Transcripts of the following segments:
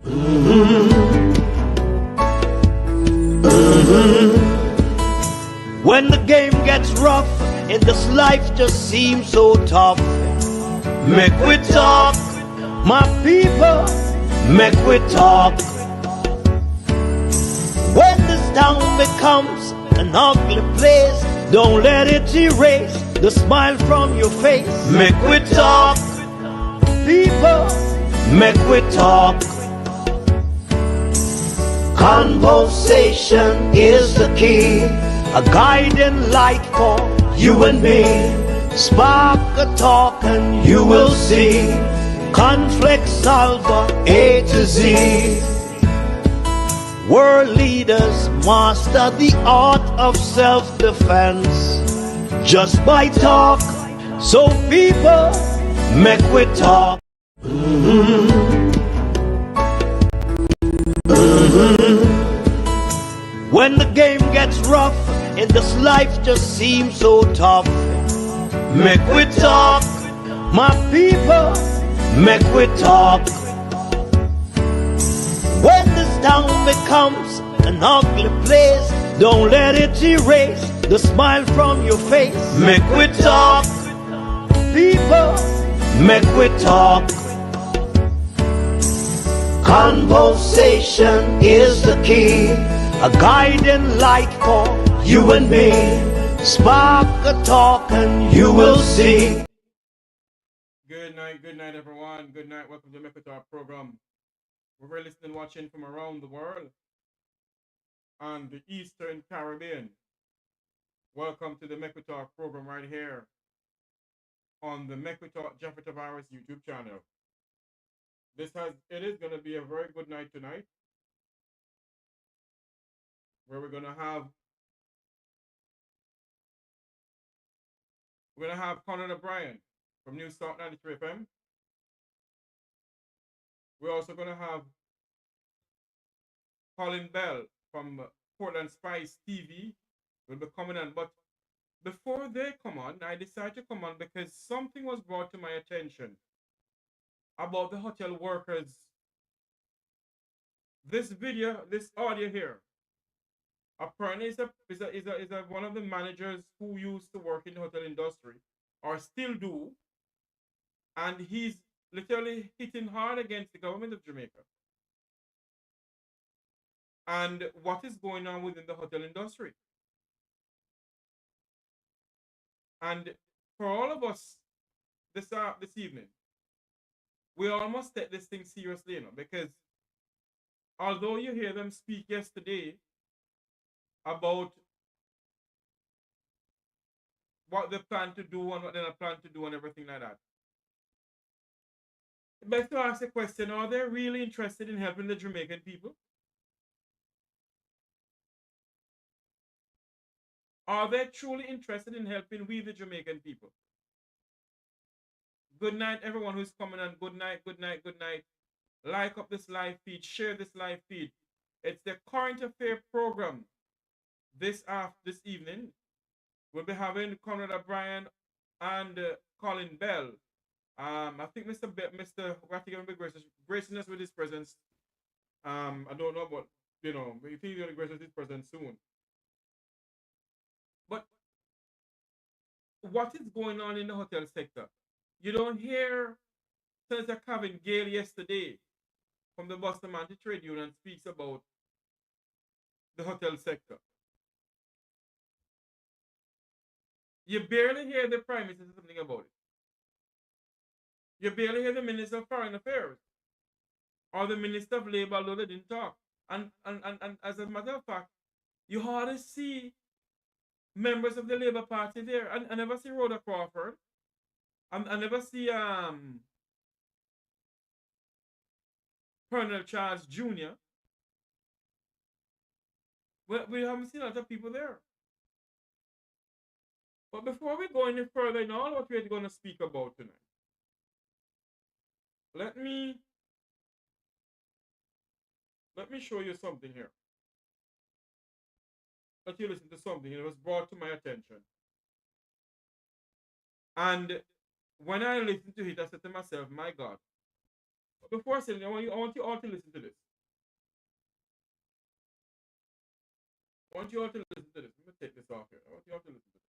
When the game gets rough and this life just seems so tough, make we talk, my people, make we talk. When this town becomes an ugly place, don't let it erase the smile from your face. Make we talk, people, make we talk. Conversation is the key, a guiding light for you and me. Spark a talk and you will see. Conflict solver A to Z. World leaders master the art of self-defense just by talk. So people, make we talk. When the game gets rough and this life just seems so tough, make we talk, my people, make we talk. When this town becomes an ugly place, don't let it erase the smile from your face. Make we talk, people, make we talk. Conversation is the key, a guiding light for you and me. Spark a talk and you will see. Good night everyone. Good night, welcome to the Make Talk program. We're listening and watching from around the world and the Eastern Caribbean. Welcome to the Make Talk program right here on the Make Talk Jeffrey Tavares YouTube channel. It is going to be a very good night tonight, where we're going to have Conrad from New Start 93 FM. We're also going to have Colin Bell from Portland Spice TV will be coming on. But before they come on, I decided to come on because something was brought to my attention about the hotel workers. This audio here, apparently is one of the managers who used to work in the hotel industry, or still do, and he's literally hitting hard against the government of Jamaica and what is going on within the hotel industry. And for all of us this evening, we almost take this thing seriously, because although you hear them speak yesterday about what they plan to do and what they don't plan to do and everything like that, it's best to ask the question, are they really interested in helping the Jamaican people? Are they truly interested in helping we, the Jamaican people? Good night, everyone who's coming on. Good night, good night, good night. Like up this live feed, share this live feed. It's the current affair program. This evening, we'll be having Conrad and Colin Bell. I think Mr. Rattigan will be gracing us with his presence. I don't know, but we think he's going to grace us with his presence soon. But what is going on in the hotel sector? You don't hear Senator Kevin Gale yesterday from the Boston Manti Trade Union speaks about the hotel sector. You barely hear the Prime Minister say something about it. You barely hear the Minister of Foreign Affairs or the Minister of Labour, although they didn't talk. And as a matter of fact, you hardly see members of the Labour Party there. I never see Rhoda Crawford. I never see Colonel Charles Jr. We haven't seen a lot of people there. But before we go any further in all what we're going to speak about tonight, let me show you something here. Let you listen to something. It was brought to my attention. And when I listened to it, I said to myself, my God, Before I say it, I want you all to listen to this. I want you all to listen to this. Let me take this off here. I want you all to listen to this.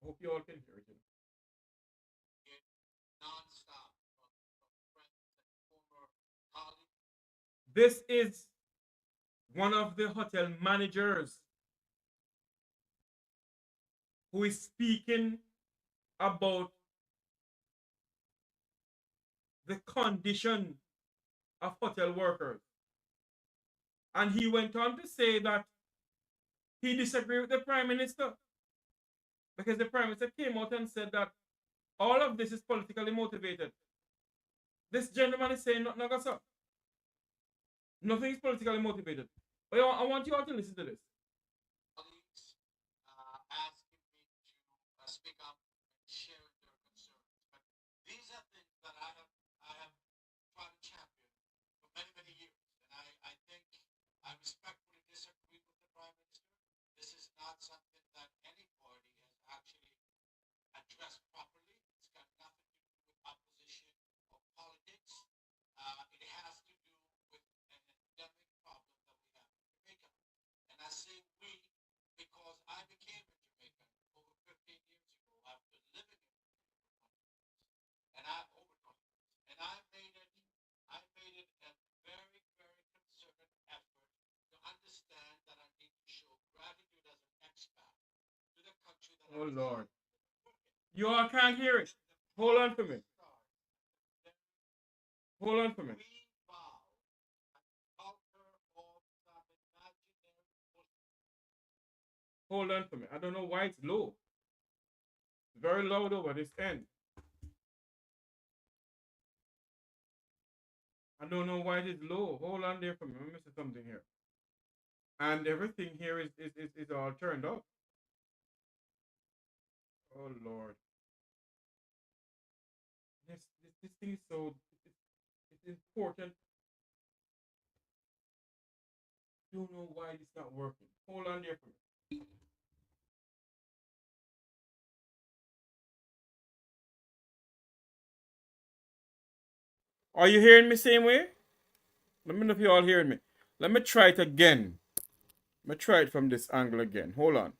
I hope you all can hear it. Non-stop from friends and former colleagues. This is one of the hotel managers who is speaking about the condition of hotel workers. And he went on to say that he disagreed with the Prime Minister because the Prime Minister came out and said that all of this is politically motivated. This gentleman is saying nothing like that. Nothing is politically motivated. But I want you all to listen to this. Colleagues asking me to speak up and share their concerns. But these are things that I have tried to champion for many, many years. And I think I respectfully disagree with the Prime Minister. This is not something that any party has actually addressed properly. It's got nothing to do with opposition or politics. It has to do with an endemic problem that we have in Jamaica. And I say we because I became a Jamaican over 15 years ago after living in Jamaica for 20 years. And I over 20 years. And I made it a very, very concerted effort to understand that I need to show gratitude as an expat to the country that oh Lord. You all can't hear it. Hold on for me. Hold on for me. Hold on for me. I don't know why it's low. It's very loud over this end. I don't know why it is low. Hold on there for me. I'm missing something here. And everything here is all turned up. Oh Lord. This thing is so it's important. Don't know why it's not working. Hold on there for me. Are you hearing me same way? Let me know if you all hearing me. Let me try it again. Let me try it from this angle again. Hold on.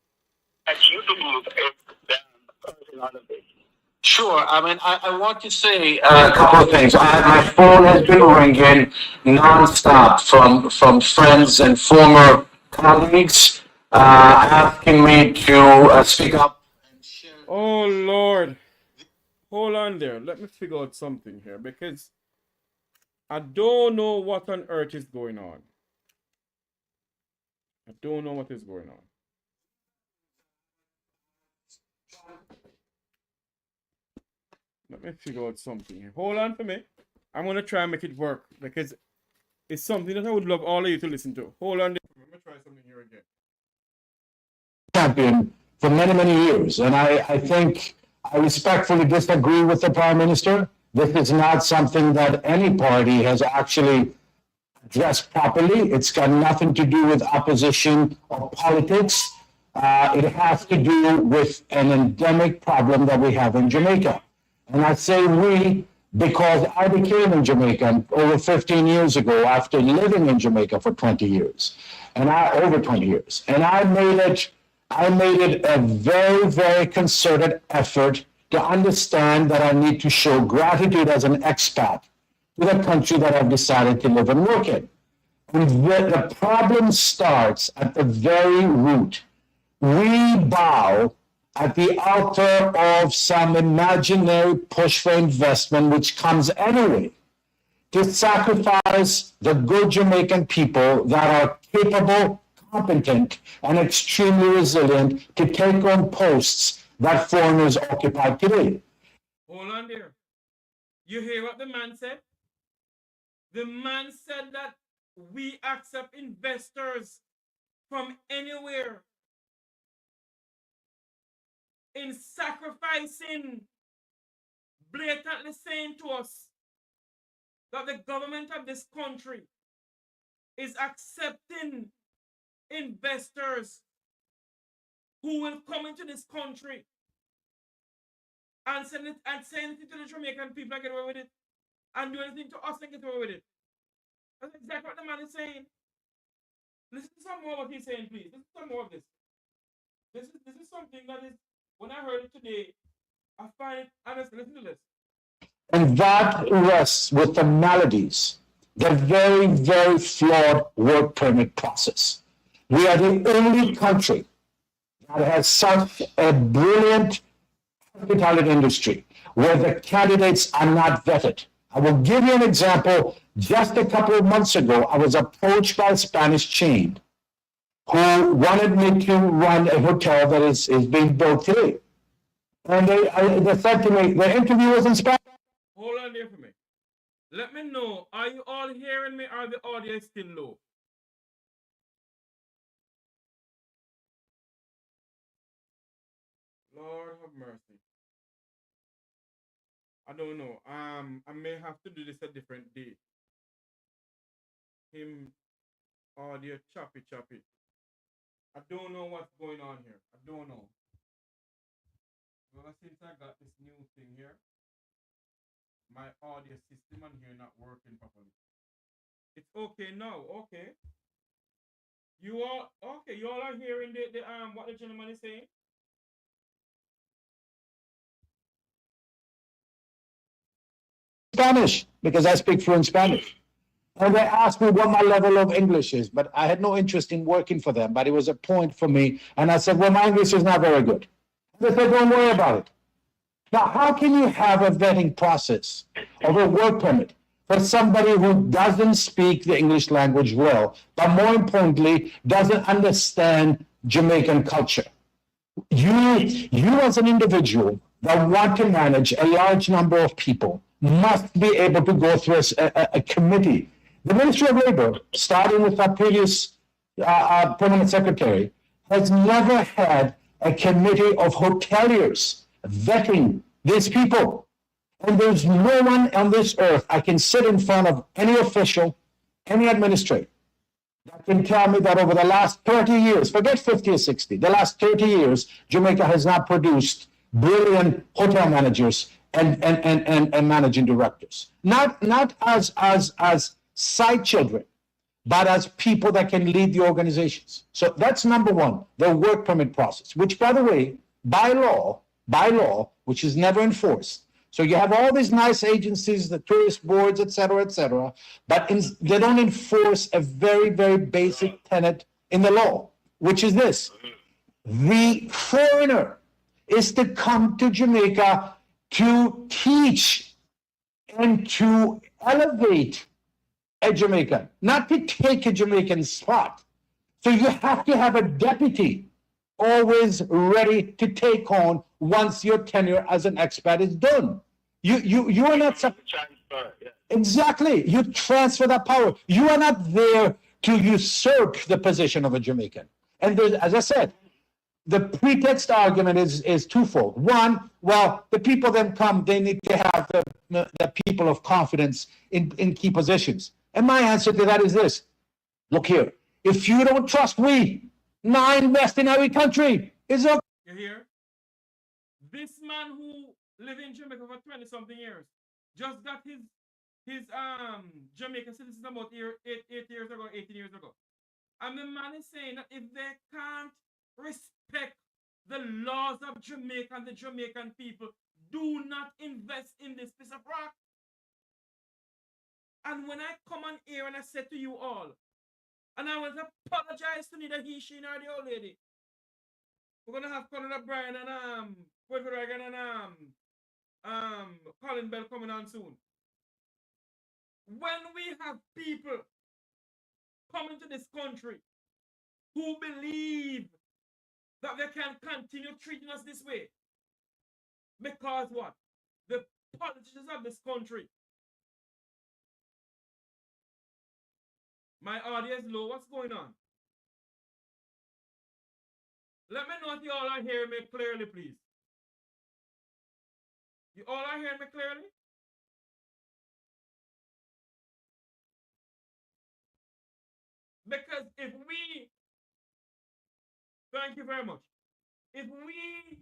Sure. I mean, I want to say a couple of things. My phone has been ringing nonstop from friends and former colleagues asking me to speak up. Oh, Lord. Hold on there. Let me figure out something here because I don't know what on earth is going on. I don't know what is going on. Let me figure out something here. Hold on for me. I'm going to try and make it work because it's something that I would love all of you to listen to. Hold on. Let me try something here again. Champion for many, many years. And I think I respectfully disagree with the Prime Minister. This is not something that any party has actually addressed properly. It's got nothing to do with opposition or politics. It has to do with an endemic problem that we have in Jamaica. And I say we because I became a Jamaican over 15 years ago after living in Jamaica for 20 years. And over 20 years. And I made it a very, very concerted effort to understand that I need to show gratitude as an expat to the country that I've decided to live and work in. And the problem starts at the very root. We bow at the altar of some imaginary push for investment, which comes anyway, to sacrifice the good Jamaican people that are capable, competent, and extremely resilient to take on posts that foreigners occupy today. Hold on there. You hear what the man said? The man said that we accept investors from anywhere in sacrificing, blatantly saying to us that the government of this country is accepting investors who will come into this country and saying it to the Jamaican people and get away with it. and do anything to us and get away with it. That's exactly what the man is saying. Listen to some more of what he's saying, please. Listen to some more of this. This is something that is, when I heard it today, I find it honestly. Listen to this. And that rests with the maladies, the very, very flawed work permit process. We are the only country that has such a brilliant hospitality industry where the candidates are not vetted. I will give you an example. Just a couple of months ago, I was approached by a Spanish chain who wanted me to run a hotel that is being built today. And they said to me, the interview was in Spanish. Hold on there for me. Let me know. Are you all hearing me? Or the audio is still low? Lord have mercy. I don't know. I may have to do this a different day. Him audio choppy. I don't know what's going on here. I don't know. Well, since I got this new thing here, my audio system on here not working properly. It's okay now. Okay. You all okay? You all are hearing the what the gentleman is saying? Spanish because I speak fluent Spanish. And they asked me what my level of English is, but I had no interest in working for them. But it was a point for me. And I said, well, my English is not very good. They said, don't worry about it. Now, how can you have a vetting process of a work permit for somebody who doesn't speak the English language well, but more importantly, doesn't understand Jamaican culture? You as an individual that want to manage a large number of people must be able to go through a committee. The Ministry of Labor, starting with our previous permanent secretary, has never had a committee of hoteliers vetting these people. And there's no one on this earth I can sit in front of any official, any administrator, that can tell me that over the last 30 years, forget 50 or 60, the last 30 years, Jamaica has not produced brilliant hotel managers and managing directors. Not as side children, but as people that can lead the organizations. So that's number one, the work permit process, which, by the way, by law, which is never enforced. So you have all these nice agencies, the tourist boards, et cetera, but they don't enforce a very, very basic tenet in the law, which is this. The foreigner is to come to Jamaica to teach and to elevate a Jamaican, not to take a Jamaican spot. So you have to have a deputy always ready to take on once your tenure as an expat is done. You are not exactly. You transfer that power. You are not there to usurp the position of a Jamaican. And as I said, the pretext argument is twofold. One, well, the people then come, they need to have the people of confidence in key positions. And my answer to that is this. Look here, if you don't trust we, now invest in our country. It's okay. You hear? This man who lived in Jamaica for 20-something years just got his Jamaican citizenship about 8 years ago, 18 years ago. And the man is saying that if they can't respect the laws of Jamaica and the Jamaican people, do not invest in this piece of rock. And when I come on here and I said to you all, and I want to apologize to neither he, she, nor the old lady. We're gonna have Conrad Brian and rhetoric and Colin Bell coming on soon. When we have people coming to this country who believe that they can continue treating us this way, because what? The politicians of this country. My audio is low. What's going on? Let me know if you all are hearing me clearly, please. You all are hearing me clearly? Because if we, thank you very much, if we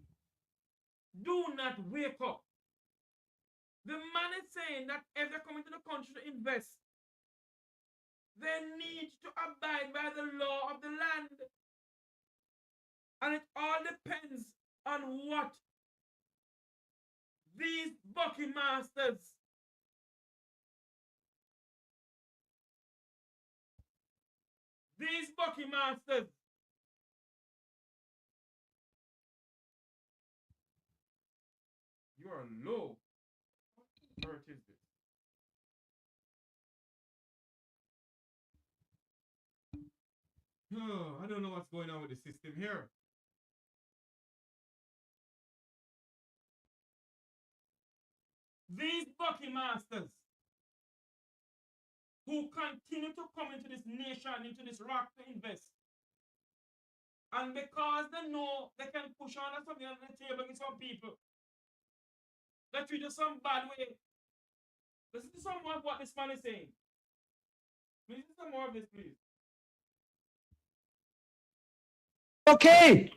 do not wake up The man is saying that if they're coming to the country to invest, they need to abide by the law of the land. And it all depends on what these bucky masters, you are low. Where it is this? Oh, I don't know what's going on with the system here. These bucky masters who continue to come into this nation, into this rock to invest. And because they know they can push on something on the table with some people that treat us some bad way. Listen to some more of what this man is saying. Listen to some more of this, please. Okay,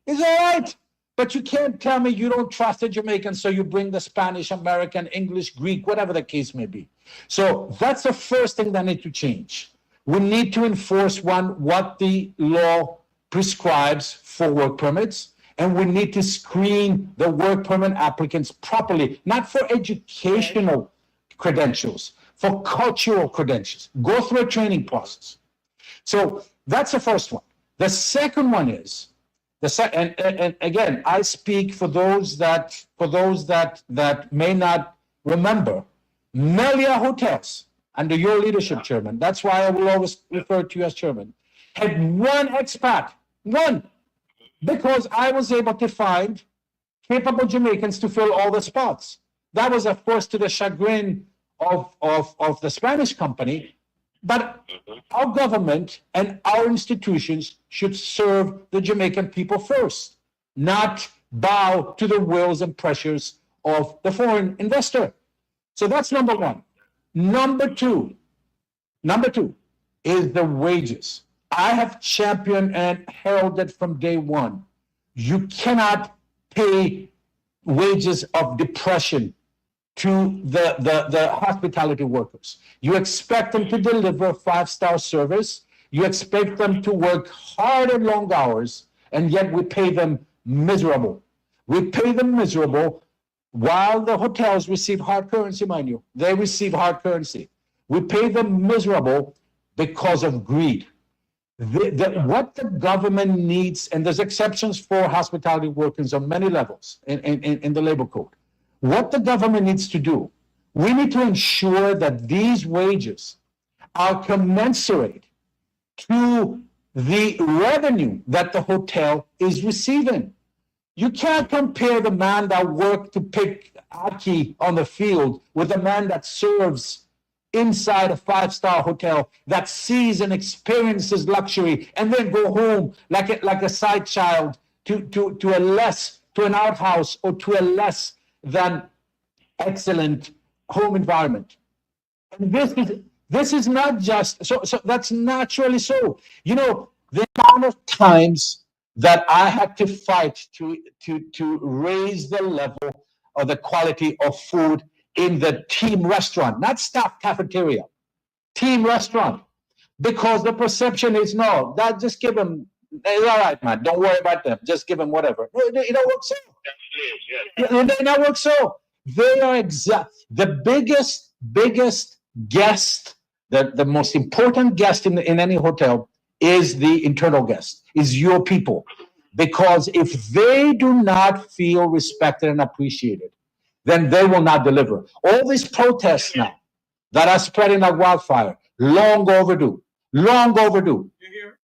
it's all right. But you can't tell me you don't trust the Jamaicans, so you bring the Spanish, American, English, Greek, whatever the case may be. So that's the first thing that needs to change. We need to enforce what the law prescribes for work permits, and we need to screen the work permit applicants properly, not for educational credentials, for cultural credentials. Go through a training process. So that's the first one. The second one is and again, I speak for those that may not remember. Melia Hotels, under your leadership, Chairman. That's why I will always refer to you as Chairman. Had one expat, one, because I was able to find capable Jamaicans to fill all the spots. That was, of course, to the chagrin of the Spanish company. But our government and our institutions should serve the Jamaican people first, not bow to the wills and pressures of the foreign investor. So that's number one. Number two is the wages. I have championed and heralded from day one. You cannot pay wages of depression to the hospitality workers. You expect them to deliver 5-star service. You expect them to work hard and long hours, and yet we pay them miserable. We pay them miserable while the hotels receive hard currency, mind you. They receive hard currency. We pay them miserable because of greed. What the government needs, and there's exceptions for hospitality workers on many levels in the labor code. What the government needs to do, we need to ensure that these wages are commensurate to the revenue that the hotel is receiving. You can't compare the man that worked to pick ackee on the field with the man that serves inside a 5-star hotel, that sees and experiences luxury and then go home like a side child to an outhouse or to a less than excellent home environment. And this is not just so that's naturally so. You know, the amount of times that I had to fight to raise the level of the quality of food in the team restaurant, not staff cafeteria, team restaurant, because the perception is no, that just give them, it's all right, man, don't worry about them, just give them whatever. No, it don't work so. It don't work so. They are the biggest guest, the most important guest in any hotel is the internal guest, is your people. Because if they do not feel respected and appreciated, then they will not deliver. All these protests now that are spreading like wildfire, long overdue. Long overdue. You hear?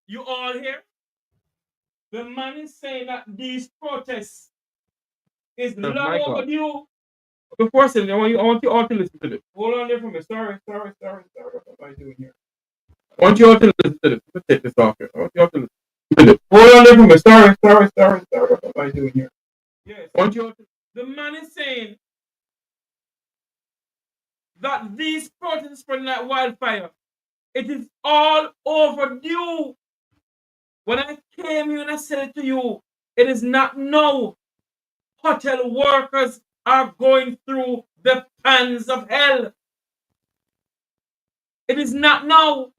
You all hear? The man is saying that these protests is long overdue. Before saying, I want you all to listen to this. Hold on there for me. Sorry. What am I doing here? I want you all to listen to this. Let's take this off here. I want you all to listen to this. Hold on there for me. Sorry. What am I doing here? Yes. I want you all to. The man is saying that these protests spreading like wildfire. It is all overdue. When I came here and I said it to you, it is not now. Hotel workers are going through the pangs of hell. It is not now.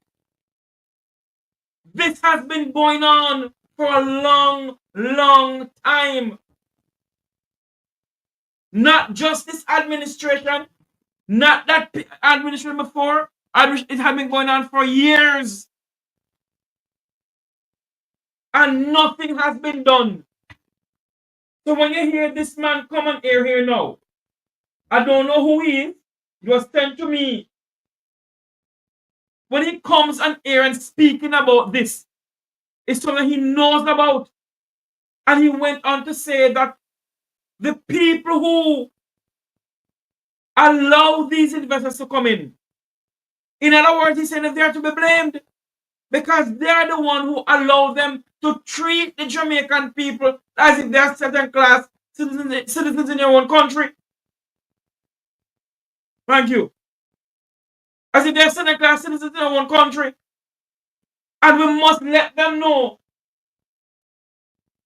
This has been going on for a long, long time. Not just this administration, not that administration before. It had been going on for years. And nothing has been done. So when you hear this man come on air here now, I don't know who he is. He was sent to me. When he comes on air and speaking about this, it's something he knows about. And he went on to say that the people who allow these investors to come in other words, he said that they are to be blamed because they are the one who allow them to treat the Jamaican people as if they are second class citizens in their own country. Thank you. As if they are second class citizens in their own country. And we must let them know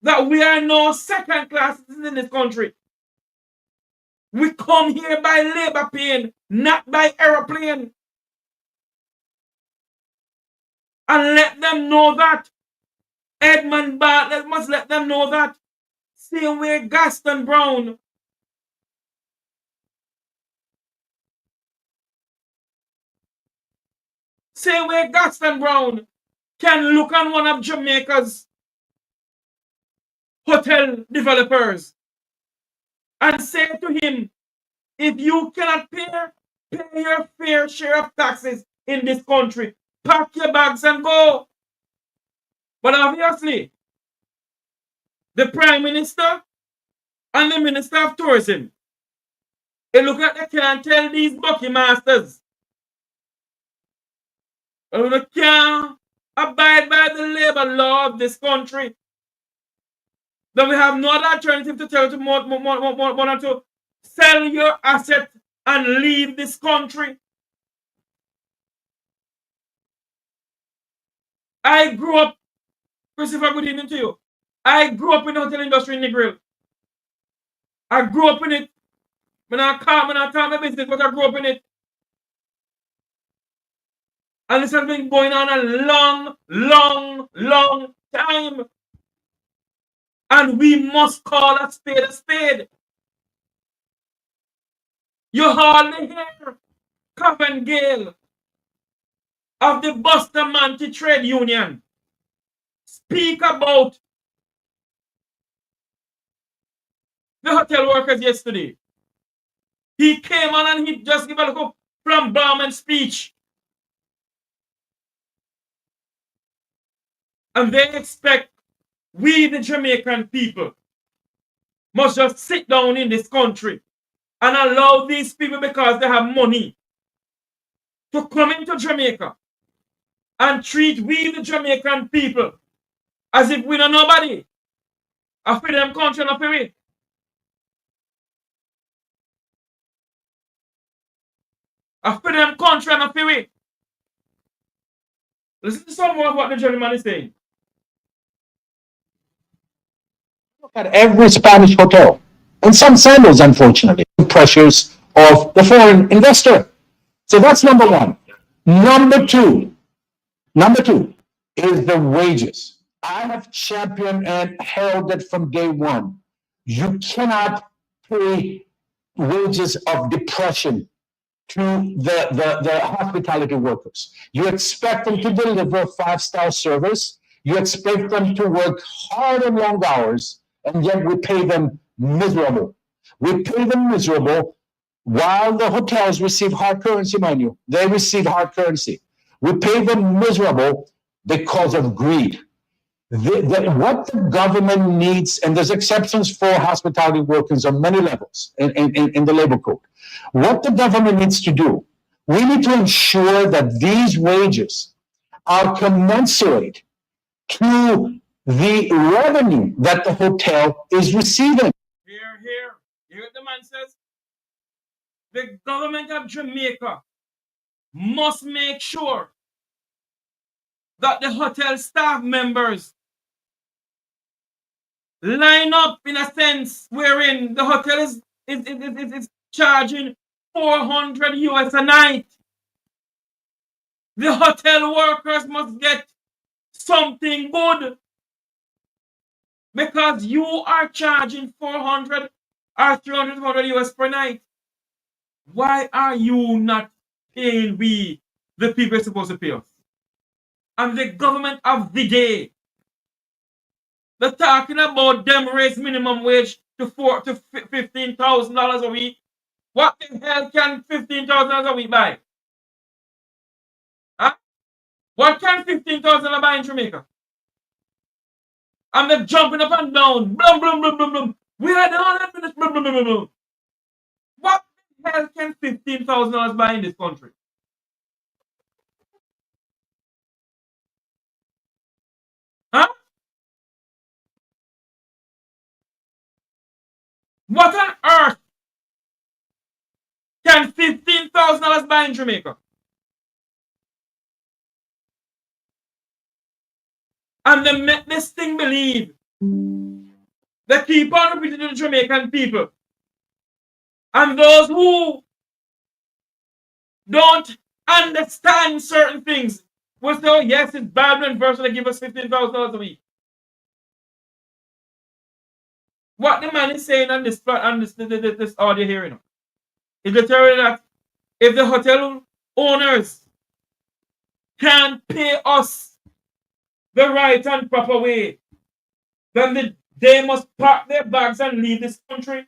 that we are no second class citizens in this country. We come here by labor pain, not by aeroplane. And let them know that. Edmund Bartlett must let them know that. Same way Gaston Brown. Same way Gaston Brown can look on one of Jamaica's hotel developers and say to him, if you cannot pay your fair share of taxes in this country, pack your bags and go. But obviously, the Prime Minister and the Minister of Tourism, they look like they can't tell these Bucky masters. They can't abide by the labor law of this country. Then we have no other alternative to tell you more to sell your asset and leave this country. I grew up, Christopher, good evening to you. I grew up in the hotel industry in Negril. I grew up in it. When I can't my business, but I grew up in it. And this has been going on a long, long, long time. And we must call a spade a spade. You hardly hear Coven Gale of the Bustamante Trade Union speak about the hotel workers yesterday. He came on and he just gave a little flamboyant speech. And they expect we, the Jamaican people, must just sit down in this country and allow these people, because they have money, to come into Jamaica and treat we, the Jamaican people, as if we don't nobody. I feel them country and I feel we. I feel them country and I feel we. Listen to some more of what the gentleman is saying. Look at every Spanish hotel, and some sandals, unfortunately, pressures of the foreign investor. So that's number one. Number two is the wages. I have championed and heralded from day one. You cannot pay wages of depression to the hospitality workers. You expect them to deliver a five-star service. You expect them to work hard and long hours, and yet we pay them miserable. We pay them miserable while the hotels receive hard currency, mind you. They receive hard currency. We pay them miserable because of greed. What the government needs, and there's exceptions for hospitality workers on many levels in the labor code. What the government needs to do, we need to ensure that these wages are commensurate to the revenue that the hotel is receiving. Here. You hear what the man says? The government of Jamaica must make sure that the hotel staff members line up in a sense wherein the hotel is is charging 400 US a night. The hotel workers must get something good because you are charging 400 or 300 US per night. Why are you not paying we, the people supposed to pay us? And the government of the day, they're talking about them raise minimum wage to $15,000 a week. What the hell can $15,000 a week buy? Huh? What can $15,000 buy in Jamaica? And they're jumping up and down. Blum, blum, blum, blum, blum. We are the only finish. Blum, blum, blum, blum, blum. What the hell can $15,000 buy in this country? Huh? What on earth can $15,000 buy in Jamaica? And they make this thing believe. They keep on repeating to the Jamaican people. And those who don't understand certain things will say, oh, yes, it's bad when virtually give us $15,000 a week. What the man is saying on this audio hearing is literally that if the hotel owners can't pay us the right and proper way, then they must pack their bags and leave this country.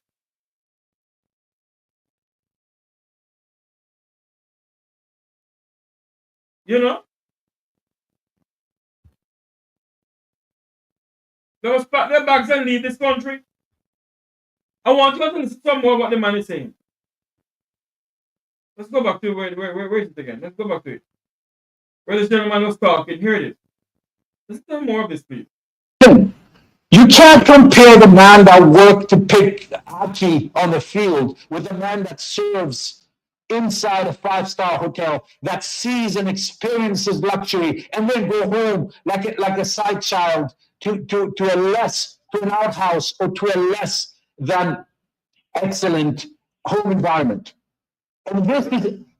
You know? They must pack their bags and leave this country. I want you to listen to some more what the man is saying. Let's go back to where is it again? Let's go back to it. Where this gentleman was talking. Here it is. Listen to more of this, please. You can't compare the man that worked to pick Aki on the field with the man that serves inside a five-star hotel, that sees and experiences luxury and then go home like a side child to an outhouse or to a less than excellent home environment. And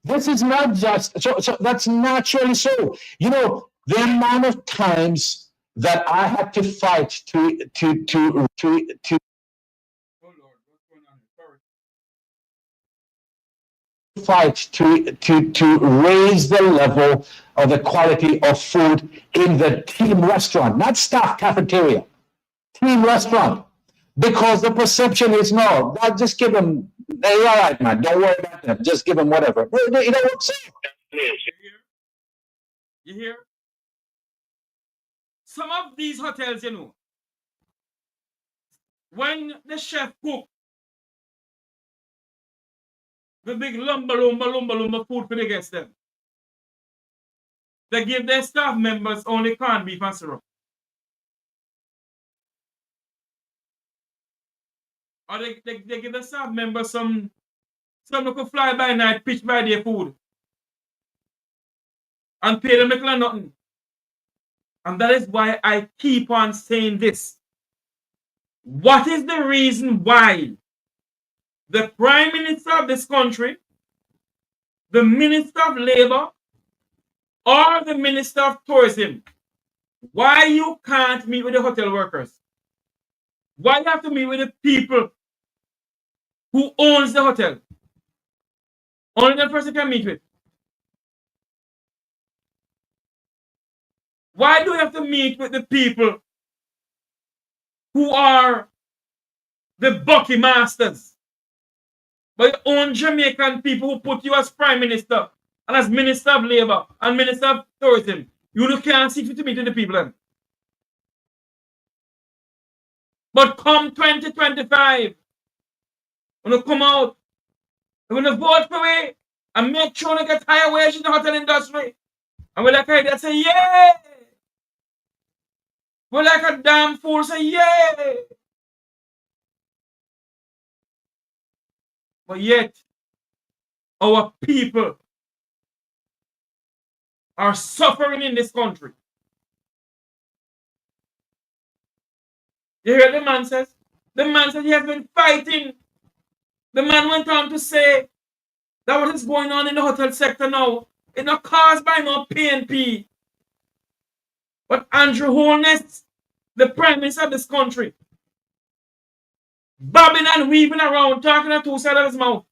this is not just so that's naturally so. You know, the amount of times that I had to fight to Oh Lord, what's going on here? Sorry. fight to raise the level of the quality of food in the team restaurant, not staff cafeteria, team restaurant, because the perception is no, just give them. They're all right, man. Don't worry about them. Just give them whatever. You know what I'm saying? You hear? Some of these hotels, you know, when the chef cook the big lumba food for the guests them, they give their staff members only canned beef and syrup. Or they give the staff members some little fly by night, pitch by day food. And pay them little or nothing. And that is why I keep on saying this. What is the reason why the Prime Minister of this country, the Minister of Labor, or the Minister of Tourism, why you can't meet with the hotel workers? Why you have to meet with the people who owns the hotel? Only that person can meet with. Why do you have to meet with the people who are the Bucky Masters? But your own Jamaican people who put you as Prime Minister and as Minister of Labor and Minister of Tourism. You can't seek to meet with the people then. But come 2025, when you come out, when you vote for me and make sure you get higher wage in the hotel industry, and we're like I say, yeah. We're like a damn fool say, yeah. But yet, our people are suffering in this country. You hear the man says? The man says he has been fighting The man went on to say that what is going on in the hotel sector now is not caused by no PNP, but Andrew Holness, the Prime Minister of this country, bobbing and weaving around, talking at two sides of his mouth.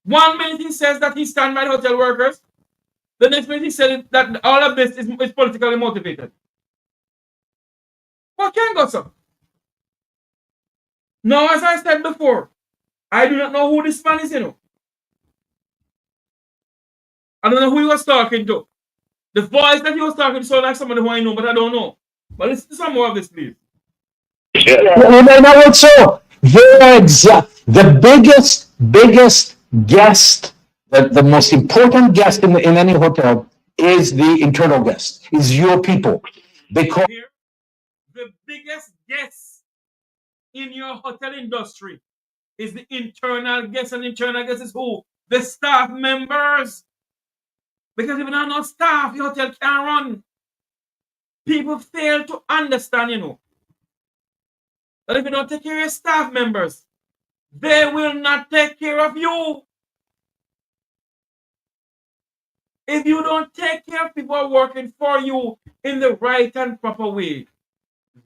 One minute he says that he stands by the hotel workers. The next minute he said that all of this is politically motivated. What can go so? Now, as I said before, I do not know who this man is, you know. I don't know who he was talking to. The voice that he was talking to sounded like somebody who I know, but I don't know. But listen to some more of this, please. You may know it so. The biggest guest, the most important guest in any hotel is the internal guest, is your people. Because here, the biggest guest in your hotel industry is the internal guest, and internal guest is who? The staff members. Because if you don't have no staff, your hotel can't run. People fail to understand, you know, that if you don't take care of your staff members, they will not take care of you. If you don't take care of people working for you in the right and proper way,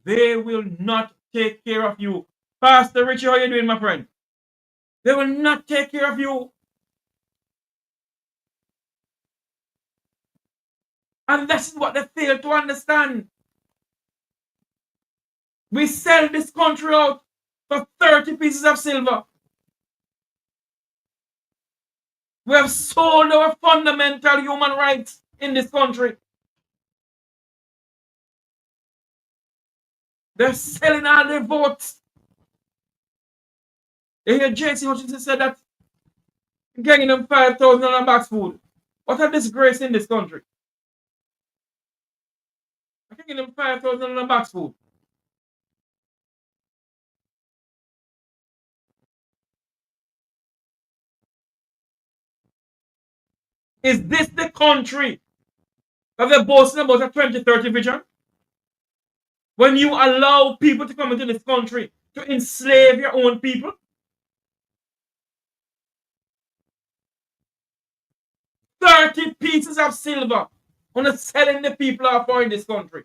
they will not take care of you. Pastor Richie, how you doing, my friend? They will not take care of you. And that's what they fail to understand. We sell this country out for 30 pieces of silver. We have sold our fundamental human rights in this country. They're selling all their votes. You hear J.C. Hutchinson said that getting them $5,000 box food. What a disgrace in this country. I'm getting them $5,000 box food. Is this the country that they're boasting about a 2030 vision? When you allow people to come into this country to enslave your own people? $30 pieces of silver on the selling the people are for in this country.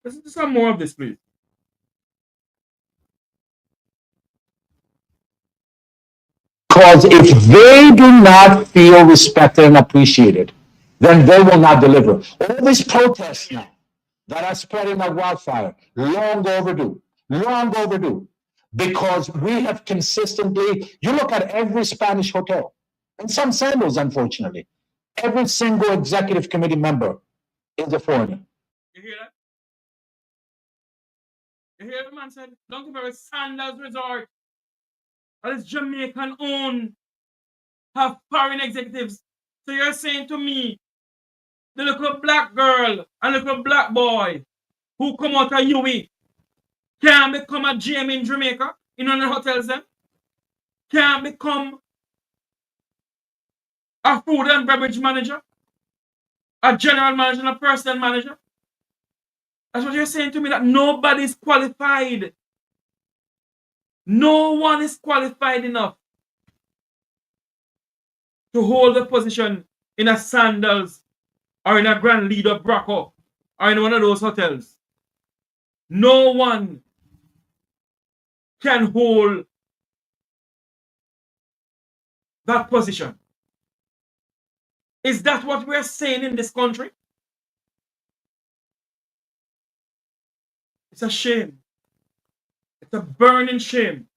Listen to some more of this, please. Because if they do not feel respected and appreciated, then they will not deliver. All these protests now that are spreading like wildfire, long overdue, because we have consistently, you look at every Spanish hotel, and some sandals, unfortunately, every single executive committee member is a foreigner. You hear that? You hear the man said, don't give her a Sandals Resort. That is Jamaican owned, have foreign executives. So you're saying to me, the little black girl and little black boy who come out of UE can become a GM in Jamaica in one of the hotels then? Can become a food and beverage manager, a general manager, and a personal manager? That's what you're saying to me, that nobody's qualified. No one is qualified enough to hold a position in a Sandals or in a Grand Leader Bracco or in one of those hotels. No one can hold that position. Is that what we're saying in this country? It's a shame. It's a burning shame.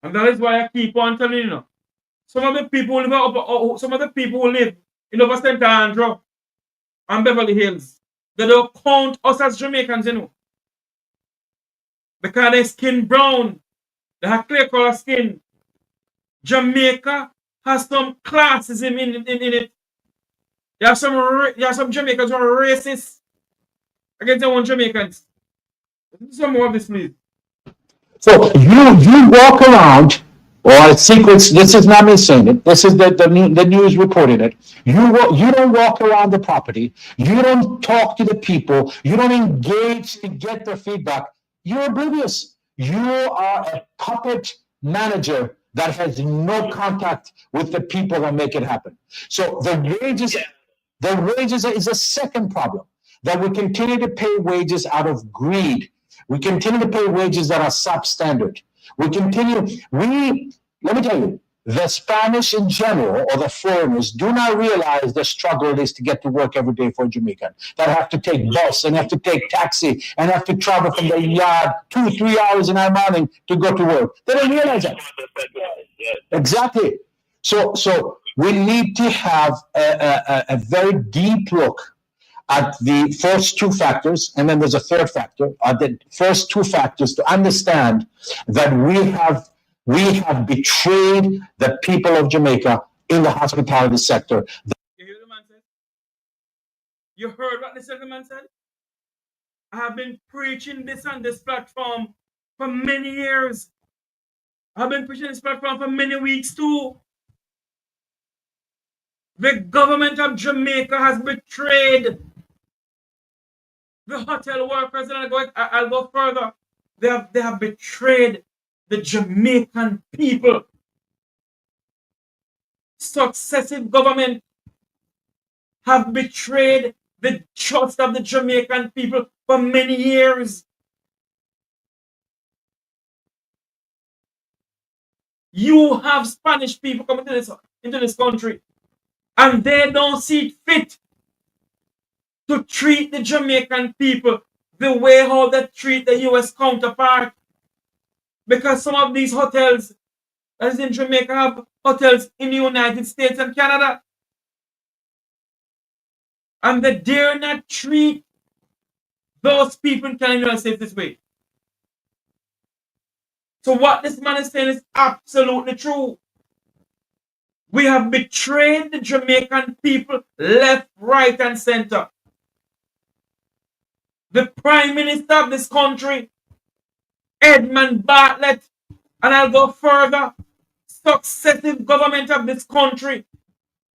And that is why I keep on telling you, some of the people who live in over St. Andrew and Beverly Hills, they don't count us as Jamaicans, because their skin brown, they have clear color skin. Jamaica has some classism in it. You have some Jamaicans who are racist against their own Jamaicans. Some more of this, please. So you walk around or secrets. This is not me saying it. This is the news reporting it. You don't walk around the property. You don't talk to the people. You don't engage to get their feedback. You're oblivious. You are a puppet manager that has no contact with the people that make it happen. So the wages is a second problem, that we continue to pay wages out of greed. We continue to pay wages that are substandard. Let me tell you, the Spanish in general, or the foreigners, do not realize the struggle it is to get to work every day for a Jamaican. That have to take bus and have to take taxi and have to travel from their yard 2-3 hours in the morning to go to work. They don't realize that. Exactly. So we need to have a very deep look at the first two factors, and then there's a third factor. The first two factors, to understand that we have betrayed the people of Jamaica in the hospitality sector. You hear the man said? You heard what the man said? I have been preaching this on this platform for many years. I've been preaching this platform for many weeks too. The government of Jamaica has betrayed the hotel workers, and I'll go further. They have betrayed the Jamaican people. Successive government have betrayed the trust of the Jamaican people for many years. You have Spanish people coming into this country, and they don't see it fit to treat the Jamaican people the way how they treat the US counterpart. Because some of these hotels, as in Jamaica, have hotels in the United States and Canada. And they dare not treat those people in Canada and United States this way. So what this man is saying is absolutely true. We have betrayed the Jamaican people left, right, and center. The Prime Minister of this country, Edmund Bartlett, and I'll go further, successive government of this country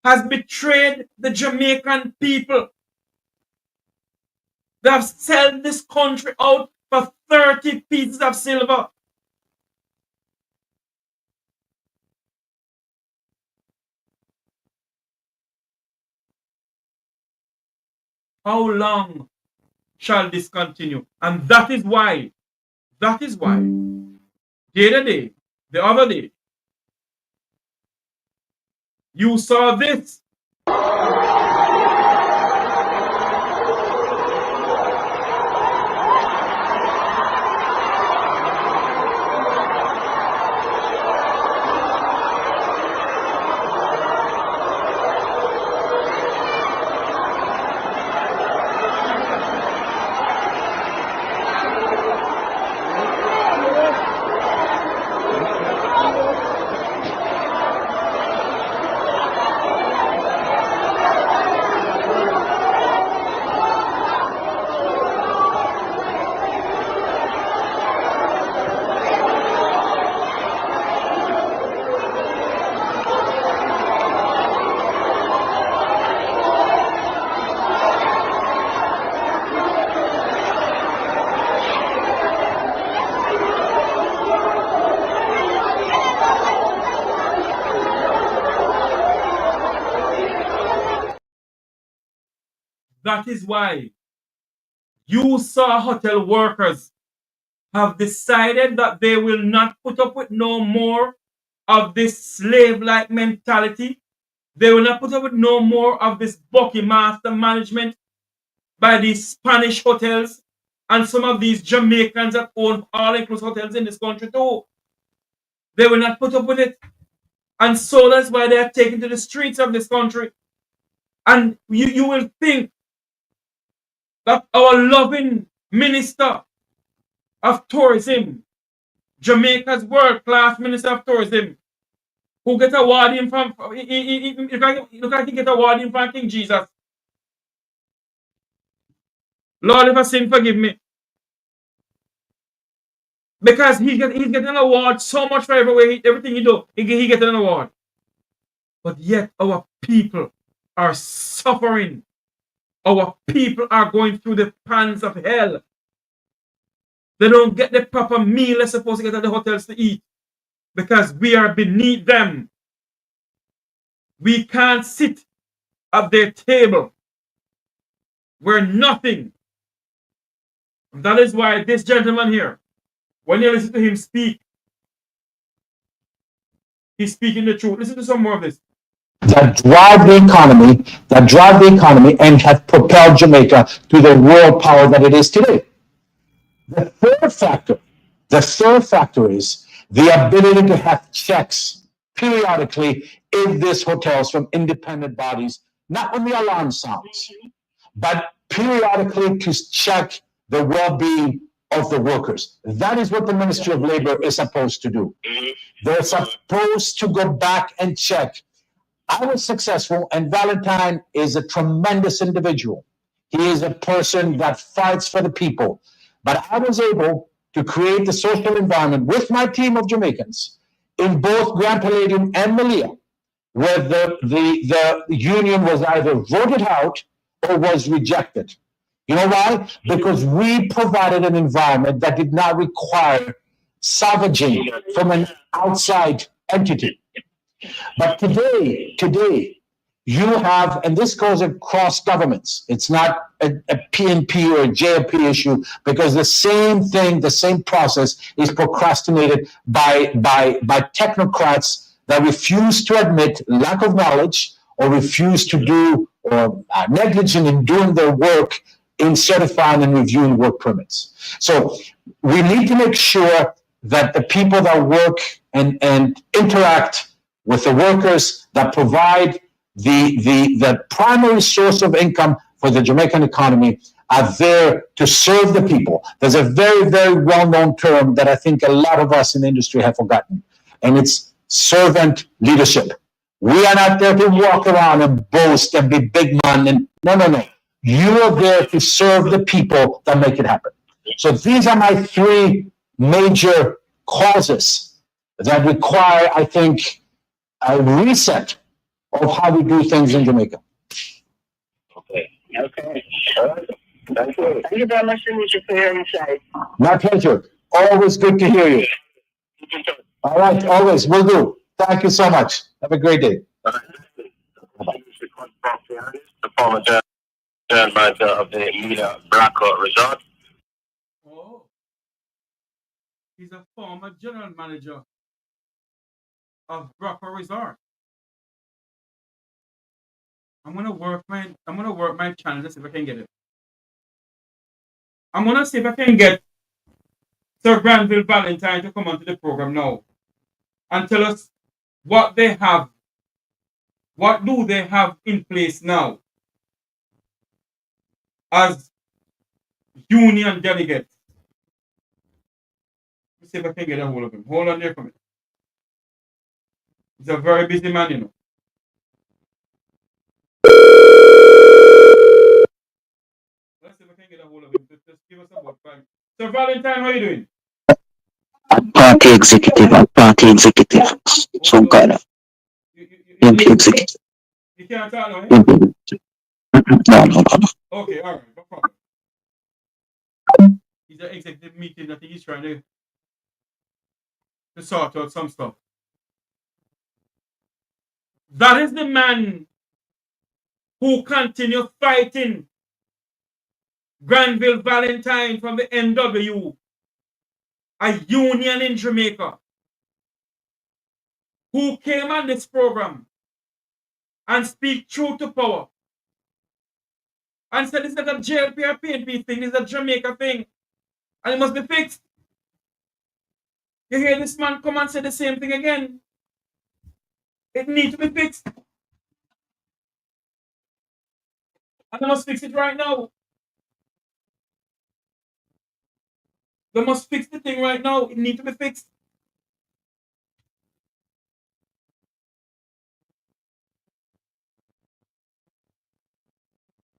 has betrayed the Jamaican people. They have sold this country out for 30 pieces of silver. How long shall this continue? And that is why, the other day, you saw this. That is why you saw hotel workers have decided that they will not put up with no more of this slave-like mentality. They will not put up with no more of this bucky master management by these Spanish hotels and some of these Jamaicans that own all-inclusive hotels in this country too. They will not put up with it. And so that's why they are taken to the streets of this country. And you will think that our loving minister of tourism, Jamaica's world-class minister of tourism, who get awarding from, look like he get awarding from King Jesus. Lord, if I sin, forgive me. Because he's getting an award so much for everything he do. He gets an award. But yet our people are suffering. Our people are going through the pans of hell. They don't get the proper meal they're supposed to get at the hotels to eat because we are beneath them. We can't sit at their table. We're nothing. And that is why this gentleman here, when you listen to him speak, he's speaking the truth. Listen to some more of this. That drive the economy, and have propelled Jamaica to the world power that it is today. The third factor is the ability to have checks periodically in these hotels from independent bodies, not when the alarm sounds, but periodically to check the well-being of the workers. That is what the Ministry of Labor is supposed to do. They're supposed to go back and check. I was successful, and Valentine is a tremendous individual. He is a person that fights for the people. But I was able to create the social environment with my team of Jamaicans in both Grand Palladium and Malia, where the union was either voted out or was rejected. You know why? Because we provided an environment that did not require salvaging from an outside entity. But today, you have, and this goes across governments. It's not a PNP or a JLP issue because the same thing, the same process is procrastinated by technocrats that refuse to admit lack of knowledge or refuse to do or are negligent in doing their work in certifying and reviewing work permits. So we need to make sure that the people that work and interact with the workers that provide the primary source of income for the Jamaican economy are there to serve the people. There's a very, very well-known term that I think a lot of us in the industry have forgotten, and it's servant leadership. We are not there to walk around and boast and be big man. And no. You are there to serve the people that make it happen. So these are my three major causes that require, I think, a reset of how we do things in Jamaica. Okay. All right. Thank you. Thank you very much for your insight. My pleasure. Always good to hear you. All right, always. Will do. Thank you so much. Have a great day. Bye-bye. The former general manager of the Mila Blackout Resort. Oh, he's a former general manager of Brocco Resort. I'm gonna work my channel to see if I can get it. I'm gonna see if I can get Sir Granville Valentine to come onto the program now and tell us what they have. What do they have in place now as union delegates? Let's see if I can get a hold of him. Hold on there for me. He's a very busy man, you know. Let's see if I can get a hold of him. Just give us about time. Sir Valentine, how are you doing? Party executive. Some kind of MP executive. You can't talk now, eh? No. Okay, all right, no problem. He's an executive meeting. I think he's trying to sort out some stuff. That is the man who continued fighting Granville Valentine from the NW, a union in Jamaica, who came on this program and speak truth to power and said it's not a JLP or PNP thing, it's a Jamaica thing, and it must be fixed. You hear this man come and say the same thing again. It needs to be fixed. And they must fix it right now. They must fix the thing right now. It needs to be fixed.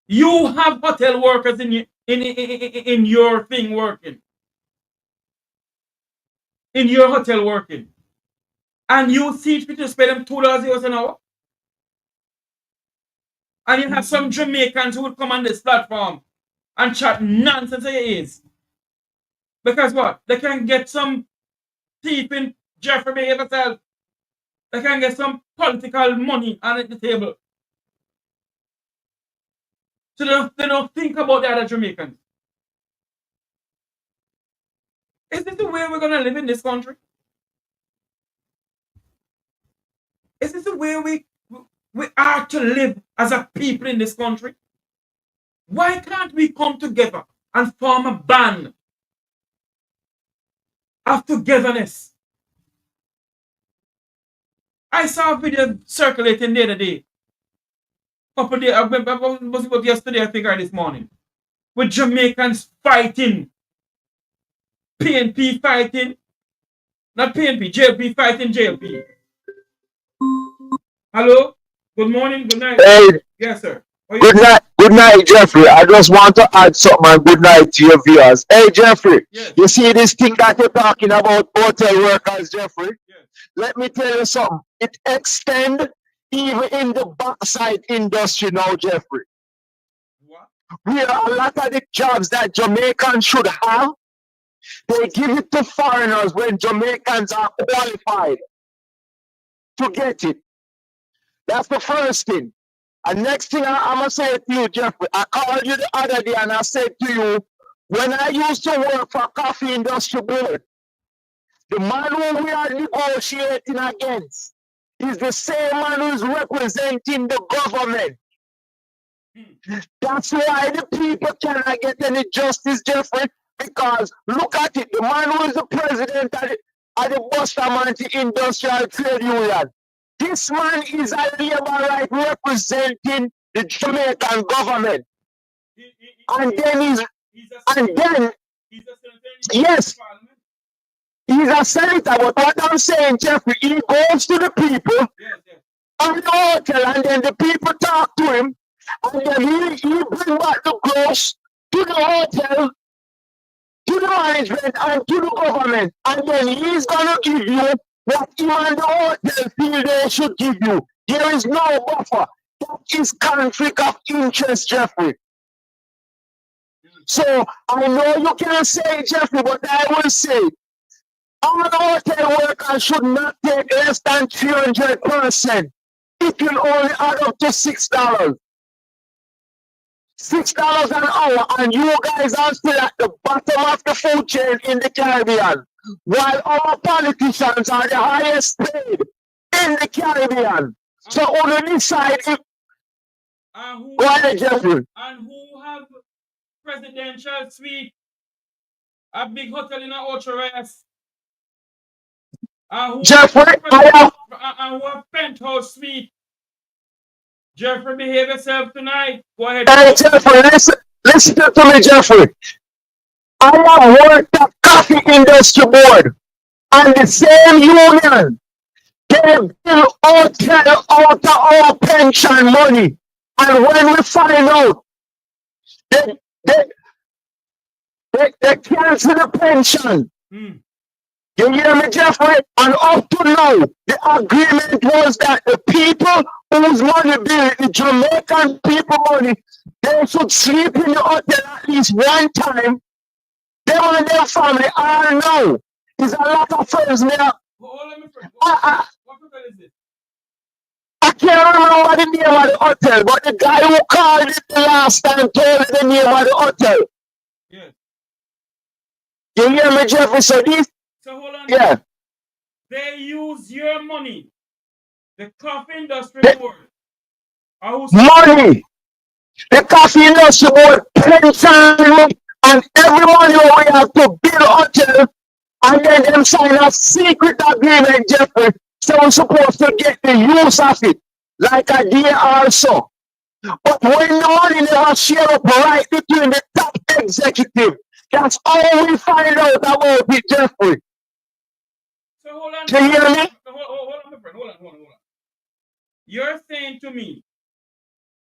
You have hotel workers in your thing working. in your hotel working, and you see fit to pay them $2 an hour, and you have some Jamaicans who would come on this platform and chat nonsense at your ears. Because what? They can get some thief in Jeffrey behave herself. They can get some political money on the table. So they don't think about the other Jamaicans. Is this the way we're going to live in this country? Is this the way we are to live as a people in this country? Why can't we come together and form a band of togetherness? I saw a video circulating the other day. Couple days, was it yesterday, I think, or this morning, with Jamaicans fighting, PNP fighting, not PNP, JLP fighting JLP. Hello? Good morning, good night. Hey, yes, sir. good night, Jeffrey. I just want to add something and good night to your viewers. Hey, Jeffrey, yes. You see this thing that you're talking about, hotel workers, Jeffrey? Yes. Let me tell you something. It extends even in the backside industry now, Jeffrey. What? Where a lot of the jobs that Jamaicans should have, they give it to foreigners when Jamaicans are qualified to get it. That's the first thing. And next thing I'm going to say to you, Jeffrey, I called you the other day and I said to you, when I used to work for Coffee Industry Board, the man who we are negotiating against is the same man who is representing the government. That's why the people cannot get any justice, Jeffrey, because look at it, the man who is the president of the Bustamante Industrial Trade Union, this man is a labor right representing the Jamaican government. And then yes, he's a senator, but what I'm saying, Jeffrey, he goes to the people on the hotel, and then the people talk to him, and then he bring back the clothes to the hotel, to the management, and to the government, and then he's gonna give you what him and the hotel feel they should give you. There is no buffer. That is conflict of interest, Jeffrey. So I know you can't say, Jeffrey, but I will say, all hotel workers should not take less than 300%. It will only add up to $6. $6 an hour, and you guys are still at the bottom of the food chain in the Caribbean, while our politicians are the highest paid in the Caribbean. So on the side, go ahead, Jeffrey. And who have presidential suite, a big hotel in Ocho-Rios, Jeffrey, and who have penthouse suite. Jeffrey, behave yourself tonight. Go ahead. Hey, Jeffrey, listen to me, Jeffrey. I have worked at Coffee Industry Board, and the same union, they bill hotel out of our pension money. And when we find out, they cancel the pension. You hear me, Jeffrey? And up to now, the agreement was that the people whose money bill, the Jamaican people money, they should sleep in the hotel at least one time. Them and their family all know. There's a lot of friends there. Hold on, my friend. What hotel is it? I can't remember the name of the hotel, but the guy who called it the last time told me the name of the hotel. Yes. You hear me, Jeffrey? So hold on. Yeah. They use your money. The Coffee Industry Board. Money. The Coffee Industry Board, pension, and every money we have to build a hotel, and then them sign a secret agreement, Jeffrey. So we're supposed to get the use of it, like a day or so. But when the money never share up right between the top executive, that's all we find out about it, Jeffrey. So hold on. Do you hear me? Hold on, my friend. Hold on. You're saying to me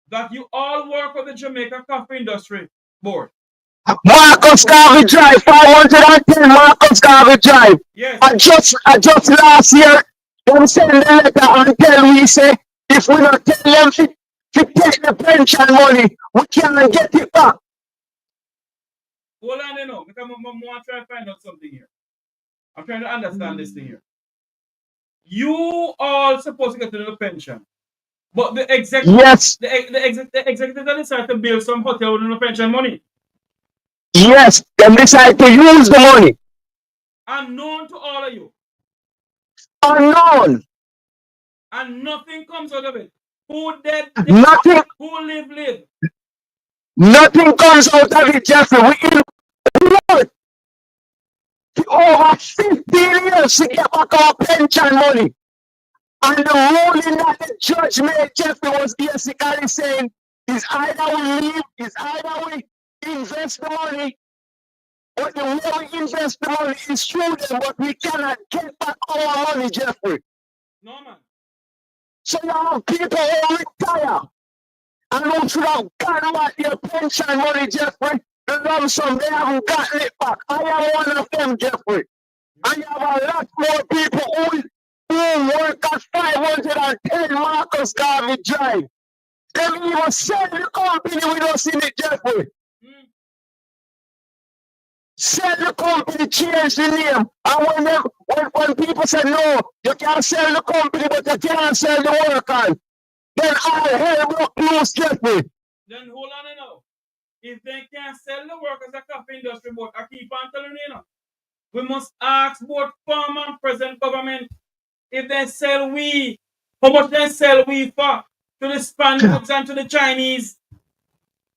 that you all work for the Jamaica Coffee Industry Board. Marcus Garvey Drive, 510 Marcus Garvey Drive. Yes. I just last year, them send the letter and tell we say, if we not tell them to take the pension money, we can't get it back. Hold on, you know, because I'm trying to find out something here. I'm trying to understand this thing here. You all supposed to get the pension, but the executive, Yes, the executive decided to build some hotel with no pension money, yes, them decide to use the money. unknown to all of you, Unknown. and nothing comes out of it. Who dead? Nothing, Who live? nothing comes out of it, Jeffrey. We work over 15 years to get back our pension money. And the ruling that the judge made, Jeffrey, was basically saying, is either we leave, is either we invest the money, but the way we invest the money is through them, but we cannot get back our money, Jeffrey. No, man. So you have people who retire and who should have gotten back their pension money, Jeffrey. The lump sum, they haven't gotten it back. I am one of them, Jeffrey. And you have a lot more people who work at 510 Marcus Garvey Drive. They even sell the company with us in it, Jeffrey. Sell the company, change the name. And when people say, no, you can't sell the company, but you can't sell the workers, then all hell broke loose, Jeffrey. Then hold on now. If they can't sell the workers at coffee industry board, I keep on telling you now. We must ask both former and present government if they sell we, how much they sell we for to the Spaniards and to the Chinese.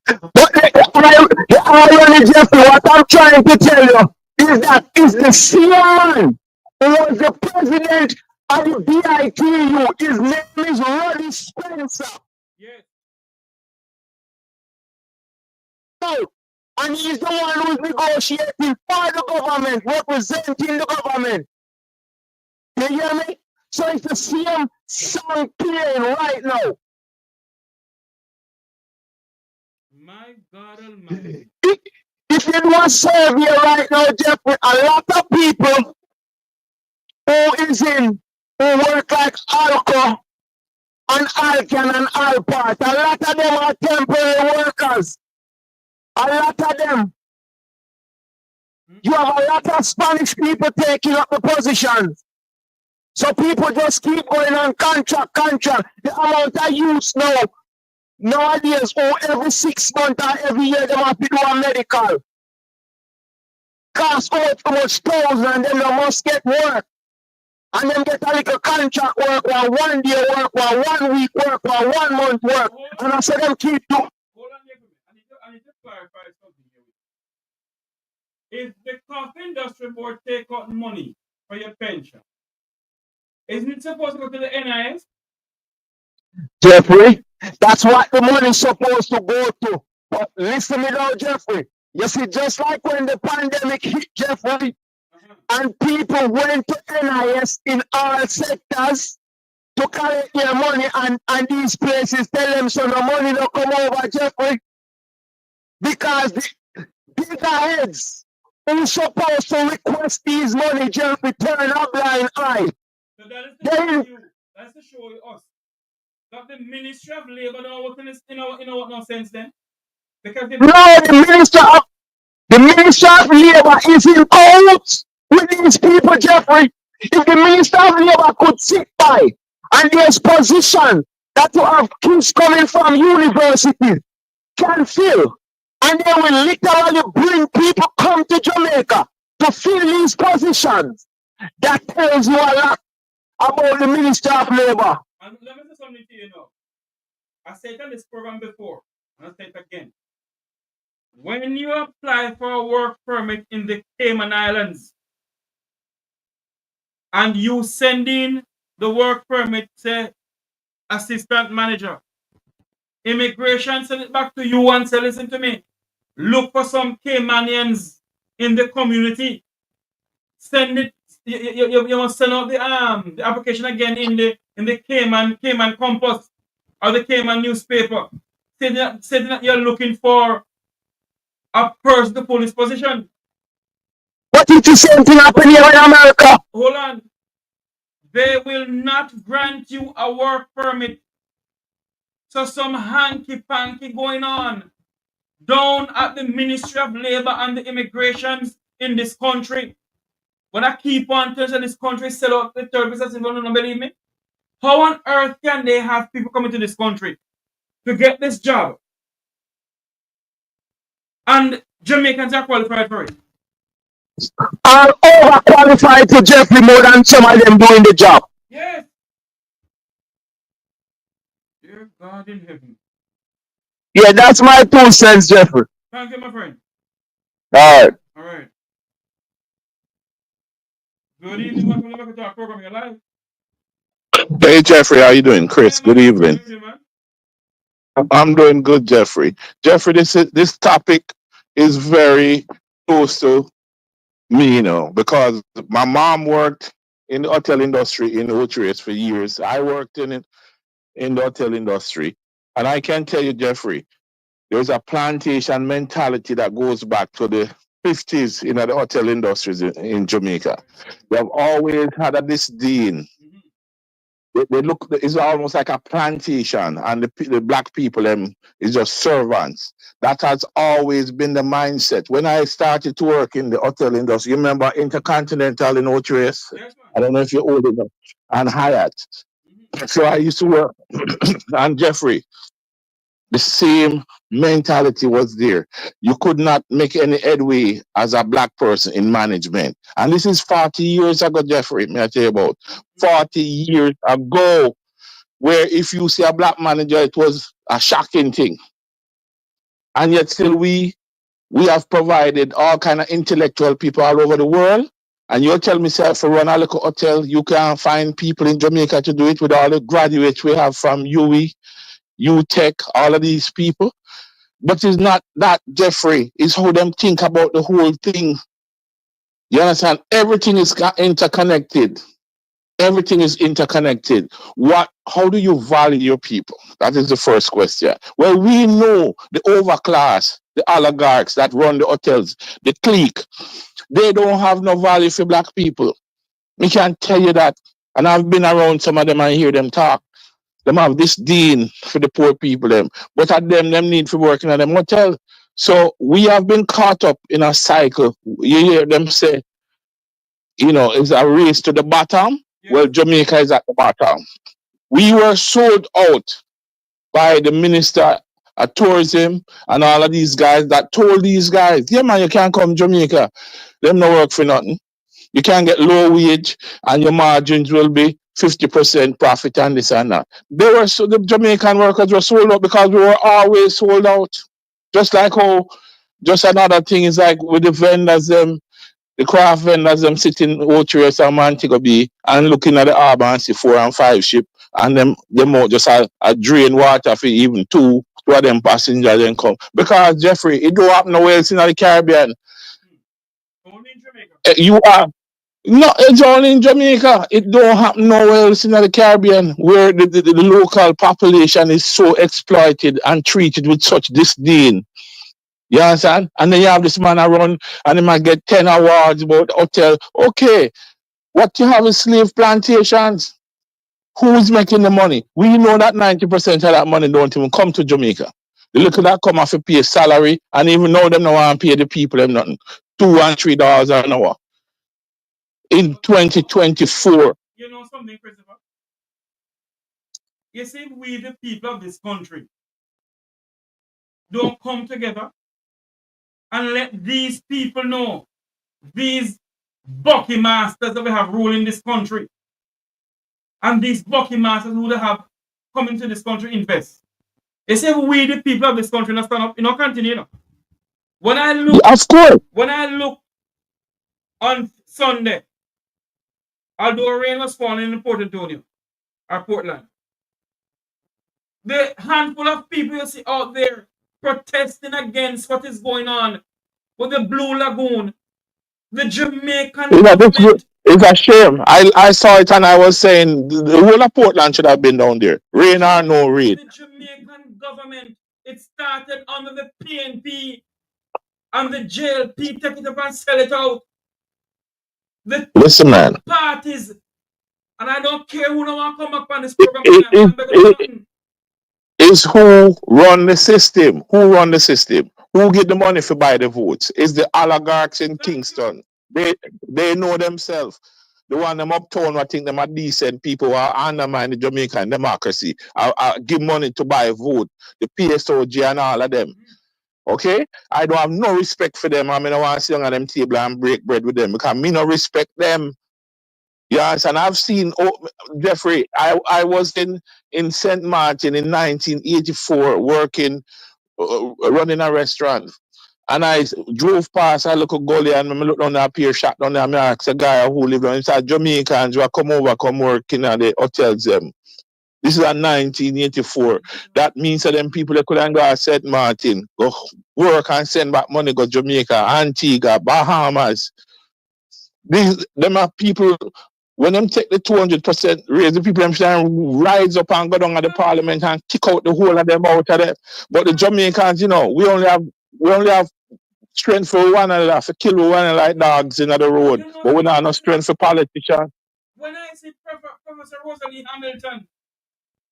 But the irony, Jeffrey, what I'm trying to tell you is that it's the same man who was the president of the BITU. His name is Roddy Spencer. Yes. And he's the one who's negotiating for the government, representing the government. You hear me? So it's the same song playing right now. My God Almighty. If you do a survey right now, Jeffrey, a lot of people who work like Alco and Alcan and Alpart, a lot of them are temporary workers. A lot of them. You have a lot of Spanish people taking up the positions. So people just keep going on contract. The amount of use now, nowadays, every 6 months or every year, they have to do a medical. Cost out too much thousand, and then they must get work. And then get a little contract work, or 1 day work, or 1 week work, or 1 month work. And I say them keep doing. Hold on here. I need to clarify something here. If the coffee industry board take out money for your pension, isn't it supposed to go to the NIS? Jeffrey, that's what the money's supposed to go to. But listen me now, Jeffrey. You see, just like when the pandemic hit, Jeffrey, and people went to NIS in all sectors to collect their money, and these places tell them so the money don't come over, Jeffrey. Because the bigger heads who supposed to request these money, Jeffrey, turn a blind eye. So that is to show you, that's to show us that the Ministry of Labour don't work in this, what no sense then? Because no, the Minister of Labour is in cahoots with these people, Jeffrey. If the Minister of Labour could sit by and there's position that you have kids coming from universities can fill, and they will literally bring people come to Jamaica to fill these positions, that tells you a lot about the Minister of Labour. And let me say something to you now. I said on this program before, and I'll say it again. When you apply for a work permit in the Cayman Islands and you send in the work permit to assistant manager, immigration send it back to you and say, listen to me, look for some Caymanians in the community. Send it. You must send out the application again in the Cayman Compass or the Cayman newspaper. Say that you're looking for a person to police position. But it's the same thing happening here in America. Hold on. They will not grant you a work permit. So some hanky-panky going on down at the Ministry of Labor and the Immigrations in this country. When I keep on telling this country sell out the third business, you don't believe me? How on earth can they have people coming to this country to get this job? And Jamaicans are qualified for it. Are overqualified to Jeffrey more than some of them doing the job. Yes. Dear God in heaven. Yeah, that's my 2 cents, Jeffrey. Thank you, my friend. All right. All right. Good evening. Welcome back to our program. You're live. Hey Jeffrey, how you doing? Chris, Yeah, good man, evening. good evening, man. I'm doing good, Jeffrey. Jeffrey, this topic is very close to me, because my mom worked in the hotel industry in Ocho for years. I worked in it in the hotel industry, and I can tell you, Jeffrey, there's a plantation mentality that goes back to the 50s in the hotel industries in Jamaica. They've always had a disdain. They look, it's almost like a plantation, and the black people is just servants. That has always been the mindset. When I started to work in the hotel industry, you remember Intercontinental in Otres? Yes, I don't know if you're old enough, and Hyatt. So I used to work, and Jeffrey, the same mentality was there. You could not make any headway as a black person in management. And this is 40 years ago, Jeffrey, may I tell you about. 40 years ago, where if you see a black manager, it was a shocking thing. And yet still we have provided all kind of intellectual people all over the world. And you tell me, sir, for run a local hotel, you can't find people in Jamaica to do it with all the graduates we have from UE, UTech, all of these people. But it's not that, Jeffrey. It's how them think about the whole thing. You understand? Everything is interconnected. Everything is interconnected. How do you value your people? That is the first question. Well, we know the overclass, the oligarchs that run the hotels, the clique, they don't have no value for black people. I can tell you that. And I've been around some of them and hear them talk. Them have this dean for the poor people, them. But at them need for working at them hotel. So we have been caught up in a cycle. You hear them say, it's a race to the bottom. yes. Well, Jamaica is at the bottom. We were sold out by the minister of tourism and all of these guys that told these guys, yeah, man, you can't come Jamaica. Them no work for nothing. You can't get low wage and your margins will be 50% profit and this and that. The Jamaican workers were sold out because we were always sold out. Just like how, just another thing is like with the vendors, the craft vendors, sitting Ocho and Montego Bay and looking at the harbor and see 4 and 5 ship and them out just a drain water for even two of them passengers then come. Because Jeffrey, it don't happen nowhere else in the Caribbean. Only in Jamaica. You are no, it's only in Jamaica. It don't happen nowhere else in the Caribbean where the local population is so exploited and treated with such disdain. You understand? And then you have this man around and he might get 10 awards about hotel. Okay, what you have is slave plantations. Who's making the money? We know that 90% of that money don't even come to Jamaica. The little that come off to pay salary, and even now them no want to pay the people them nothing. $2 and $3 an hour. In 2024. You know something, Christopher? You see, we the people of this country don't come together and let these people know, these bucky masters that we have ruling this country, and these bucky masters who they have come into this country invest. You see, we the people of this country not stand up, continue. When I look, Of course. When I look on Sunday, although rain was falling in Port Antonio or Portland, the handful of people you see out there protesting against what is going on with the Blue Lagoon, the Jamaican government. It's a shame. I saw it and I was saying the whole of Portland should have been down there. Rain or no rain. The Jamaican government, it started under the PNP. and the JLP take it up and sell it out. The Listen, man. parties, and I don't care who no want come up on this program. Is who run the system? Who run the system? Who get the money for buy the votes? Is the oligarchs in Kingston. They know themselves. The one them uptown, I think them are decent people who are undermine the Jamaican democracy. I give money to buy a vote. The PSOG and all of them. Okay? I don't have no respect for them. I mean, I want to sit on them table and break bread with them because me no respect them. Yes, and I've seen, Jeffrey, I was in St. Martin in 1984 working, running a restaurant. And I drove past a local gully and I looked down that pier shot down there and I asked a guy who lived on inside Jamaicans who come over, come work in the hotels. This is in 1984. That means that them people that couldn't go to St. Martin, go work and send back money go Jamaica, Antigua, Bahamas. Them are people. When them take the 200% raise, the people them try and rise up and go down at the parliament and kick out the whole of them out of there. But the Jamaicans, you know, we only have strength for one another, for kill one another like dogs in the road. But we don't have no strength for politicians. When I see Professor Rosalie Hamilton,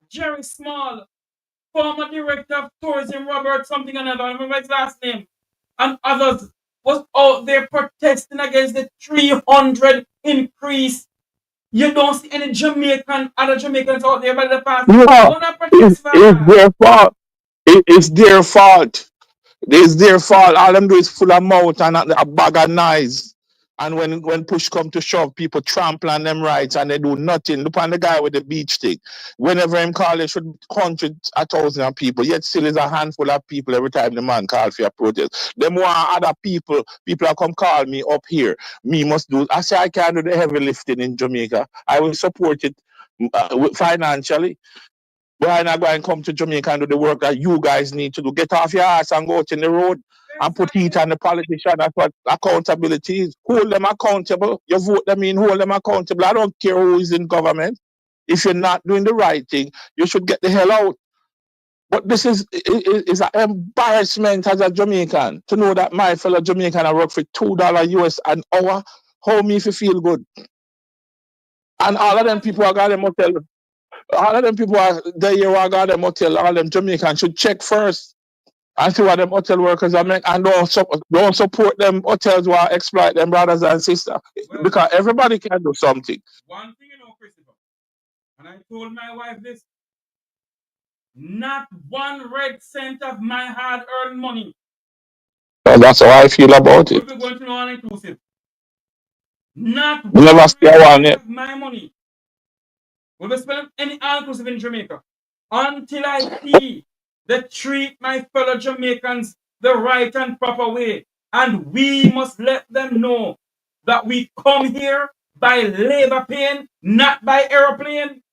Jerry Small, former director of tourism, Robert something another, I remember his last name, and others was out there protesting against the 300 increase. You don't see any other Jamaicans out there by the past. No, it's their fault. It's their fault. It's their fault. All them do is full of mouth and a bag of knives. And when push come to shove, people trample on them rights and they do nothing. Look on the guy with the beach stick. Whenever him call, it should hundreds, 1,000 of people. Yet still is a handful of people every time the man call for a protest. Them want other people are come call me up here. Me must do. I say I can't do the heavy lifting in Jamaica. I will support it financially. But I'm not going to come to Jamaica and do the work that you guys need to do. Get off your ass and go out in the road and put heat on the politician. That's what accountability is. Hold them accountable. You vote them in, hold them accountable. I don't care who is in government. If you're not doing the right thing, you should get the hell out. But this is an embarrassment as a Jamaican to know that my fellow Jamaican I work for $2 US an hour. How me if you feel good? And all of them people are got them hotel. All of them people are there here who got them hotel, all them Jamaicans should check first and see what them hotel workers are making and don't support them hotels who are exploit them brothers and sisters. Well, because everybody can do something. One thing you know, Christopher, and I told my wife this, not one red cent of my hard-earned money. Well, that's how I feel about it. We're going to know all-inclusive. Not we one never red cent of my money will be spending any all-inclusive in Jamaica until I see they treat my fellow Jamaicans the right and proper way. And we must let them know that we come here by labor pain, not by aeroplane.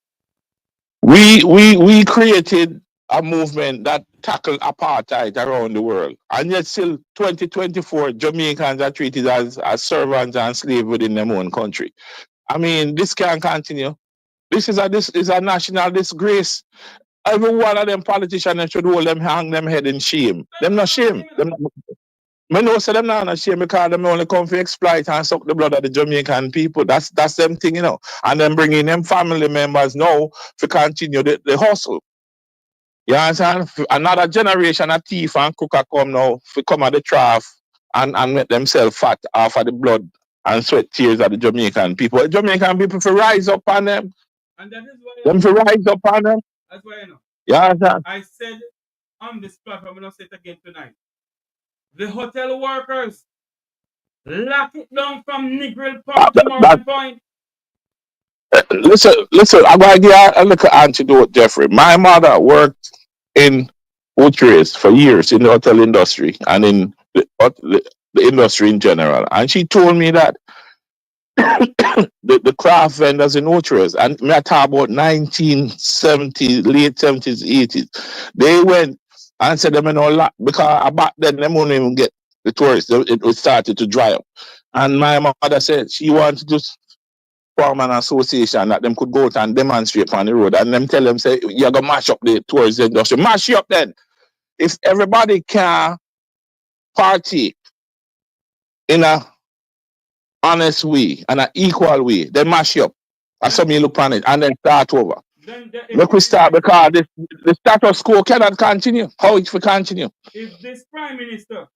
We created a movement that tackled apartheid around the world. And yet still 2024, Jamaicans are treated as servants and slaves within their own country. I mean, this can't continue. This is a national disgrace. Every one of them politicians should hold them, hang them head in shame. Them not shame. Me know say them not shame because them only come for exploit and suck the blood of the Jamaican people. That's them thing, you know. And then bringing them family members now to continue the hustle. You understand? Another generation of thief and cooker come now to come at the trough and make themselves fat off of the blood and sweat tears of the Jamaican people. The Jamaican people for rise up on them. And that is why them for rise up on them. That's why I know. Yeah, I said on this platform, I'm going to say it again tonight. The hotel workers lock it down from Negril Point to Morgan Point. Listen, I'm going to give a little antidote, Jeffrey. My mother worked in hotels for years in the hotel industry and in the industry in general. And she told me that the craft vendors in hotels, and me I talk about 1970s, late 70s, 80s, they went and said them in a lot because back then they wouldn't even get the tourists. It started to dry up. And my mother said she wanted to form an association that them could go out and demonstrate on the road and them tell them, say, you're going to mash up the tourist industry. Mash you up then. If everybody can party in a honest way and an equal way, then mash you up. That's how me look on it, and then start over. Then Look, we start because the status quo cannot continue. How it will continue? if this prime minister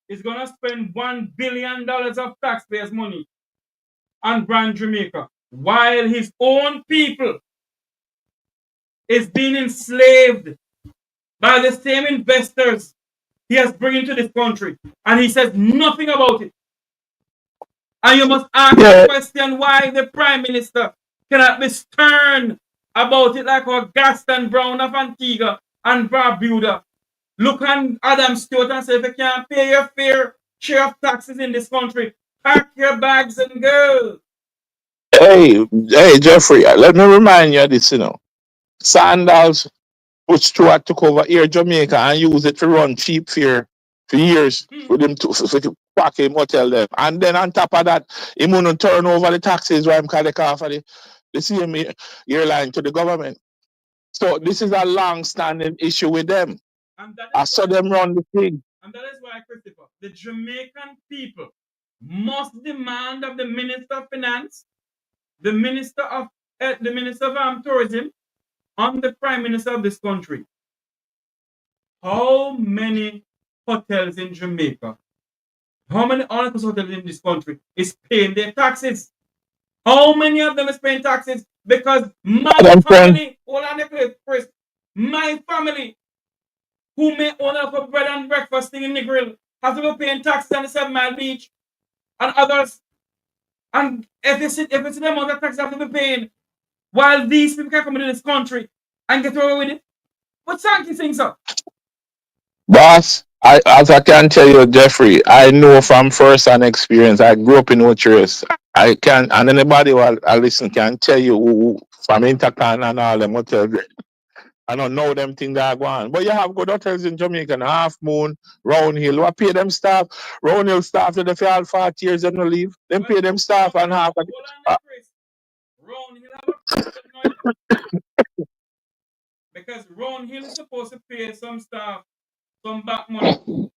is gonna spend $1 billion of taxpayers' money on brand Jamaica, while his own people is being enslaved by the same investors he has brought into this country, and he says nothing about it. And you must ask the question why the prime minister cannot be stern about it like our Gaston Brown of Antigua and Barbuda. Look on Adam Stewart and say, if you can't pay your fair share of taxes in this country, pack your bags and go. Hey, Jeffrey, let me remind you of this, Sandals put Stuart took over here Jamaica and use it to run cheap fare for years for them to pack him hotel them. And then on top of that, he wouldn't turn over the taxes where him collect off of the same airline to the government. So this is a long-standing issue with them. I saw them run the thing. And that is why, Christopher, the Jamaican people must demand of the Minister of Finance, the Minister of Tourism, and the Prime Minister of this country. How many hotels in Jamaica, how many all-inclusive hotels in this country is paying their taxes? How many of them is paying taxes? Because my family, hold on a minute, Chris, my family, who may own a bread and breakfast thing in the grill, have to be paying taxes on the 7 Mile Beach and others. And if it's the amount of taxes they have to be paying, while these people can come into this country and get away with it, what song you think so? Boss, as I can tell you, Jeffrey, I know from first-hand experience. I grew up in Ochiris. I can, and anybody who I listen can tell you from Intercan and all them hotels. I don't know them things that are going on. But you have good hotels in Jamaica, Half Moon, Round Hill. What pay them staff? Round Hill staff that they all 40 years and no leave. Them pay them staff and half. Hold on, Chris. Round Hill have a problem because Round Hill is supposed to pay some staff some back money.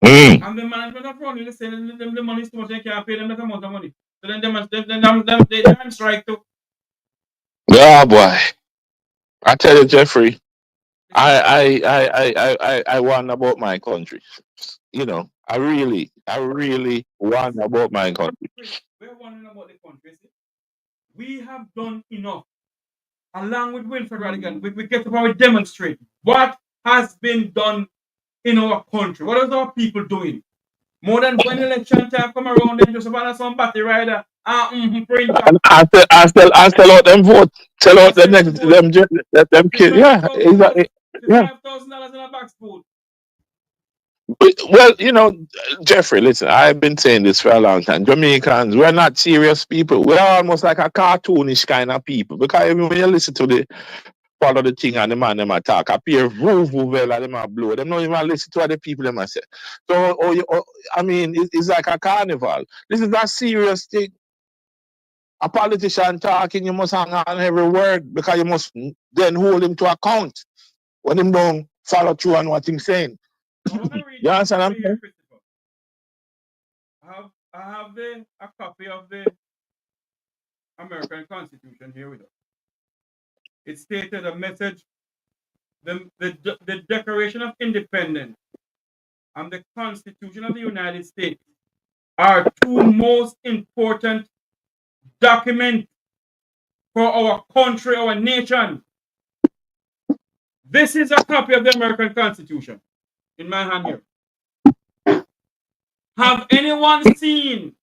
And the management of Round Hill is saying the money is too much, they can't pay them that amount of money. So then they on strike too. Yeah, boy. I tell you, Jeffrey, I want about my country. I really want about my country. We're wondering about the country. We have done enough. Along with Wilfred Radigan, we get up and we demonstrate what has been done in our country. What is our people doing? More than when election time come around, then just about some battery rider, printer. I sell out them votes. Sell out them kids. Yeah, exactly. Yeah. $5,000 in a box food. Well, Jeffrey, listen, I've been saying this for a long time. Jamaicans, we're not serious people. We're almost like a cartoonish kind of people. Because even when you listen to the part of the thing and the man them attack, appear well and them blow. Them not even listen to other people them say. So it's like a carnival. This is a serious thing. A politician talking, you must hang on every word because you must then hold him to account when him don't follow through on what he's saying. You understand? I have a copy of the American Constitution here with us. It stated a message, the Declaration of Independence and the Constitution of the United States are two most important documents for our country, our nation. This is a copy of the American Constitution in my hand here. Have anyone seen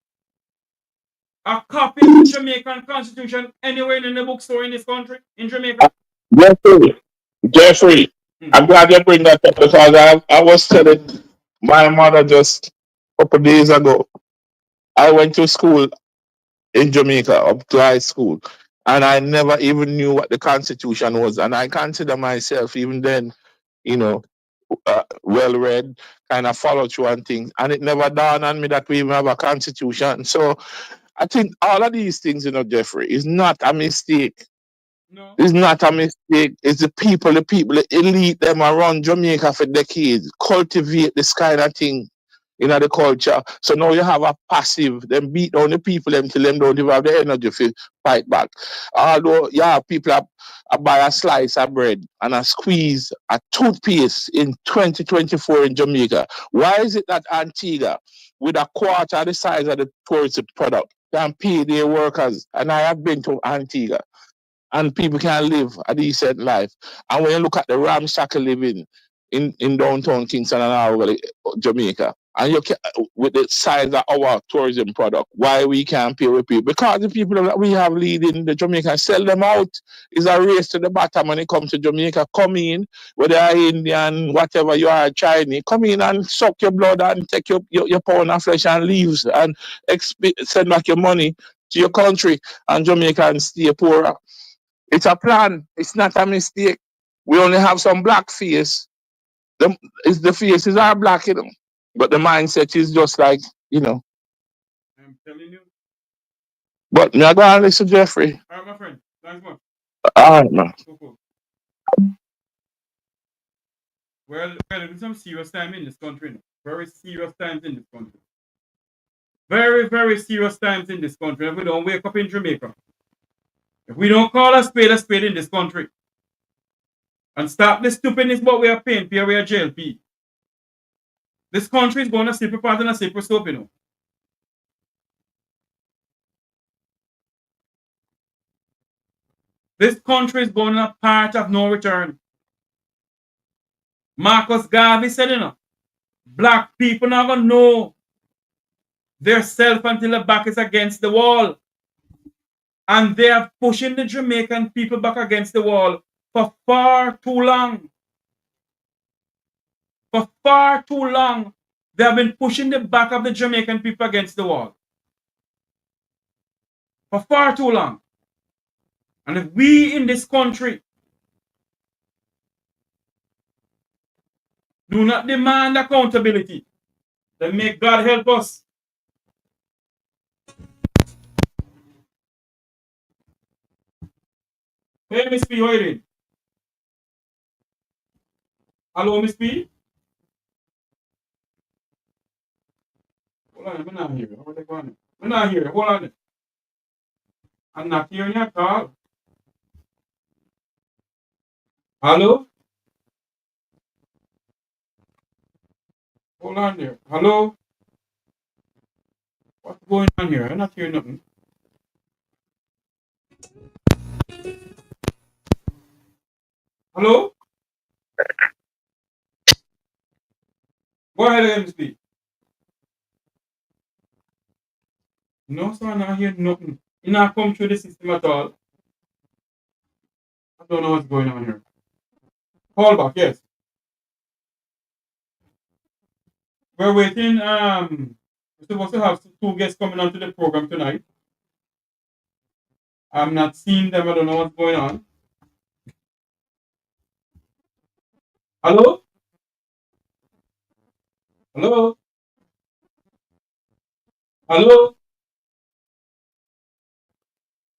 a copy of the Jamaican Constitution anywhere in the bookstore in this country, in Jamaica? Jeffrey, I'm glad you bring that up because I was telling my mother just a couple days ago. I went to school in Jamaica, up to high school, and I never even knew what the Constitution was. And I consider myself, even then, well read, kind of follow through on things. And it never dawned on me that we even have a Constitution. So I think all of these things, Jeffrey, is not a mistake. No. It's not a mistake. It's the people, the elite them around Jamaica for decades, cultivate this kind of thing. in the culture. So now you have a passive, them beat down the people them till them don't even have the energy to fight back. Although you have people that buy a slice of bread and a squeeze a toothpaste in 2024 in Jamaica. Why is it that Antigua, with a quarter of the size of the tourism product, can pay their workers? And I have been to Antigua, and people can live a decent life. And when you look at the ramshackle living in downtown Kingston and all over Jamaica, and you can, with the size of our tourism product, why we can't pay with people? Because the people that we have leading the Jamaica sell them out. It's a race to the bottom when it comes to Jamaica. Come in, whether you're Indian, whatever you are, Chinese, come in and suck your blood and take your pound of flesh and leaves and send back your money to your country, and Jamaica and stay poorer. It's a plan. It's not a mistake. We only have some black face. The faces are black, but the mindset is just like, I'm telling you. But me I go and listen to Jeffrey. All right, my friend. Thanks much. All right, man. Cool. Well, there's some serious time in this country. Very serious times in this country. Very, very serious times in this country. If we don't wake up in Jamaica, if we don't call a spade in this country, and stop the stupidness what we are paying for, we are jail fee. This country is going to slip apart and a slippery slope, This country is going a path of no return. Marcus Garvey said, black people not going to know their self until the back is against the wall. And they are pushing the Jamaican people back against the wall for far too long. For far too long, they have been pushing the back of the Jamaican people against the wall. For far too long. And if we in this country do not demand accountability, then may God help us. Hey, Miss P, how are you doing? Hello, Miss P? Hold on, I'm not here. I'm not here. Hold on. I'm not hearing your call. Hello? Hold on there. Hello? What's going on here? I'm not hearing nothing. Hello? Go ahead, MC. No, sir, I'm not hearing nothing. You not come through the system at all. I don't know what's going on here. Call back, yes. We're waiting. We're supposed to have two guests coming onto the program tonight. I'm not seeing them. I don't know what's going on. Hello? Hello? Hello?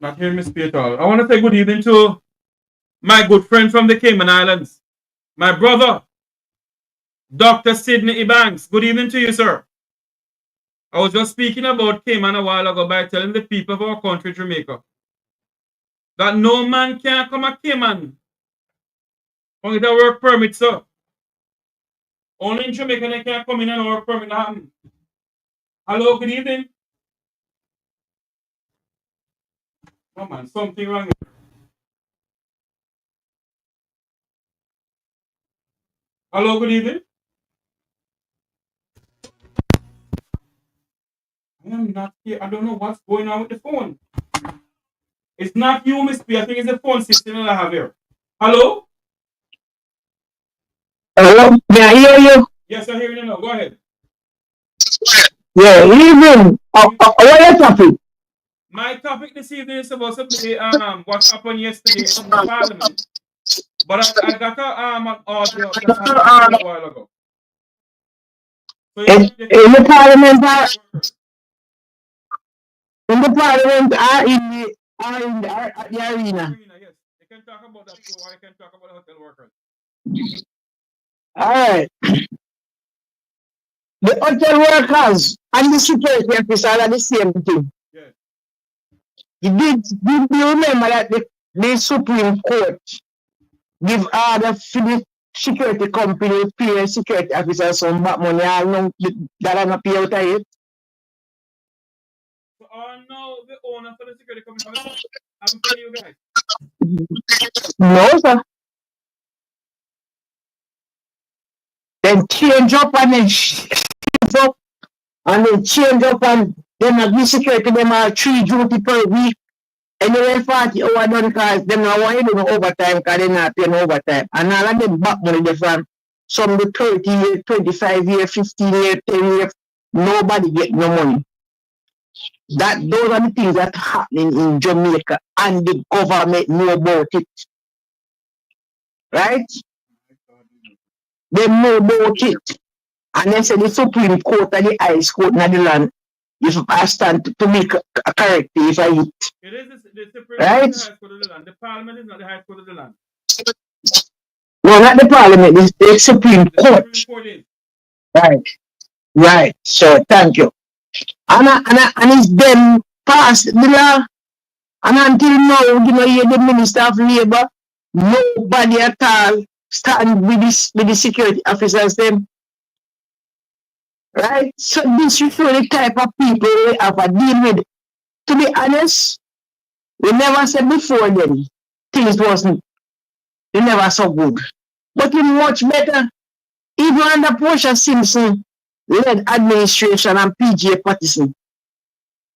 Not hearing Miss P at all. I want to say good evening to my good friend from the Cayman Islands, my brother, Dr. Sidney Ebanks. Good evening to you, sir. I was just speaking about Cayman a while ago by telling the people of our country, Jamaica, that no man can come to Cayman on with a work permit, sir. Only in Jamaica they can't come in and work permit happen. Hello, good evening. Oh man, something wrong here. Hello, good evening. I am not here. I don't know what's going on with the phone. It's not you, Miss P. I think it's the phone system that I have here. Hello? Hello, may I hear you? Yes, I hear you now. Go ahead. Yeah, evening. What your topic? My topic this evening is supposed to be what happened yesterday in the parliament. But I got an audio that happened a while ago. So In the parliament in the arena. Yes. They can talk about that too, or they can talk about the hotel workers. All right. The hotel workers and the security officers are the same thing. Yes. Did you remember that the Supreme Court give order for the security company pay security officers some back money and that are not pay out of it? So now the owner for the security company haven't paid you guys. No, sir. Then change up and then shift up and then change up and then give security them are 3 duty per week. Anyway, 40 hours done because them now want to do no overtime because they not paying overtime. And all of them back money they from some the 30 years, 25 years, 15 years, 10 years, nobody get no money. Those are the things that happening in Jamaica and the government know about it. Right? They know about it. And then say the Supreme Court and the High Court in the land, if I stand to make a corrective if I hit. It is the Supreme Right? Court, the High Court of the land. The Parliament is not the High Court of the land. No, not the Parliament, the Supreme The Court. Supreme Court is. Right. Right. So thank you. And it's them passed the law. And until now, you're the Minister of Labour, nobody at all stand with the security officers them. Right? So this is the type of people we have to deal with. To be honest, we never said before then things wasn't, they never so good. But it's much better. Even under Portia Simpson led administration and PJ Patterson.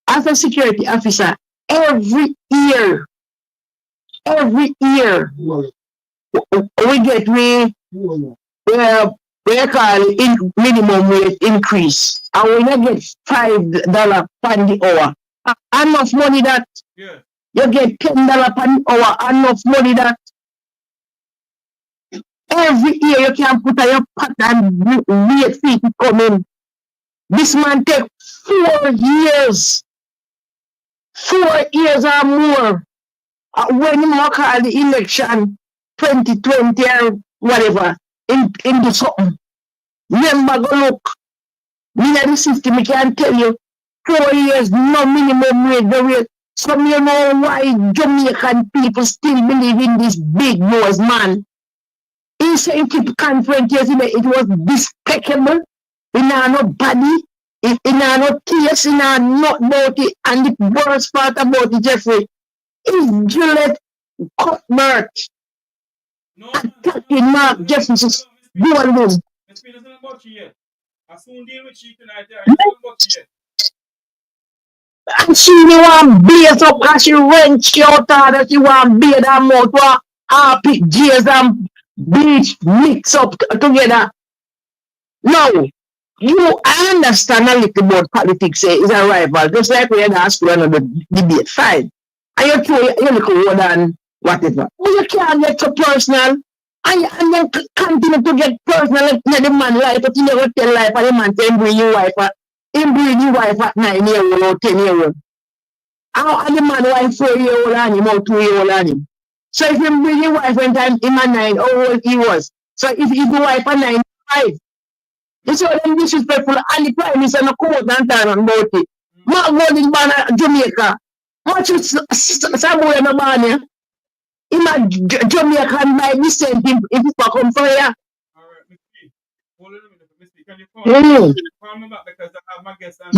As a security officer, every year, we get we call minimum wage increase. And we not get $5 per the hour. Enough money that Yeah. you get $10 per hour, enough money that every year you can put on your pot and wait for it to come in. This man take 4 years. 4 years or more. When you call the election 2020 or whatever, into something. Remember, go look. Me and the system, I can tell you, 4 years, no minimum wage, the rate. Some you know why Jamaican people still believe in this big nose man. He said it conference yesterday, it was despicable. In nobody, in no case, in not about it. And the worst part about it, Jeffrey, is Gillette Cuthbert attacking Mark Jefferson. Go on, Miss P doesn't about you yet. I soon deal with you tonight. I don't about you yet. And she want blaze up and she wrench you out that she want beard and mouth to happy J's and bleach mix up together. Now, I understand a little about politics, is a rival, just like we had asked for another debate, fine. And you throw your little word and whatever. But you can't get so personal. And then continue to get personal in the man life, but you never tell life and the man say bring your wife at 9 years old or 10 years old. And the man wife 4 years old on him or 2 years old on him. So if you bring your wife when time him at 9, how old he was. So if the wife at 9, 5. It's all them disrespectful and the prime minister no come out and talk about it. Mark God is born in Jamaica. Much Samuel no born here. Him a Jamaican by descent if he come from here. Alright, Miss P. Hold on a minute, Miss P. Can you call me back because I have my guest on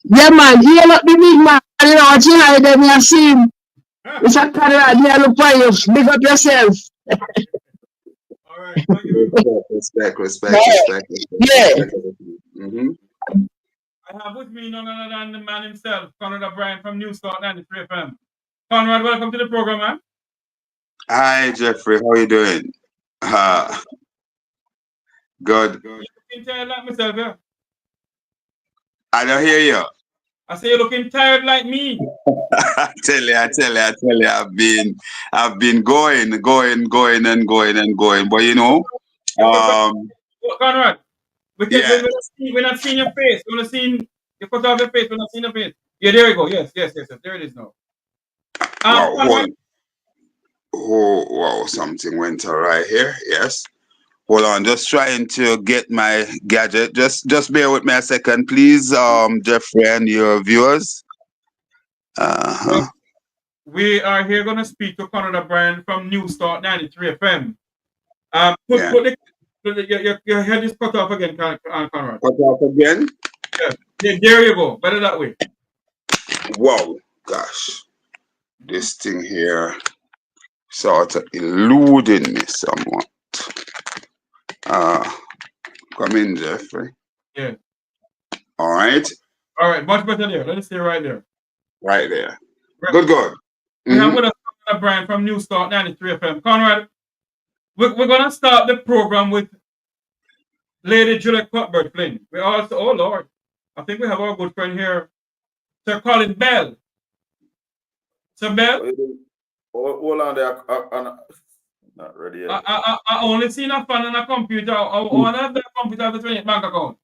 Yeah, man. He not the big man. You know what you hide them, you see him. It's a Conrad, you look for you. Big up yourself. Alright, thank you. Respect. Yeah. I have with me none other than the man himself, Conrad O'Brien from New Start 93 FM. Conrad, welcome to the program, man. Hi, Jeffrey. How are you doing? Good. You're looking tired like myself, yeah? I don't hear you. I say you're looking tired like me. I tell you, I've been going. But you know, Conrad, because yeah. we're not seeing your face. We're not seeing you cut off your face. We're not seeing your face. Yeah, there you go. Yes. There it is now. Wow, something went all right here. Yes. Hold on, just trying to get my gadget. Just bear with me a second, please, Jeffrey and your viewers. We are here going to speak to Conrad Brand from New Start 93 FM. Your head is cut off again, Conrad. Cut off again? Yeah, there you go. Better that way. Wow, gosh. This thing here sort of eluding me somewhat. Come in, Jeffrey. Yeah. All right. All right, much better there. Let us stay right there. Right there. Right. Good. We have with us Conrad Brand from New Start 93 FM. Conrad, we're going to start the program with Lady Juliet Cuthbert Flynn. We also, oh Lord, I think we have our good friend here, Sir Colin Bell. Sir Bell? Hold on there. Not ready yet. I only seen a fan on a computer. I want to have the computer have the 28 bank account.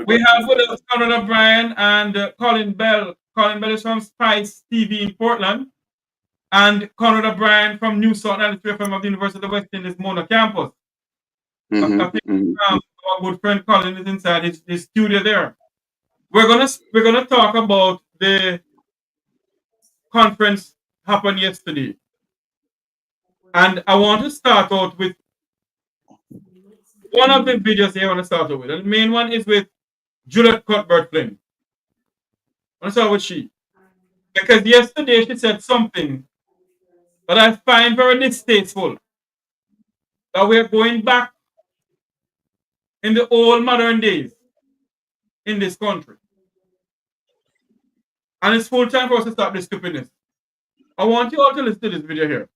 We have with us Conrad O'Brien and Colin Bell. Colin Bell is from Spice TV in Portland. And Conrad O'Brien from New South 93 FM of the University of the West Indies Mona campus. I think our good friend Colin is inside his studio there. We're gonna talk about the conference happened yesterday. And I want to start out with one of the videos here I want to start out with. And the main one is with Juliet Cuthbert Flynn. I want to start with she. Because yesterday she said something that I find very distasteful. That we're going back in the old modern days in this country. And it's full time for us to stop this stupidness. I want you all to listen to this video here.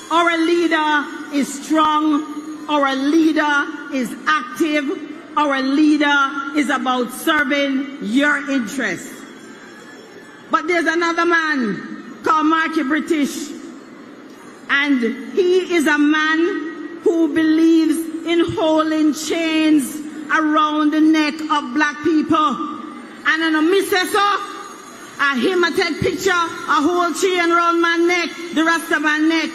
Our leader is strong. Our leader is active. Our leader is about serving your interests. But there's another man called Marky British. And he is a man who believes in holding chains around the neck of black people. And in a missus him a take picture, a whole chain around my neck, the rest of my neck.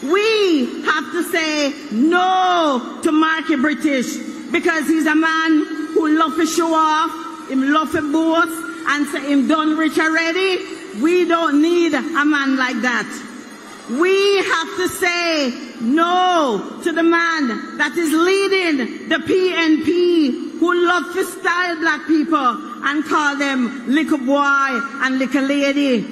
We have to say no to Marky British because he's a man who love to show off, him love to boast, and say him done rich already. We don't need a man like that. We have to say no to the man that is leading the PNP who love to style black people and call them little boy and little lady.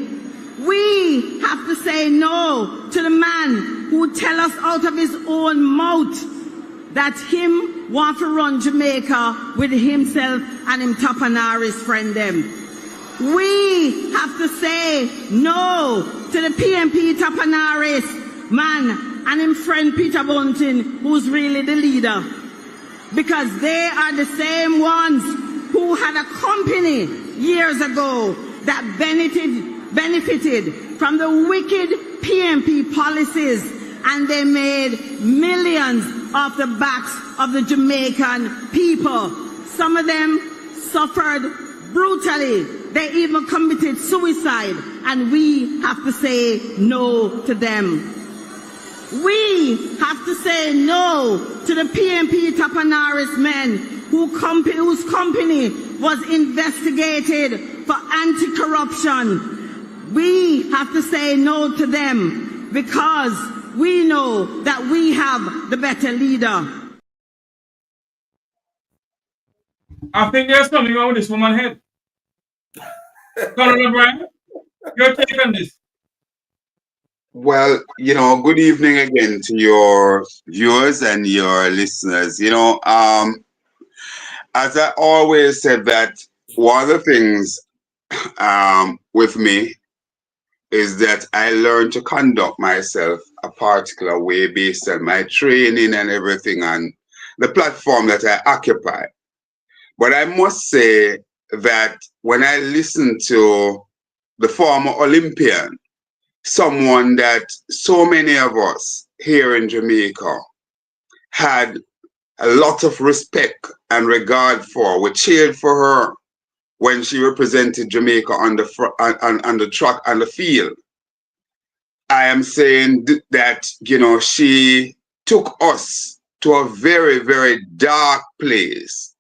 We have to say no to the man who tell us out of his own mouth that him want to run Jamaica with himself and him Tapanaris friend them. We have to say no to the PNP Tapanaris man and him friend Peter Bunting, who's really the leader. Because they are the same ones who had a company years ago that benefited from the wicked PNP policies, and they made millions off the backs of the Jamaican people. Some of them suffered brutally. They even committed suicide, and we have to say no to them. We have to say no to the PNP Tapanaris men whose company was investigated for anti-corruption. We have to say no to them because we know that we have the better leader. I think there's something wrong with this woman's head. Conrad O'Brien, your take on this? Well, good evening again to your viewers and your listeners. As I always said, that one of the things with me is that I learned to conduct myself a particular way based on my training and everything on the platform that I occupy. But I must say that when I listen to the former Olympian, someone that so many of us here in Jamaica had a lot of respect and regard for. We cheered for her when she represented Jamaica on the track and the field. I am saying that, you know, she took us to a very, very dark place.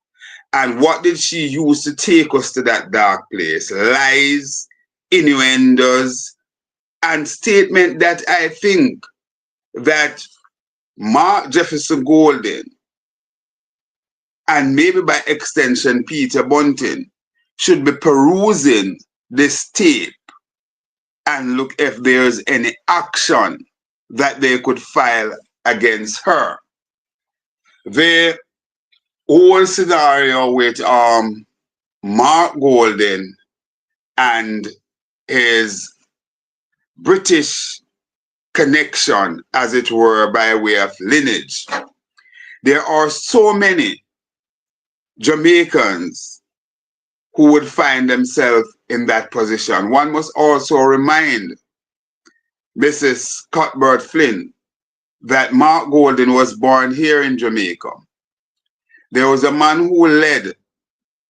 And what did she use to take us to that dark place? Lies, innuendos, and statement that I think that Mark Jefferson Golden, and maybe by extension Peter Bunting, should be perusing this tape and look if there's any action that they could file against her. The whole scenario with Mark Golden and his British connection, as it were, by way of lineage. There are so many Jamaicans who would find themselves in that position. One must also remind Mrs. Cuthbert Flynn that Mark Golden was born here in Jamaica. There was a man who led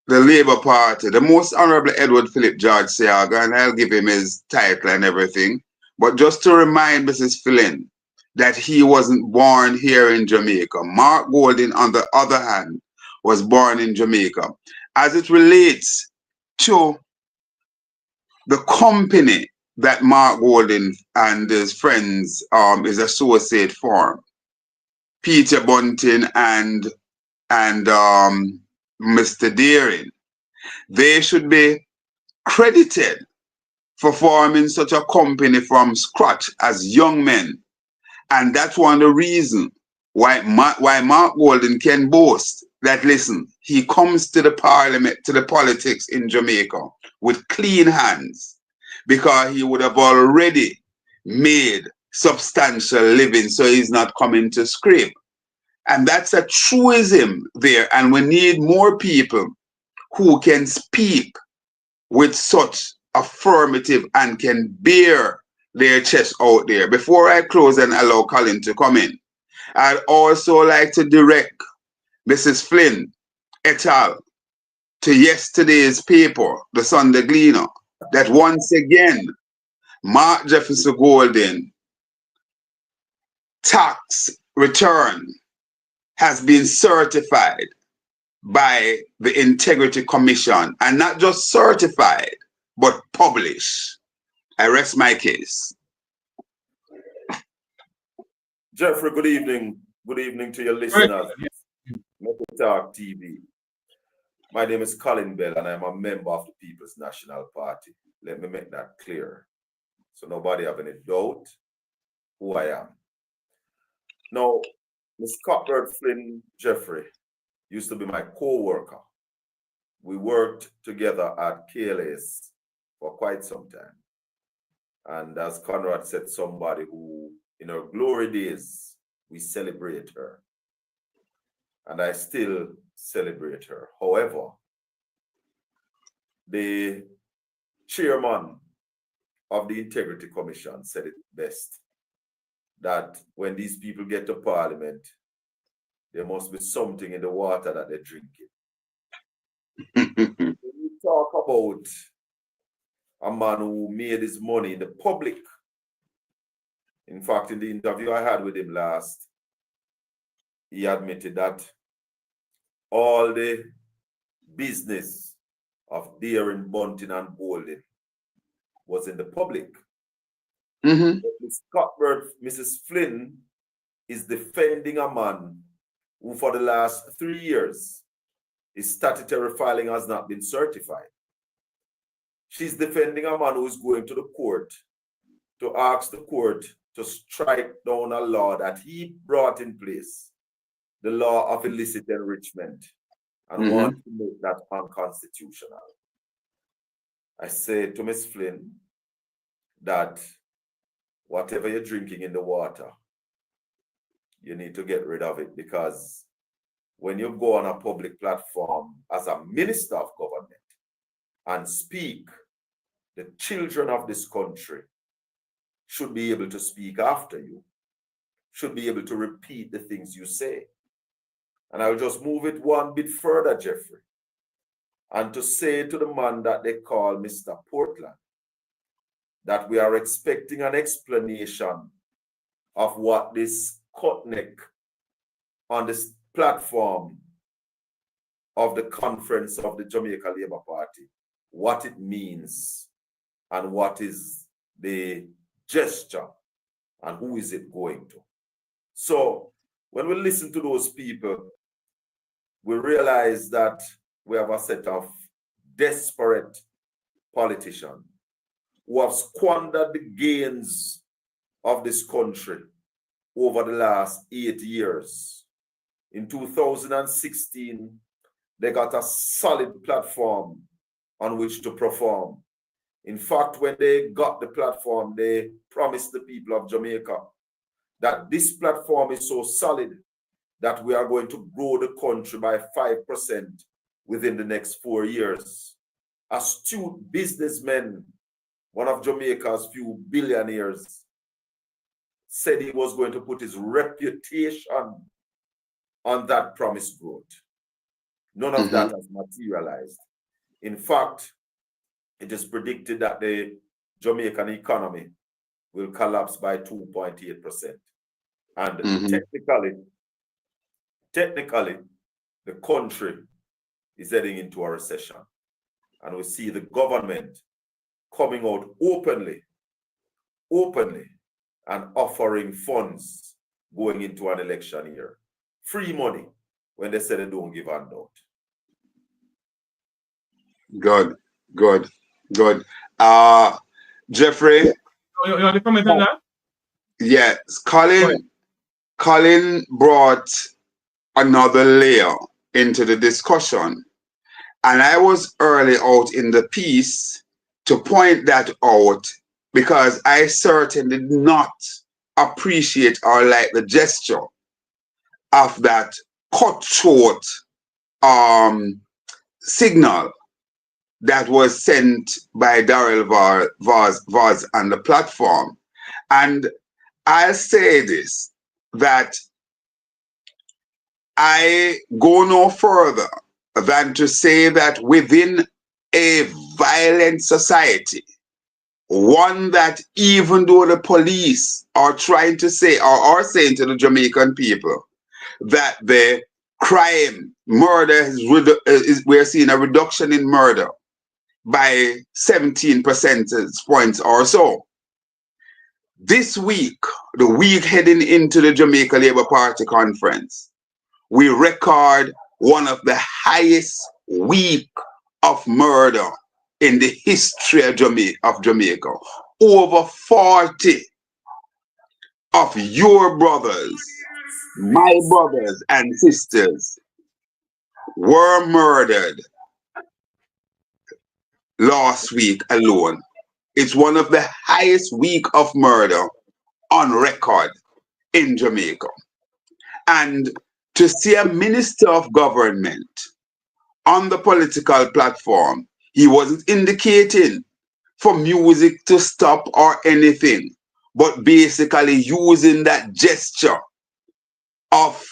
the Labour Party, the Most Honorable Edward Philip George Seaga, and I'll give him his title and everything. But just to remind Mrs. Flynn that he wasn't born here in Jamaica. Mark Golden, on the other hand, was born in Jamaica. As it relates to the company that Mark Golden and his friends, his associate form, Peter Bunting and Mr. Deering, they should be credited for forming such a company from scratch as young men. And that's one of the reasons why Mark Golden can boast that, listen, he comes to the parliament, to the politics in Jamaica with clean hands, because he would have already made substantial living, so he's not coming to scrape. And that's a truism there. And we need more people who can speak with such affirmative and can bear their chest out there. Before I close and allow Colin to come in, I'd also like to direct Mrs. Flynn et al. To yesterday's paper, the Sunday Gleaner, that once again, Mark Jefferson Golden tax return has been certified by the Integrity Commission, and not just certified, but published. I rest my case. Jeffrey, good evening. Good evening to your listeners. Let Me Talk TV. My name is Colin Bell, and I'm a member of the People's National Party. Let me make that clear, so nobody have any doubt who I am. Now, Ms. Cuthbert Flynn Jeffrey used to be my co-worker. We worked together at KLS for quite some time. And as Conrad said, somebody who, in her glory days, we celebrate her. And I still celebrate her. However, the chairman of the Integrity Commission said it best, that when these people get to Parliament, there must be something in the water that they're drinking. When you talk about a man who made his money in the public, in fact, in the interview I had with him last, he admitted that all the business of Deering, Bunting, and Golden was in the public. Ms. Cuthbert, Mrs. Flynn, is defending a man who for the last 3 years, his statutory filing has not been certified. She's defending a man who is going to the court to ask the court to strike down a law that he brought in place, the law of illicit enrichment, and wants to make that unconstitutional. I say to Ms. Flynn that whatever you're drinking in the water, you need to get rid of it, because when you go on a public platform as a minister of government and speak, the children of this country should be able to speak after you, should be able to repeat the things you say. And I'll just move it one bit further, Jeffrey, and to say to the man that they call Mr. Portland, that we are expecting an explanation of what this cutneck on this platform of the conference of the Jamaica Labour Party, what it means and what is the gesture and who is it going to. So when we listen to those people, we realize that we have a set of desperate politicians who have squandered the gains of this country over the last 8 years. In 2016, they got a solid platform on which to perform. In fact, when they got the platform, they promised the people of Jamaica that this platform is so solid that we are going to grow the country by 5% within the next 4 years. Astute businessmen, one of Jamaica's few billionaires, said he was going to put his reputation on that promised growth. None of that has materialized. In fact, it is predicted that the Jamaican economy will collapse by 2.8%. And technically, the country is heading into a recession. And we see the government coming out openly, and offering funds going into an election year. Free money when they say they don't give handout. Good. Jeffrey? You want to comment on that? Yes. Colin brought another layer into the discussion. And I was early out in the piece to point that out because I certainly did not appreciate or like the gesture of that cutthroat signal that was sent by Darrell Vaz on the platform. And I'll say this, that I go no further than to say that within a violent society, one that even though the police are trying to say or are saying to the Jamaican people that the crime, murder, we're seeing a reduction in murder by 17 percentage points or so. This week, the week heading into the Jamaica Labour Party conference, we record one of the highest week of murder in the history of Jamaica. Over 40 of your brothers, my brothers and sisters were murdered last week alone. It's one of the highest week of murder on record in Jamaica. And to see a minister of government on the political platform, he wasn't indicating for music to stop or anything, but basically using that gesture of,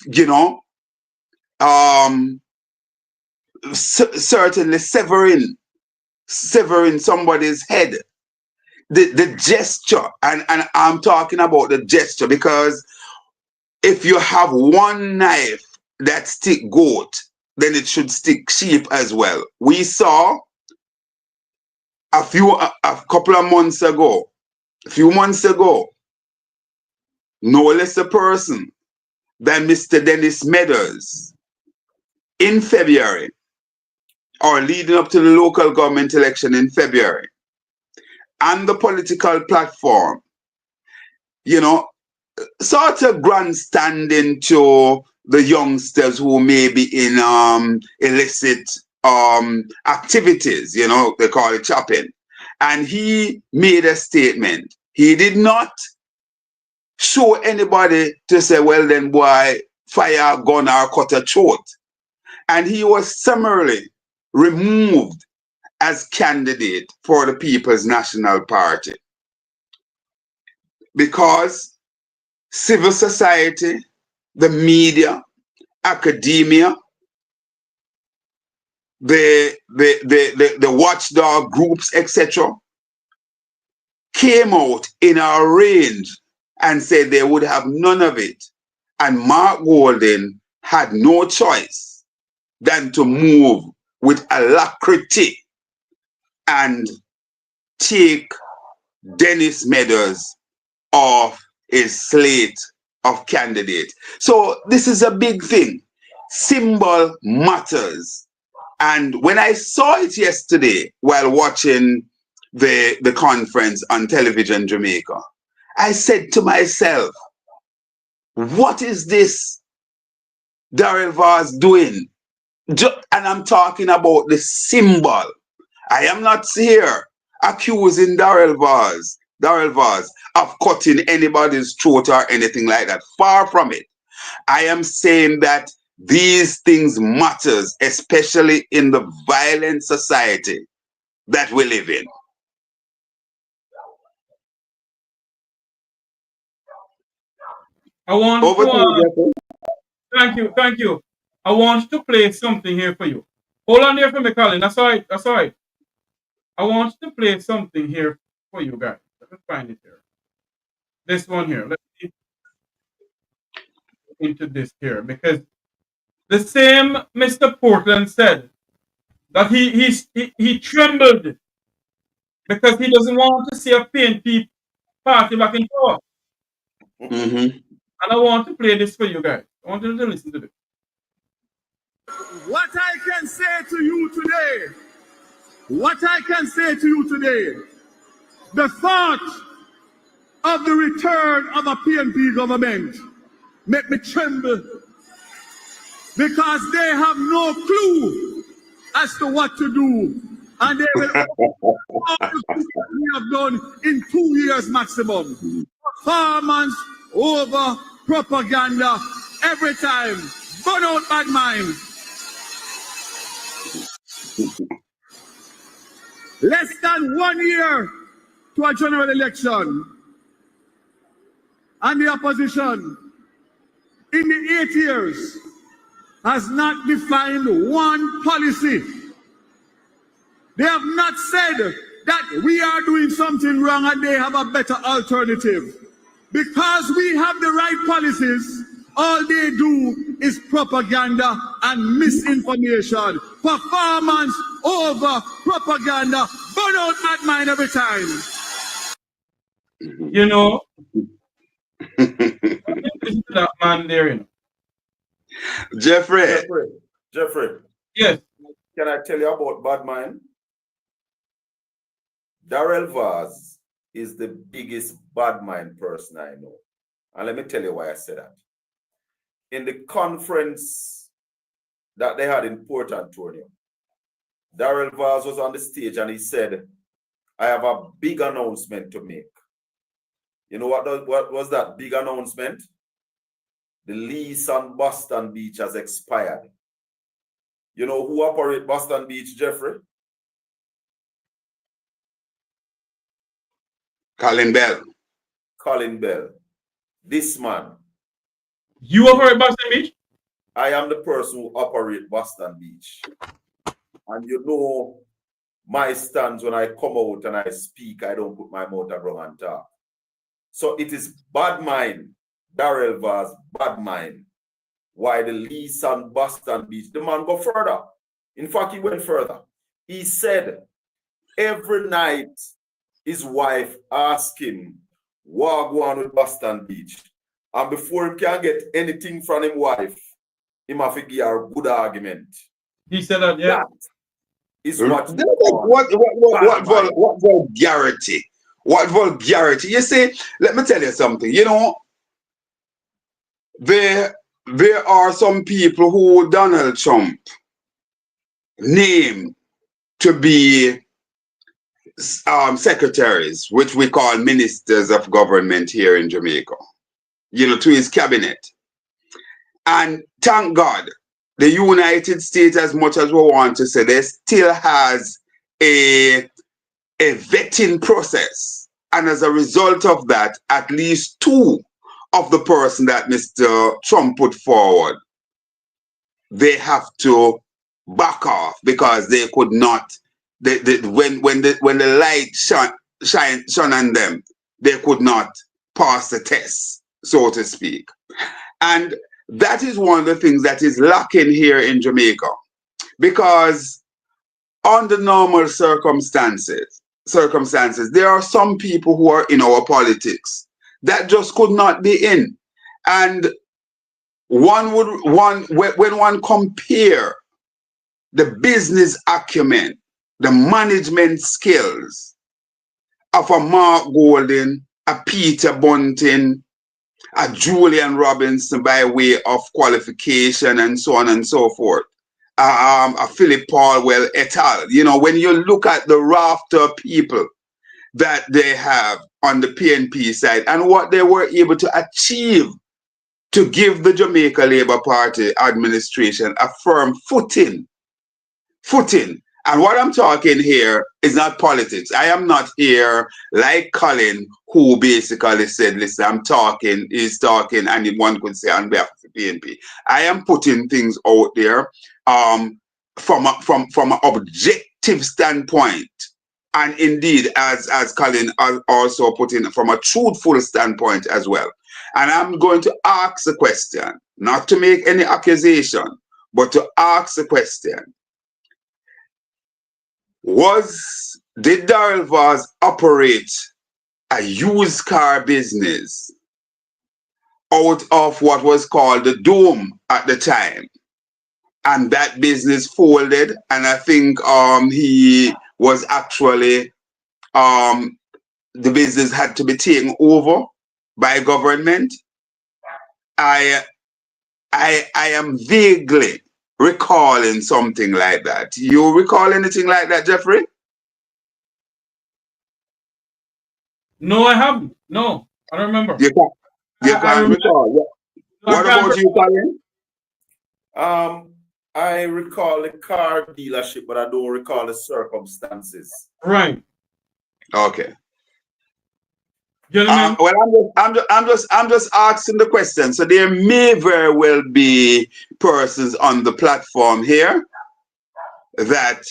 certainly severing somebody's head. The gesture, and I'm talking about the gesture because if you have one knife that stick goat, then it should stick sheep as well. We saw a couple of months ago, no less a person than Mr. Dennis Meadows in February, or leading up to the local government election in February, and the political platform, sort of grandstanding to the youngsters who may be in illicit activities, they call it chopping. And he made a statement. He did not show anybody to say, well then, boy, fire a gun or cut a throat. And he was summarily removed as candidate for the People's National Party because civil society, the media, academia, the watchdog groups, etc., came out in a range and said they would have none of it. And Mark Golden had no choice than to move with alacrity and take Dennis Meadows off his slate of candidates. So this is a big thing. Symbol matters. And when I saw it yesterday while watching the conference on television Jamaica, I said to myself, what is this Darrell Vaz doing? And I'm talking about the symbol. I am not here accusing Darrell Vaz of cutting anybody's throat or anything like that. Far from it. I am saying that these things matters, especially in the violent society that we live in. I want Over to you, thank you. I want to play something here for you. Hold on there for me, Colin. That's all right. That's all right. I want to play something here for you guys. Let me find it here. This one here. Let's see into this here, because the same Mr. Portland said that he trembled because he doesn't want to see a PNP party back in power. Mm-hmm. And I want to play this for you guys. I want you to listen to this. What I can say to you today, the thought of the return of a PNP government make me tremble, because they have no clue as to what to do, and they will all the things that we have done in 2 years maximum. Performance over propaganda every time. Burn out bad mind. Less than 1 year to a general election, and the opposition in the 8 years has not defined one policy. They have not said that we are doing something wrong and they have a better alternative. Because we have the right policies, all they do is propaganda and misinformation. Performance over propaganda. Burn out that mind every time. You know, listen to that man there, you know. Jeffrey. Yes. Can I tell you about bad mind? Darrell Vaz is the biggest bad mind person I know. And let me tell you why I say that. In the conference that they had in Port Antonio, Darrell Vaz was on the stage and he said, I have a big announcement to make. You know what was that big announcement? The lease on Boston Beach has expired. You know who operates Boston Beach, Jeffrey? Colin Bell. Colin Bell. This man. You operate Boston Beach? I am the person who operates Boston Beach. And you know my stance when I come out and I speak, I don't put my mouth around and talk. So it is bad mind, Darrell Vaz, bad mind. Why the lease on Boston Beach? The man go further. In fact, he went further. He said every night his wife asked him, what go on with Boston Beach? And before he can get anything from his wife, he must give her a good argument. He said that, yeah. That is what What vulgarity? What vulgarity? You see, let me tell you something. You know, there are some people who Donald Trump named to be secretaries, which we call ministers of government here in Jamaica, you know, to his cabinet. And thank God, the United States, as much as we want to say, there still has a vetting process. And as a result of that, at least two of the person that Mr. Trump put forward, they have to back off because they could not, when the light Sean and them, they could not pass the test, so to speak. And that is one of the things that is lacking here in Jamaica, because under normal circumstances, there are some people who are in our politics that just could not be in. And when one compare the business acumen, the management skills of a Mark Golden, a Peter Bunting, a Julian Robinson by way of qualification and so on and so forth, a Philip Paulwell et al. You know, when you look at the raft of people that they have on the PNP side and what they were able to achieve to give the Jamaica Labour Party administration a firm footing. And what I'm talking here is not politics. I am not here like Colin, who basically said, listen, he's talking, and one could say on behalf of the PNP. I am putting things out there from an objective standpoint. And indeed, as Colin also put in, from a truthful standpoint as well. And I'm going to ask the question, not to make any accusation, but to ask the question. Did Darrell Vaz operate a used car business out of what was called the Dome at the time? And that business folded, and I think he was actually, the business had to be taken over by government. I am vaguely recalling something like that. You recall anything like that, Jeffrey? No, I haven't. No, I don't remember. You can't recall. What about you, Colin? I recall the car dealership, but I don't recall the circumstances. Right. Okay. Well, I'm just asking the question. So there may very well be persons on the platform here that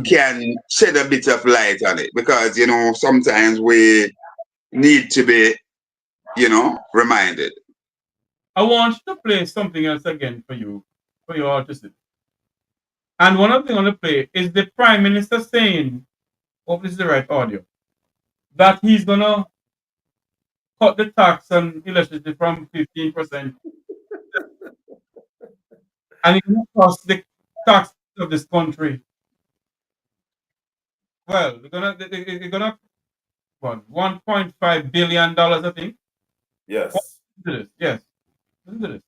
can shed a bit of light on it, because you know sometimes we need to be, you know, reminded. I want to play something else again for you all to see. And one of the things I want to play is the Prime Minister saying, hope this is the right audio, that he's gonna cut the tax on electricity from 15%. And it will cost the tax of this country. Well, they're gonna what, $1.5 billion, I think. Yes. Yes. Listen to this.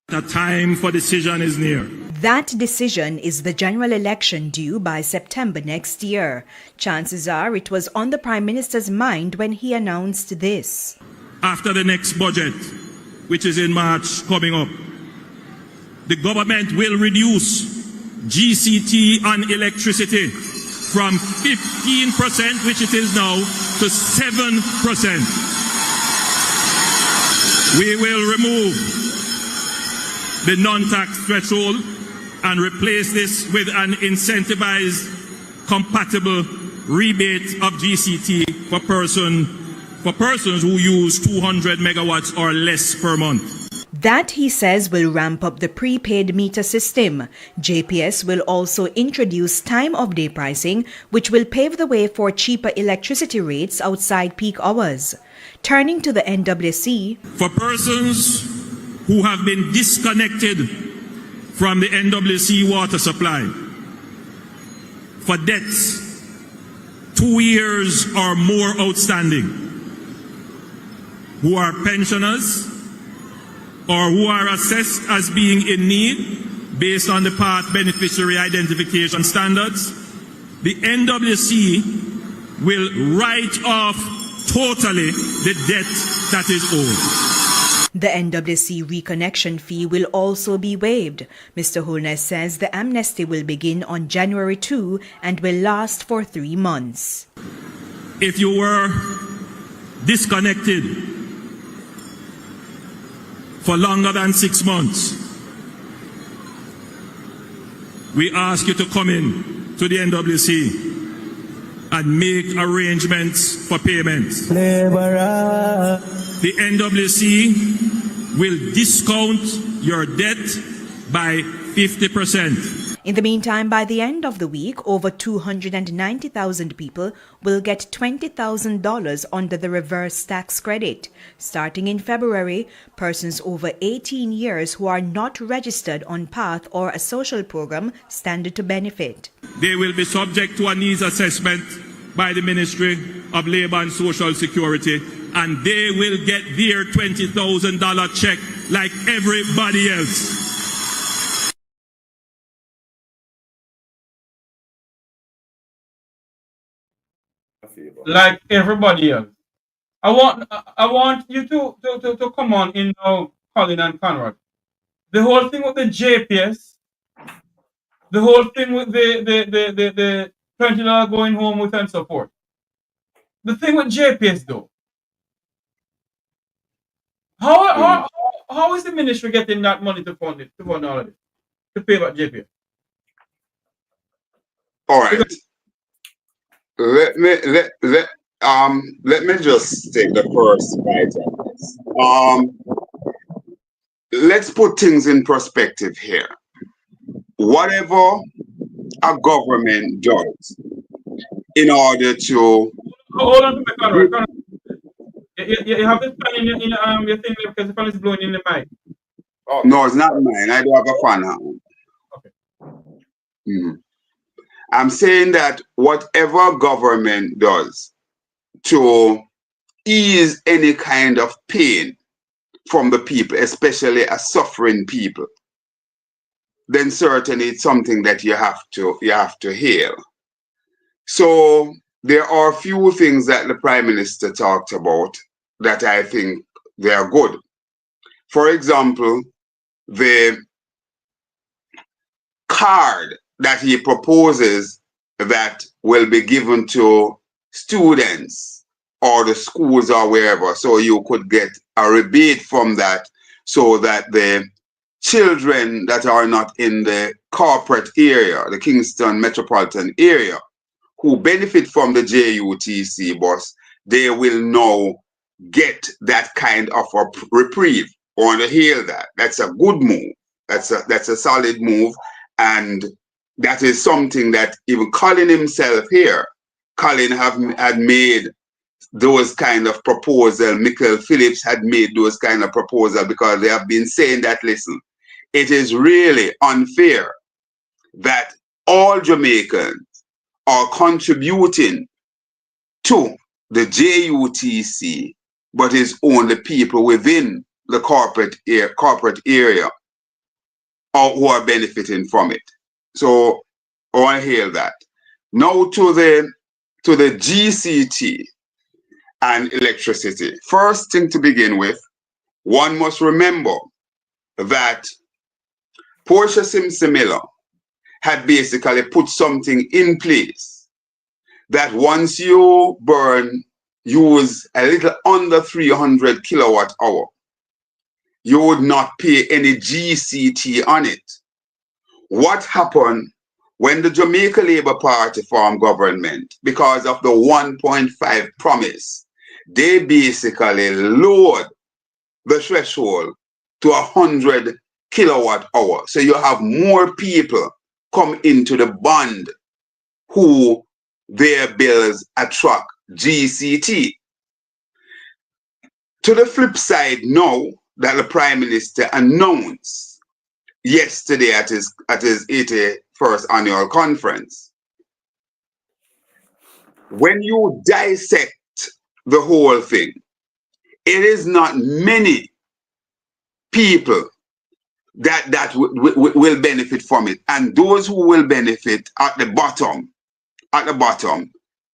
The time for decision is near. That decision is the general election due by September next year. Chances are it was on the Prime Minister's mind when he announced this. After the next budget, which is in March coming up, the government will reduce GCT on electricity from 15%, which it is now, to 7%. We will remove the non-tax threshold and replace this with an incentivized, compatible rebate of GCT for persons who use 200 megawatts or less per month. That, he says, will ramp up the prepaid meter system. JPS will also introduce time of day pricing, which will pave the way for cheaper electricity rates outside peak hours. Turning to the NWC. For persons who have been disconnected from the NWC water supply for debts 2 years or more outstanding, who are pensioners or who are assessed as being in need based on the path beneficiary identification standards, the NWC will write off totally the debt that is owed. The NWC reconnection fee will also be waived. Mr. Holness says the amnesty will begin on January 2 and will last for 3 months. If you were disconnected for longer than 6 months, we ask you to come in to the NWC and make arrangements for payments. The NWC will discount your debt by 50%. In the meantime, by the end of the week, over 290,000 people will get $20,000 under the reverse tax credit. Starting in February, persons over 18 years who are not registered on PATH or a social program stand to benefit. They will be subject to a needs assessment by the Ministry of Labour and Social Security, and they will get their $20,000 check like everybody else. Like everybody else. I want you to come on in now, Colin and Conrad. The whole thing with the JPS, the whole thing with the $20 going home with and so forth. The thing with JPS though. How is the ministry getting that money to fund it, to fund all of it, to pay back JPS? All right. Let me just take the first bite of this. Let's put things in perspective here. Whatever a government does in order to hold on to me, Conrad. You have this fan in your thing because the fan is blowing in the mic. Oh. No, it's not mine. I do have a fan on. Okay. I'm saying that whatever government does to ease any kind of pain from the people, especially a suffering people, then certainly it's something that you have to hail. So there are a few things that the Prime Minister talked about that I think they are good. For example, the card that he proposes that will be given to students or the schools or wherever, so you could get a rebate from that, so that the children that are not in the corporate area, the Kingston metropolitan area, who benefit from the JUTC bus, they will now get that kind of a reprieve. I want to hear that. That's a good move. That's a solid move. And that is something that even Colin himself here, Colin had made those kind of proposal. Michael Phillips had made those kind of proposal, because they have been saying that, listen, it is really unfair that all Jamaicans are contributing to the JUTC, but it's only people within the corporate area who are benefiting from it. So I want to hear that. Now to the GCT and electricity. First thing to begin with, one must remember that Portia Simpson Miller had basically put something in place that once you use a little under 300 kilowatt hour, you would not pay any GCT on it. What happened when the Jamaica Labour Party formed government, because of the 1.5 promise, they basically lowered the threshold to 100 kilowatt hour. So you have more people come into the band who their bills attract GCT. To the flip side now that the Prime Minister announced yesterday at his 81st annual conference, when you dissect the whole thing, it is not many people that will benefit from it, and those who will benefit at the bottom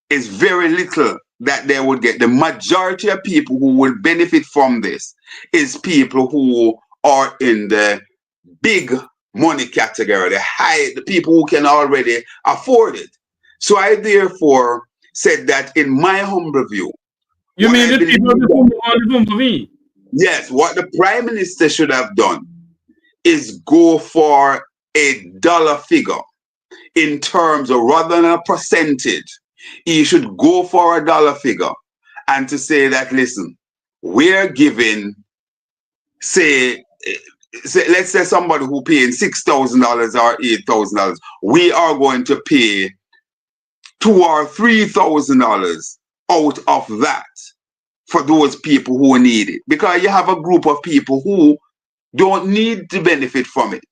is very little that they would get. The majority of people who will benefit from this is people who are in the big money category, the people who can already afford it. So I therefore said that, in my humble view, you mean the people who for me? Yes, what the Prime Minister should have done is go for a dollar figure in terms of, rather than a percentage, he should go for a dollar figure and to say that, listen, we're giving, say let's say somebody who paying $6,000 or $8,000, we are going to pay $2,000 or $3,000 out of that for those people who need it, because you have a group of people who don't need to benefit from it,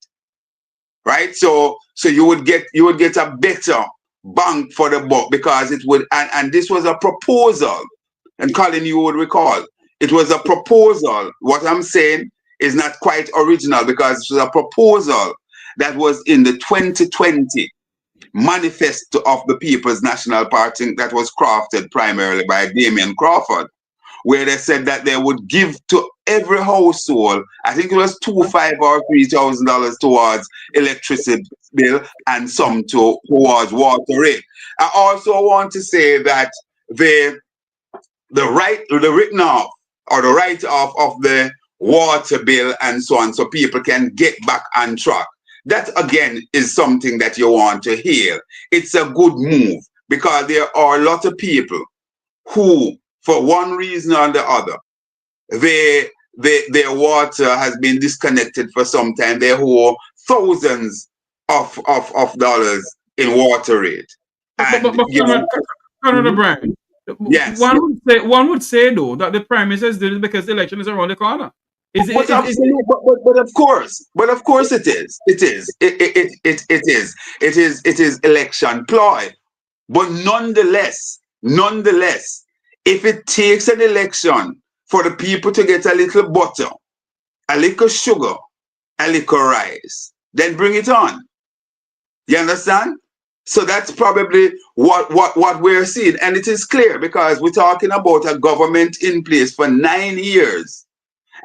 right? So you would get a better bang for the buck, because it would, and this was a proposal, and Colin, you would recall, it was a proposal. What I'm saying is not quite original, because it was a proposal that was in the 2020 manifesto of the People's National Party that was crafted primarily by Damien Crawford, where they said that they would give to every household, I think it was $2,500 or $3,000 towards electricity bill and some towards water rate. I also want to say that the written off or the write-off of the water bill and so on, so people can get back on track. That again is something that you want to hear. It's a good move, because there are a lot of people who, for one reason or the other, their water has been disconnected for some time. They owe thousands of dollars in water rate. But Conrad Brian, yes. One would say though that the Prime Minister is doing it because the election is around the corner. But of course it is. It is election ploy. But nonetheless, if it takes an election for the people to get a little butter, a little sugar, a little rice, then bring it on. You understand? So that's probably what we're seeing. And it is clear, because we're talking about a government in place for 9 years.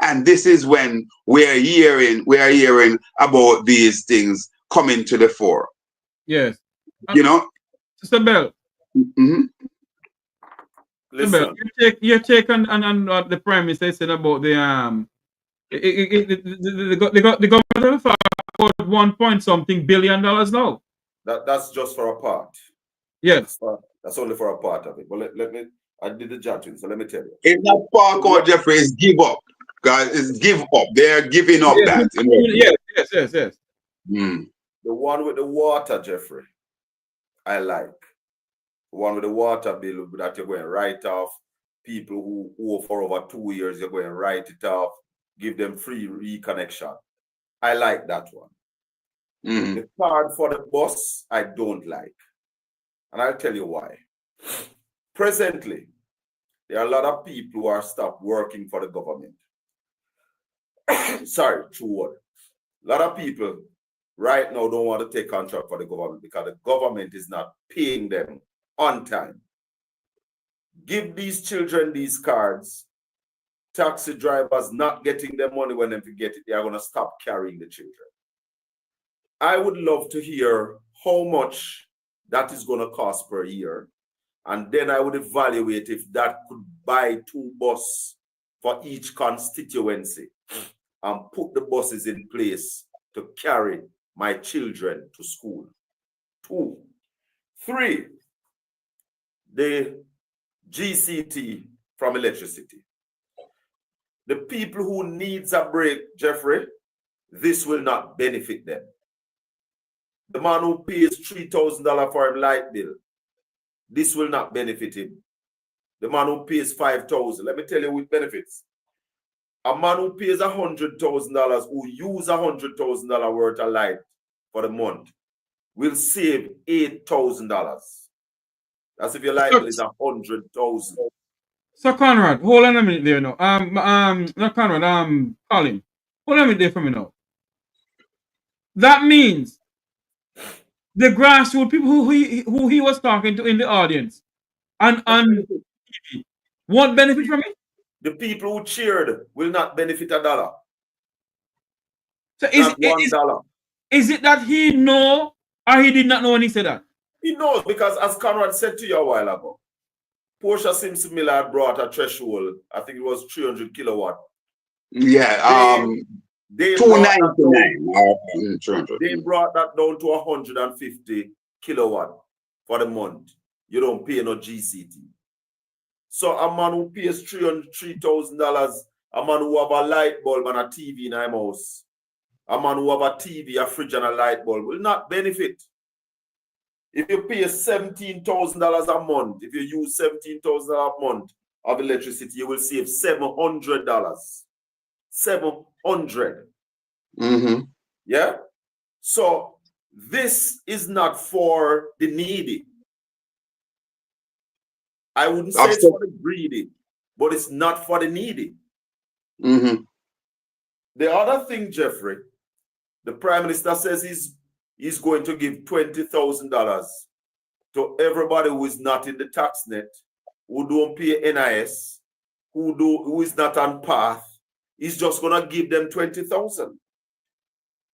And this is when we're hearing about these things coming to the fore. Yes. You know? Mr. Bell. Mm-hmm. Listen. Your take on the Prime Minister said about the government for about $1 billion now. That's just for a part. Yes. That's only for a part of it. But let me, I did the judging, so let me tell you. It's not park or Jeffrey, it's give up. Guys, it's give up. They're giving up that. Yes. Mm. The one with the water, Jeffrey, I like. The one with the water bill that you're going to write off. People who owe for over 2 years, you're going to write it off, give them free reconnection. I like that one. Mm. The card for the bus, I don't like. And I'll tell you why. Presently, there are a lot of people who are stopped working for the government. Sorry, true word. A lot of people right now don't want to take contract for the government because the government is not paying them on time. Give these children these cards. Taxi drivers not getting their money when they get it, they are going to stop carrying the children. I would love to hear how much that is going to cost per year. And then I would evaluate if that could buy 2 buses for each constituency and put the buses in place to carry my children to school. 2. 3, the GCT from electricity. The people who needs a break, Jeffrey, this will not benefit them. The man who pays $3,000 for a light bill, this will not benefit him. The man who pays $5,000, let me tell you with benefits. A man who pays $100,000, who use $100,000 worth of light for the month, will save $8,000. That's if your light bill is $100,000. So Conrad, hold on a minute there now. Not Conrad, Colin. Hold on a minute there for me now. That means the grassroots people who he was talking to in the audience and TV won't benefit from it? The people who cheered will not benefit $1. So is it that he know or he did not know when he said that? He knows, because as Conrad said to you a while ago, Portia Simpson Miller brought a threshold, I think it was 300 kilowatt. Yeah, they $299. They brought that down to 150 kilowatt for the month. you don't pay no GCT. So a man who pays $3,000, a man who have a light bulb and a TV in his house, a man who have a TV, a fridge and a light bulb will not benefit. If you pay $17,000 a month, if you use $17,000 a month of electricity, you will save $700. 700. Yeah? So this is not for the needy. I wouldn't say it's for the greedy, but it's not for the needy. The other thing, Jeffrey, the Prime Minister says he's going to give $20,000 to everybody who is not in the tax net, who don't pay NIS, who is not on path. He's just going to give them $20,000.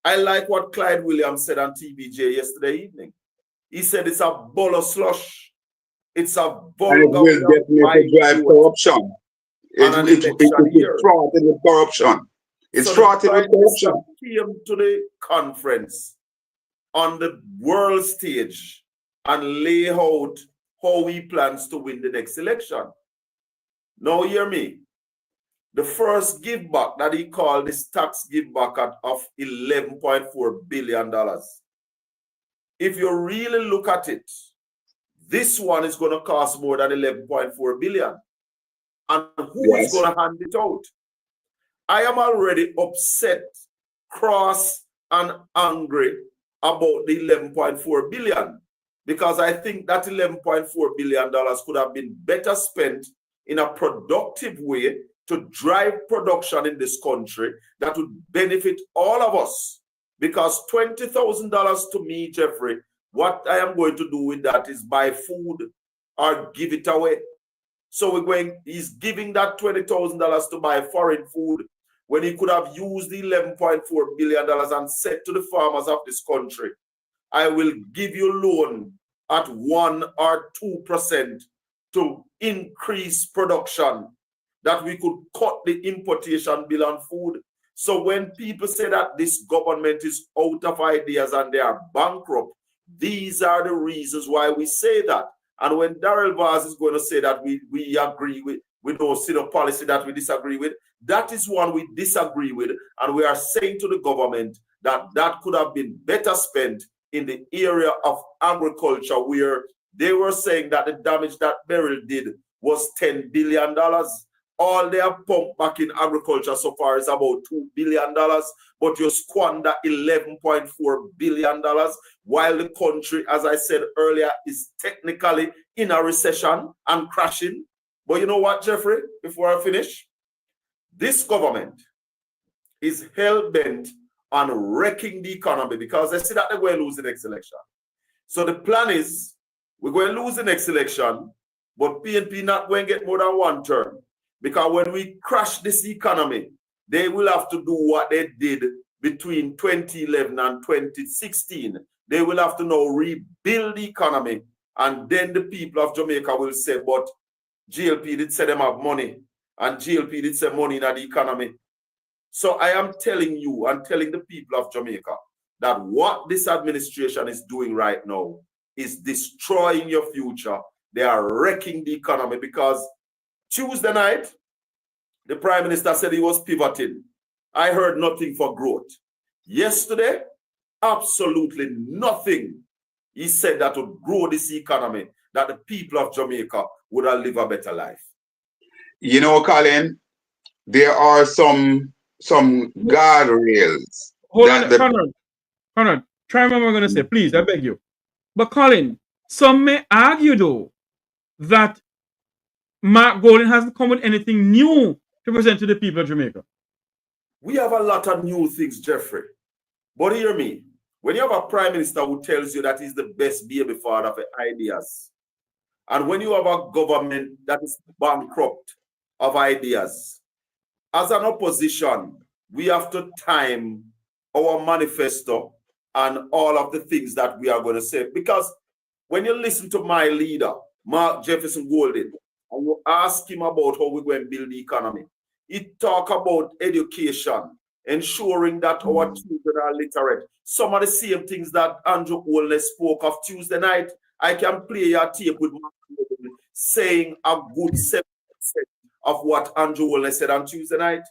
I like what Clyde Williams said on TBJ yesterday evening. He said it's a bowl of slush. It's a vulgar. And it will definitely drive corruption. It's fraught with corruption. It's fraught with corruption. He came to the conference on the world stage and lay out how he plans to win the next election. Now hear me. The first give back that he called this tax give back of $11.4 billion. If you really look at it, this one is going to cost more than $11.4 billion. And who is going to hand it out? I am already upset, cross, and angry about the $11.4 billion because I think that $11.4 billion could have been better spent in a productive way to drive production in this country that would benefit all of us. Because $20,000 to me, Jeffrey, what I am going to do with that is buy food or give it away. So he's giving that $20,000 to buy foreign food when he could have used the $11.4 billion and said to the farmers of this country, I will give you loan at 1 or 2% to increase production, that we could cut the importation bill on food. So when people say that this government is out of ideas and they are bankrupt, these are the reasons why we say that. And when Darrell Vaz is going to say that we agree with, we don't see the policy that we disagree with, that is one we disagree with. And we are saying to the government that that could have been better spent in the area of agriculture, where they were saying that the damage that Beryl did was $10 billion. All they have pumped back in agriculture so far is about $2 billion, but you squander $11.4 billion, while the country, as I said earlier, is technically in a recession and crashing. But you know what, Jeffrey, before I finish? This government is hell-bent on wrecking the economy because they see that they're going to lose the next election. So the plan is, we're going to lose the next election, but PNP not going to get more than one term. Because when we crash this economy, they will have to do what they did between 2011 and 2016. They will have to now rebuild the economy. And then the people of Jamaica will say, but GLP did say them have money. And GLP did say money in the economy. So I am telling you and telling the people of Jamaica that what this administration is doing right now is destroying your future. They are wrecking the economy because Tuesday night, the Prime Minister said he was pivoting. I heard nothing for growth. Yesterday, absolutely nothing. He said that would grow this economy, that the people of Jamaica would live a better life. You know, Colin, there are some guardrails. Hold on, Conrad, try what I'm going to say, please, I beg you. But Colin, some may argue, though, that Mark Golden hasn't come with anything new to present to the people of Jamaica. We have a lot of new things, Jeffrey. But hear me. When you have a Prime Minister who tells you that he's the best baby father of ideas, and when you have a government that is bankrupt of ideas, as an opposition, we have to time our manifesto and all of the things that we are going to say. Because when you listen to my leader, Mark Jefferson Golden, and you ask him about how we're going to build the economy, he talk about education, ensuring that our children are literate. Some of the same things that Andrew Olney spoke of Tuesday night, I can play your tape with Mark saying a good 7% of what Andrew Wallace said on Tuesday night.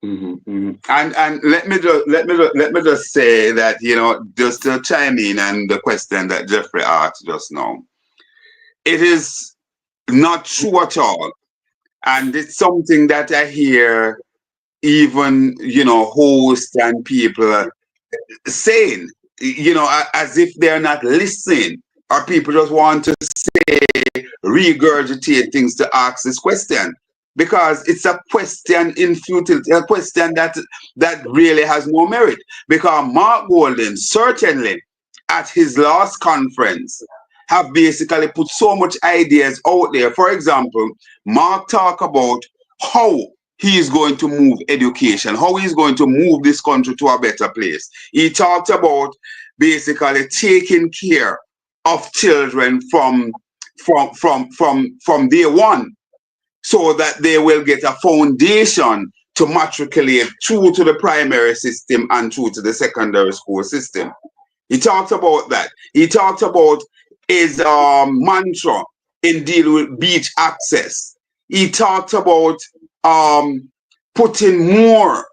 And let me just say that, you know, just to chime in and the question that Jeffrey asked just now, it is not true at all, and it's something that I hear even, you know, hosts and people saying, you know, as if they're not listening, or people just want to say, regurgitate things to ask this question, because it's a question in futility, a question that really has no merit. Because Mark Golden certainly at his last conference have basically put so much ideas out there. For example, Mark talked about how he is going to move education, how he's going to move this country to a better place. He talked about basically taking care of children from day one, so that they will get a foundation to matriculate through to the primary system and through to the secondary school system. He talked about that. He talked about his mantra in dealing with beach access. He talked about putting more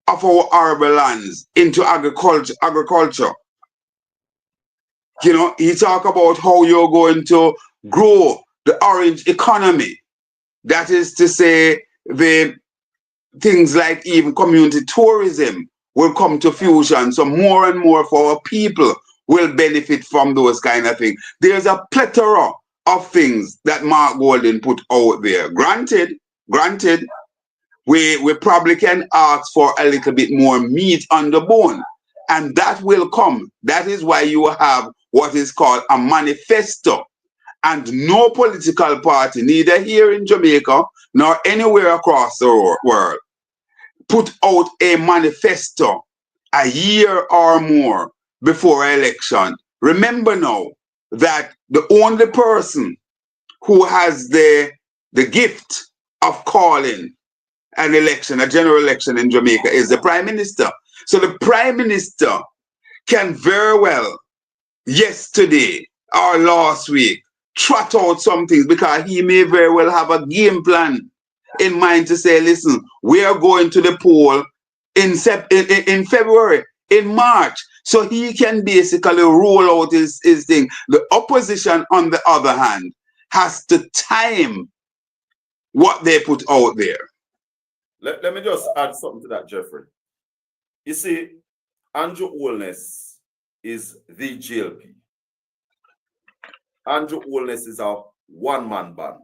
of our arable lands into agriculture. You know, he talked about how you're going to grow the orange economy. That is to say, the things like even community tourism will come to fusion. So more and more for our people will benefit from those kind of things. There's a plethora of things that Mark Golden put out there. Granted, we probably can ask for a little bit more meat on the bone, and that will come. That is why you have what is called a manifesto. And no political party, neither here in Jamaica nor anywhere across the world, put out a manifesto a year or more before election. Remember now that the only person who has the gift of calling an election, a general election in Jamaica, is the Prime Minister. So the Prime Minister can very well, yesterday or last week, trot out some things, because he may very well have a game plan in mind to say, listen, we are going to the poll in February, in March. So he can basically roll out his thing. The opposition, on the other hand, has to time what they put out there. Let me just add something to that, Jeffrey. You see, Andrew Holness is the GLP. Andrew Holness is a one-man band.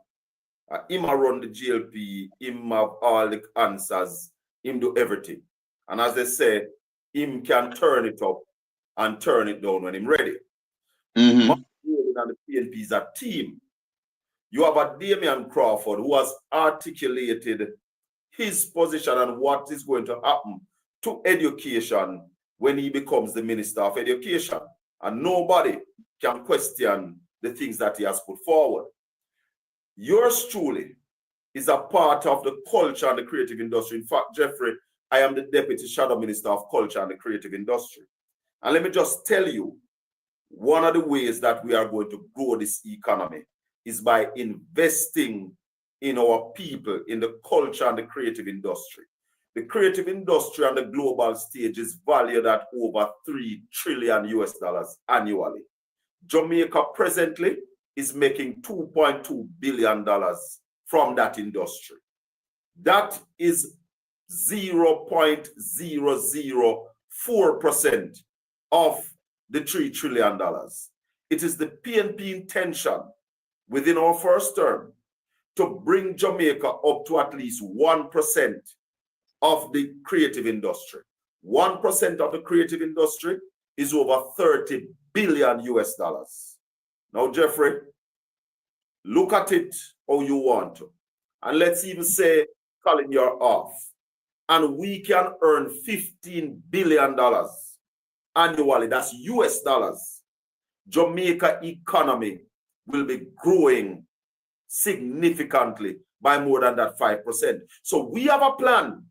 Him run the GLP, him have all the answers, him do everything. And as they say, him can turn it up and turn it down when him ready. Mark Golden and the PNP is a team. You have a Damian Crawford who has articulated his position and what is going to happen to education when he becomes the Minister of Education. And nobody can question the things that he has put forward. Yours truly is a part of the culture and the creative industry. In fact, Jeffrey, I am the Deputy Shadow Minister of Culture and the Creative Industry. And let me just tell you, one of the ways that we are going to grow this economy is by investing in our people, in the culture and the creative industry. The creative industry on the global stage is valued at over $3 trillion annually. Jamaica presently is making $2.2 billion from that industry. That is 0.004% of the $3 trillion. It is the PNP intention within our first term to bring Jamaica up to at least 1% of the creative industry. 1% of the creative industry is over $30 billion. Now, Jeffrey, look at it how you want to. And let's even say, Colin, you're off. And we can earn $15 billion annually. That's US dollars. Jamaica economy will be growing significantly by more than that 5%. So we have a plan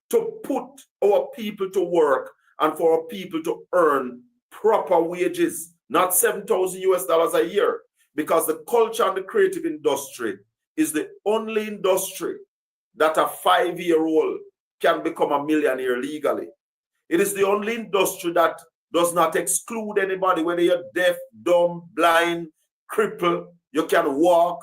to put our people to work and for our people to earn proper wages, not $7,000 a year, because the culture and the creative industry is the only industry that a 5-year-old can become a millionaire legally. It is the only industry that does not exclude anybody, whether you're deaf, dumb, blind, crippled, you can walk.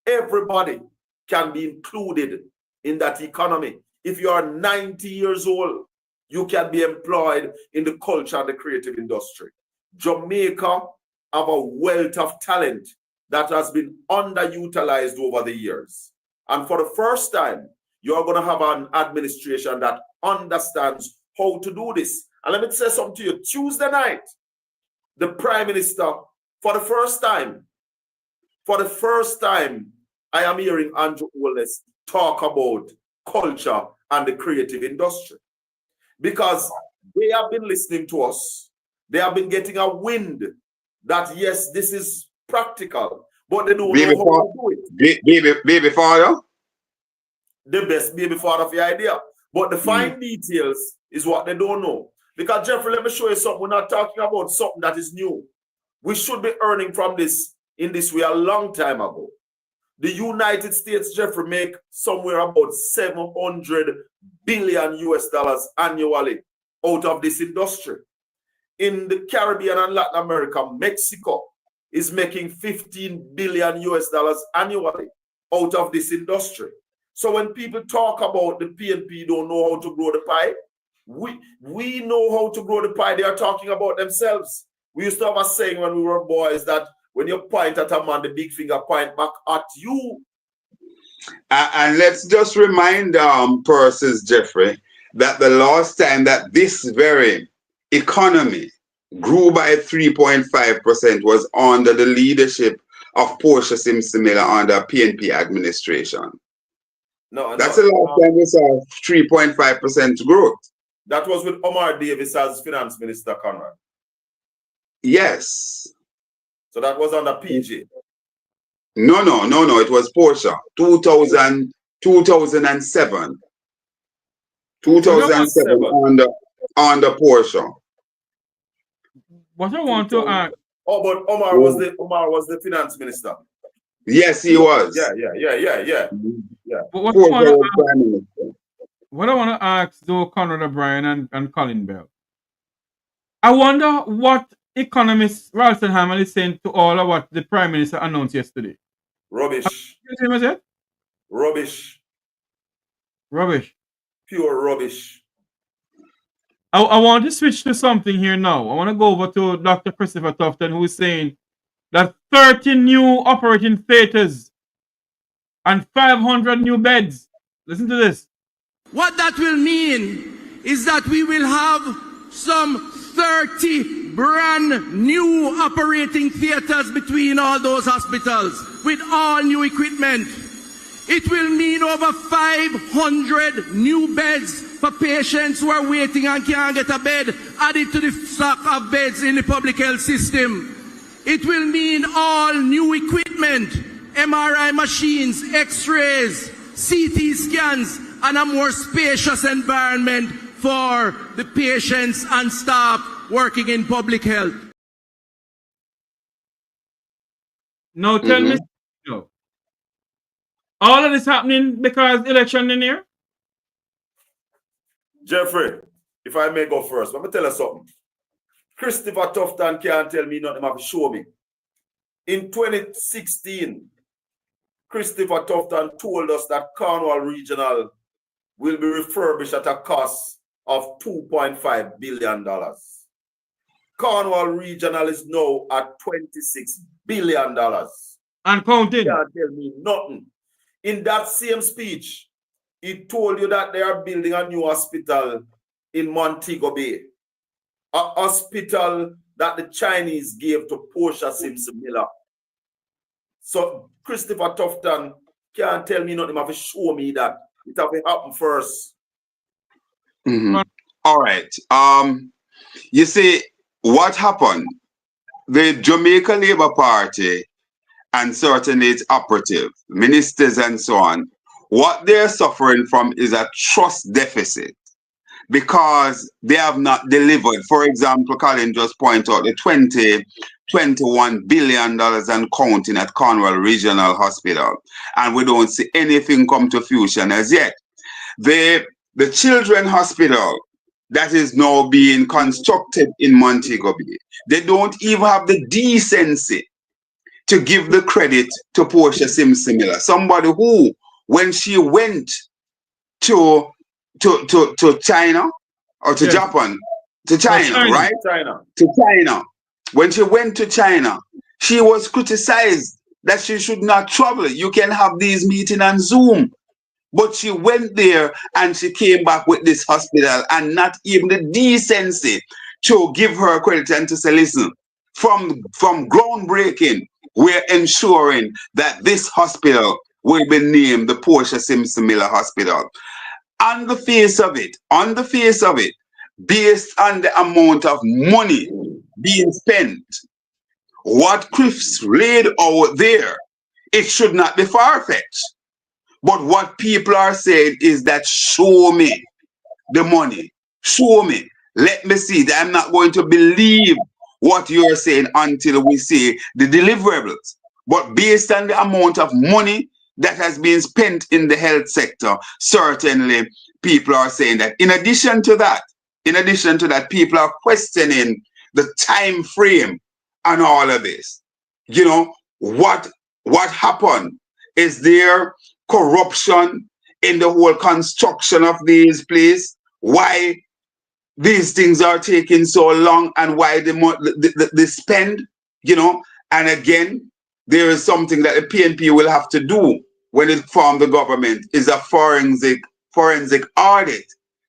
Everybody can be included in that economy. If you are 90 years old, you can be employed in the culture and the creative industry. Jamaica have a wealth of talent that has been underutilized over the years. And for the first time, you're going to have an administration that understands how to do this. And let me say something to you. Tuesday night, the Prime Minister, for the first time, I am hearing Andrew Wallace talk about culture and the creative industry. Because they have been listening to us. They have been getting a wind that, yes, this is practical, but they don't know how to do it. Baby father? The best baby father of the idea. But the fine details is what they don't know. Because, Jeffrey, let me show you something. We're not talking about something that is new. We should be earning from this in this way a long time ago. The United States, Jeffrey, make somewhere about $700 billion annually out of this industry. In the Caribbean and Latin America, Mexico is making $15 billion annually out of this industry. So when people talk about the PNP don't know how to grow the pie, we know how to grow the pie. They are talking about themselves. We used to have a saying when we were boys that when you point at a man, the big finger point back at you. And let's just remind persons, Jeffrey, that the last time that this very economy grew by 3.5% was under the leadership of Portia Simpson Miller under PNP administration. That's the last time we saw 3.5% growth. That was with Omar Davis as finance minister, Conrad. Yes. So that was under PJ. No. It was Portia. 2007. 2007 under Portia. What I want to ask. Oh, but Omar was the finance minister. Yes, he was. Yeah. But what I want to ask, though, Conrad O'Brien and Colin Bell, I wonder what economist Ralston Hammond is saying to all of what the Prime Minister announced yesterday. Rubbish. Rubbish. Pure rubbish. I want to switch to something here now. I want to go over to Dr. Christopher Tufton, who is saying that 30 new operating theaters and 500 new beds. Listen to this. What that will mean is that we will have some 30 brand new operating theaters between all those hospitals with all new equipment. It will mean over 500 new beds for patients who are waiting and can't get a bed added to the stock of beds in the public health system. It will mean all new equipment, MRI machines, X-rays, CT scans, and a more spacious environment for the patients and staff working in public health. Now tell me, all of this happening because election in here? Jeffrey, if I may go first, let me tell you something. Christopher Tufton can't tell me nothing, have to show me. In 2016, Christopher Tufton told us that Cornwall Regional will be refurbished at a cost of $2.5 billion. Cornwall Regional is now at $26 billion. And counting. Can't tell me nothing. In that same speech, he told you that they are building a new hospital in Montego Bay. A hospital that the Chinese gave to Portia Simpson Miller. So Christopher Tufton can't tell me nothing. He have to show me that. It have to happen first. All right. You see, what happened? The Jamaica Labour Party and certainly its operatives, ministers and so on, what they're suffering from is a trust deficit. because they have not delivered. For example, Colin just pointed out the $21 billion and counting at Conrad Regional Hospital, and we don't see anything come to fruition as yet. The children hospital that is now being constructed in Montego Bay, they don't even have the decency to give the credit to Portia Simsimila, somebody who, when she went to China or to Japan, to China, right? To China. When she went to China, she was criticized that she should not travel. You can have these meetings on Zoom. But she went there and she came back with this hospital and not even the decency to give her credit and to say, listen, from groundbreaking, we're ensuring that this hospital will be named the Portia Simsimila Hospital. On the face of it, based on the amount of money being spent, what Cliff's laid out there, it should not be far-fetched. But what people are saying is that show me the money. Show me. Let me see. I'm not going to believe what you're saying until we see the deliverables. But based on the amount of money that has been spent in the health sector, certainly people are saying that. In addition to that, people are questioning the time frame and all of this. You know, what happened? Is there corruption in the whole construction of these places? Why these things are taking so long and why the spend, you know? And again, there is something that the PNP will have to do when it forms the government, is a forensic audit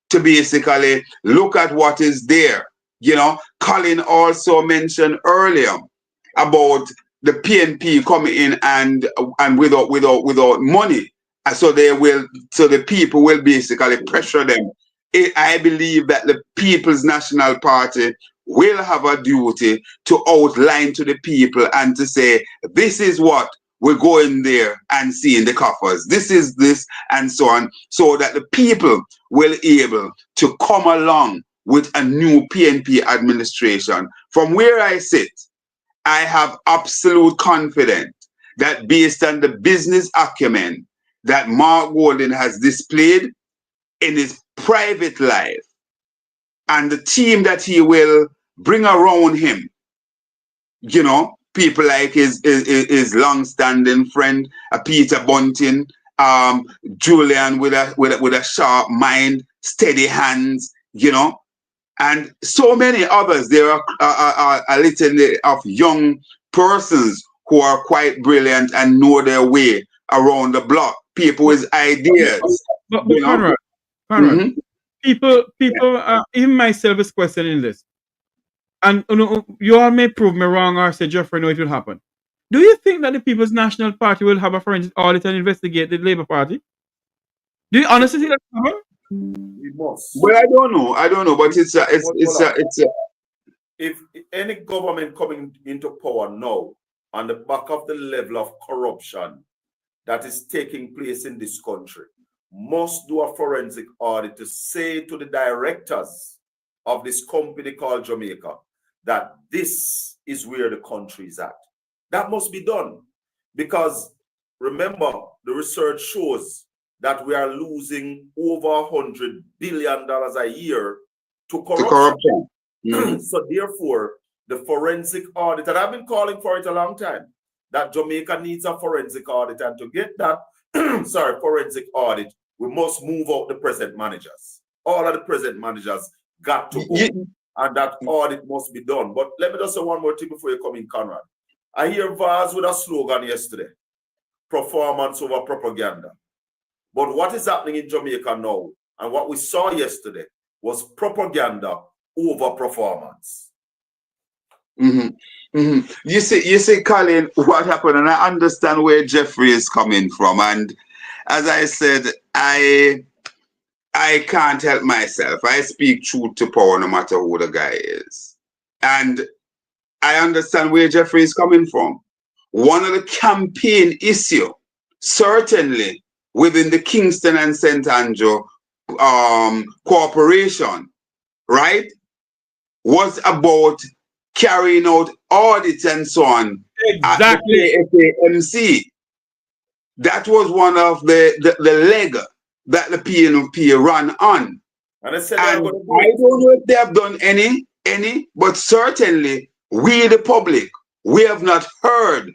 to basically look at what is there. You know, Colin also mentioned earlier about the PNP coming in and without money, and so the people will basically pressure them. I believe that the People's National Party will have a duty to outline to the people and to say, this is what we're going there and seeing the coffers. This is this and so on, so that the people will be able to come along with a new PNP administration. From where I sit, I have absolute confidence that based on the business acumen that Mark Golden has displayed in his private life and the team that he will bring around him, you know, people like his long-standing friend, Peter Bunting, Julian with a sharp mind, steady hands, you know, and so many others. There are a litany of young persons who are quite brilliant and know their way around the block. People with ideas. But Conrad, Mm-hmm. people, even myself is questioning this. And you all may prove me wrong or say, Jeffrey, no, it will happen. Do you think that the People's National Party will have a forensic audit and investigate the Labour Party? Do you honestly think that will happen? We must. Well, I don't know, but it's a. If any government coming into power now on the back of the level of corruption that is taking place in this country, must do a forensic audit to say to the directors of this company called Jamaica that this is where the country is at. That must be done, because remember, the research shows that we are losing over $100 billion a year to corruption. Mm-hmm. So therefore, the forensic audit, and I've been calling for it a long time, that Jamaica needs a forensic audit, and to get that forensic audit, we must move out the present managers. All of the present managers got to go, and that audit must be done. But let me just say one more thing before you come in, Conrad. I hear Vaz with a slogan yesterday, performance over propaganda. But what is happening in Jamaica now, and what we saw yesterday, was propaganda over performance. Mm-hmm. Mm-hmm. You see, Colin, what happened, and I understand where Jeffrey is coming from. And as I said, I can't help myself. I speak truth to power no matter who the guy is. And I understand where Jeffrey is coming from. One of the campaign issue, certainly within the Kingston and St. Andrew corporation, right, was about carrying out audits and so on at Exactly. the KFMC. That was one of the leg that the PNP ran on. And I said And they are going to do I it. don't know if they have done any, but certainly we, the public, we have not heard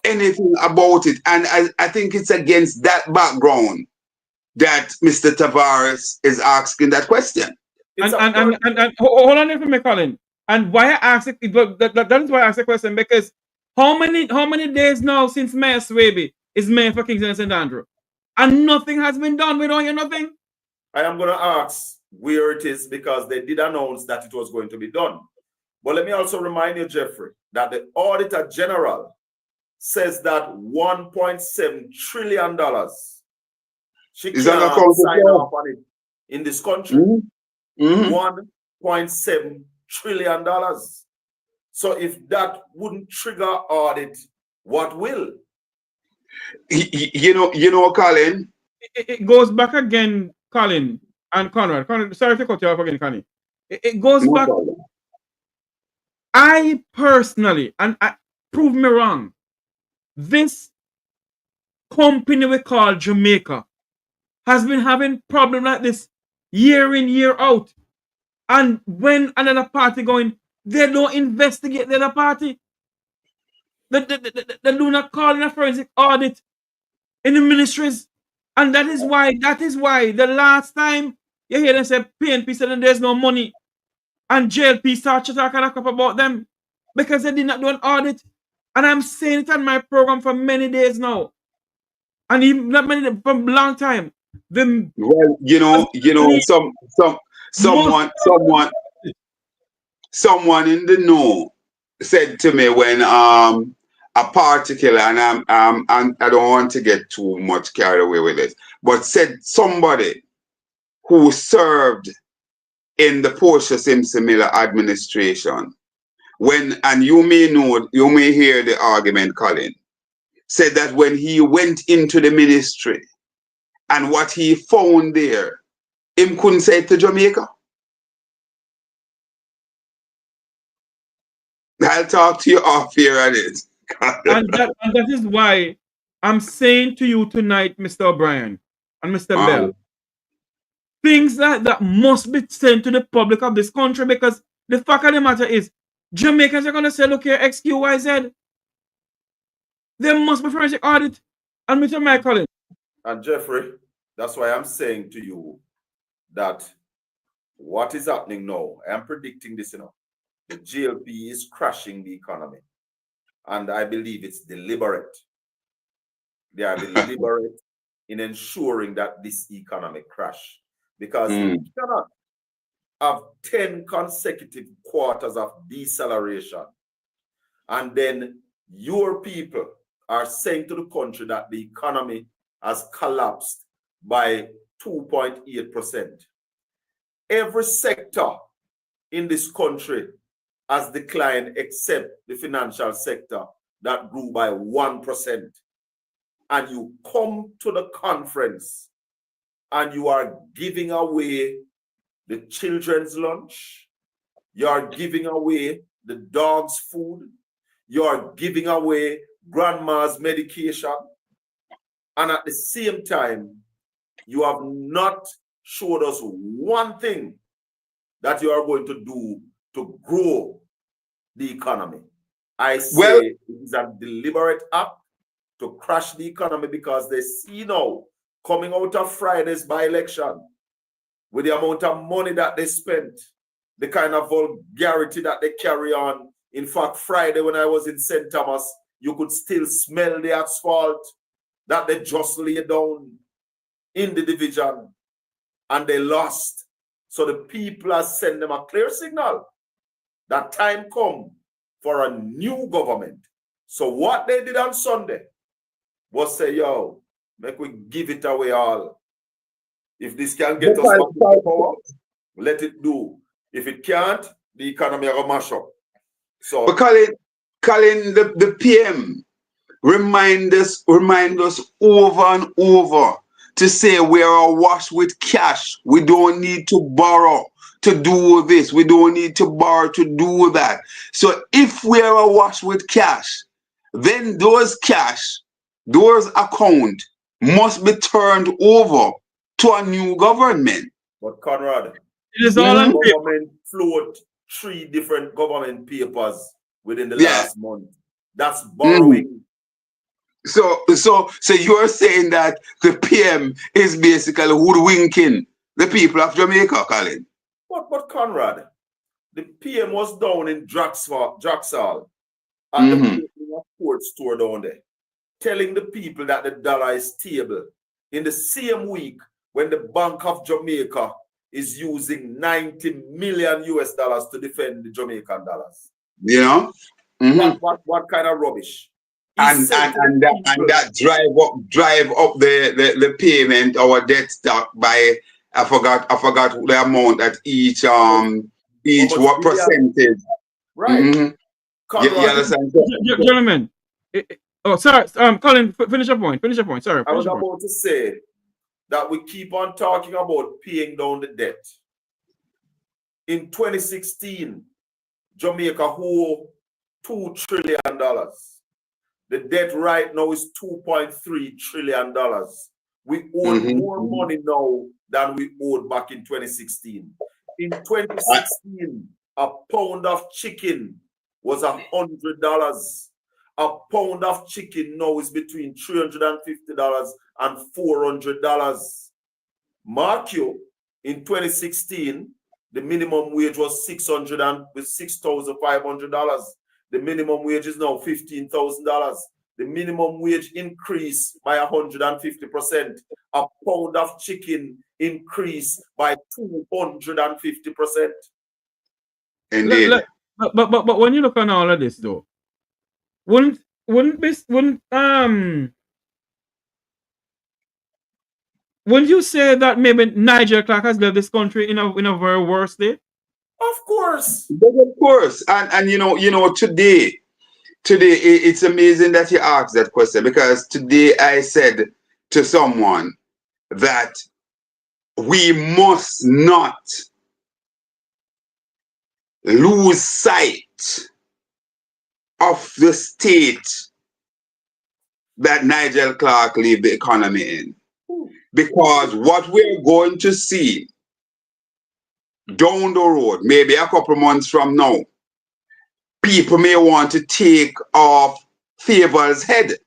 anything about it. And I think it's against that background that Mr. Tavares is asking that question. And hold on for me, Colin. And why I ask it, that is why I asked the question, because how many days now since Mayor Swaby is Mayor for Kingston and St. Andrew? And nothing has been done. We don't hear nothing. I am going to ask where it is because they did announce that it was going to be done. But let me also remind you, Jeffrey, that the Auditor General says that $1.7 trillion she can't sign off on it in this country. $1.7 trillion. So if that wouldn't trigger audit, what will? You know, Colin. It goes back again, Colin and Conrad. Sorry to cut you off again, Connie. It goes back. I personally, and prove me wrong, this company we call Jamaica has been having problems like this year in, year out. And when another party going, they don't investigate the other party. They do not call in a forensic audit in the ministries. And that is why the last time you hear them say PNP said there's no money and JLP start to talk about them because they did not do an audit. And I'm saying it on my program for many days now. And even not many days, for a long time. Well, someone in the know said to me when a particular, and I don't want to get too much carried away with it, but said somebody who served in the Portia Simpson Miller administration, and you may hear the argument, Colin, said that when he went into the ministry and what he found there, him couldn't say it to Jamaica. I'll talk to you off here on it. and that is why I'm saying to you tonight, Mr. O'Brien and Mr. Bell, things like that must be sent to the public of this country, because the fact of the matter is, Jamaicans are going to say, look here, XQYZ. There must be forensic audit. And Mr. Mike Colin. And Jeffrey, that's why I'm saying to you that what is happening now, I am predicting this, the GLP is crashing the economy. And I believe it's deliberate. They are deliberate in ensuring that this economic crash. Because you cannot have 10 consecutive quarters of deceleration. And then your people are saying to the country that the economy has collapsed by 2.8%. Every sector in this country has declined except the financial sector that grew by 1%. And you come to the conference and you are giving away the children's lunch, you are giving away the dog's food, you are giving away grandma's medication, and at the same time, you have not showed us one thing that you are going to do to grow the economy. I say it is a deliberate act to crash the economy because they see now, coming out of Friday's by-election, with the amount of money that they spent, the kind of vulgarity that they carry on. In fact, Friday when I was in St. Thomas, you could still smell the asphalt that they just laid down in the division, and they lost. So the people are sending them a clear signal that time come for a new government. So what they did on Sunday was say, yo, make we give it away all. If this can get us back to power, let it do. If it can't, the economy will mash up. So, but Colin, the PM remind us over and over to say we are awash with cash. We don't need to borrow to do this. We don't need to borrow to do that. So if we are awash with cash, then those cash, those account must be turned over to a new government. But Conrad, it is all on paper. Government float 3 different government papers within the last month. That's borrowing. So you're saying that the PM is basically hoodwinking the people of Jamaica, Colin? But Conrad, the PM was down in Draxal at the port store down there, telling the people that the dollar is stable in the same week when the Bank of Jamaica is using $90 million to defend the Jamaican dollars. Yeah. What kind of rubbish? And that drive up the payment or debt stock by I forgot the amount at each what percentage. Right. You understand? Gentlemen. Oh, sorry. Colin, finish your point. Sorry. I was about to say that we keep on talking about paying down the debt. In 2016, Jamaica owed $2 trillion. The debt right now is $2.3 trillion. We owe more money now than we owed back in 2016. In 2016, a pound of chicken was $100. A pound of chicken now is between $350 and $400. Mark you, in 2016, the minimum wage was $6,500. The minimum wage is now $15,000. The minimum wage increased by 150%. A pound of chicken increased by 250%. Indeed. But when you look on all of this, though, wouldn't you say that maybe Nigel Clark has left this country in a very worse state? Of course. Of course. And you know today it's amazing that you asked that question, because today I said to someone that we must not lose sight of the state that Nigel Clark leave the economy in. Because what we're going to see down the road, maybe a couple months from now, people may want to take off Favor's head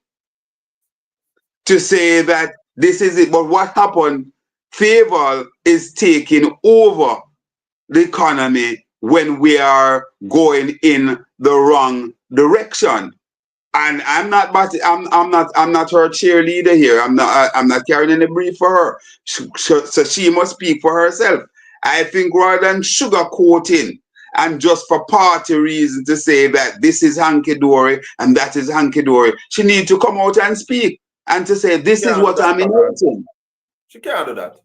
to say that this is it. But what happened? Favor is taking over the economy when we are going in the wrong direction. And I'm not her cheerleader here. I'm not carrying any brief for her. So she must speak for herself. I think rather than sugarcoating and just for party reasons to say that this is hunky-dory and that is hunky-dory, she needs to come out and speak and to say this is what I'm inheriting. She can't do that.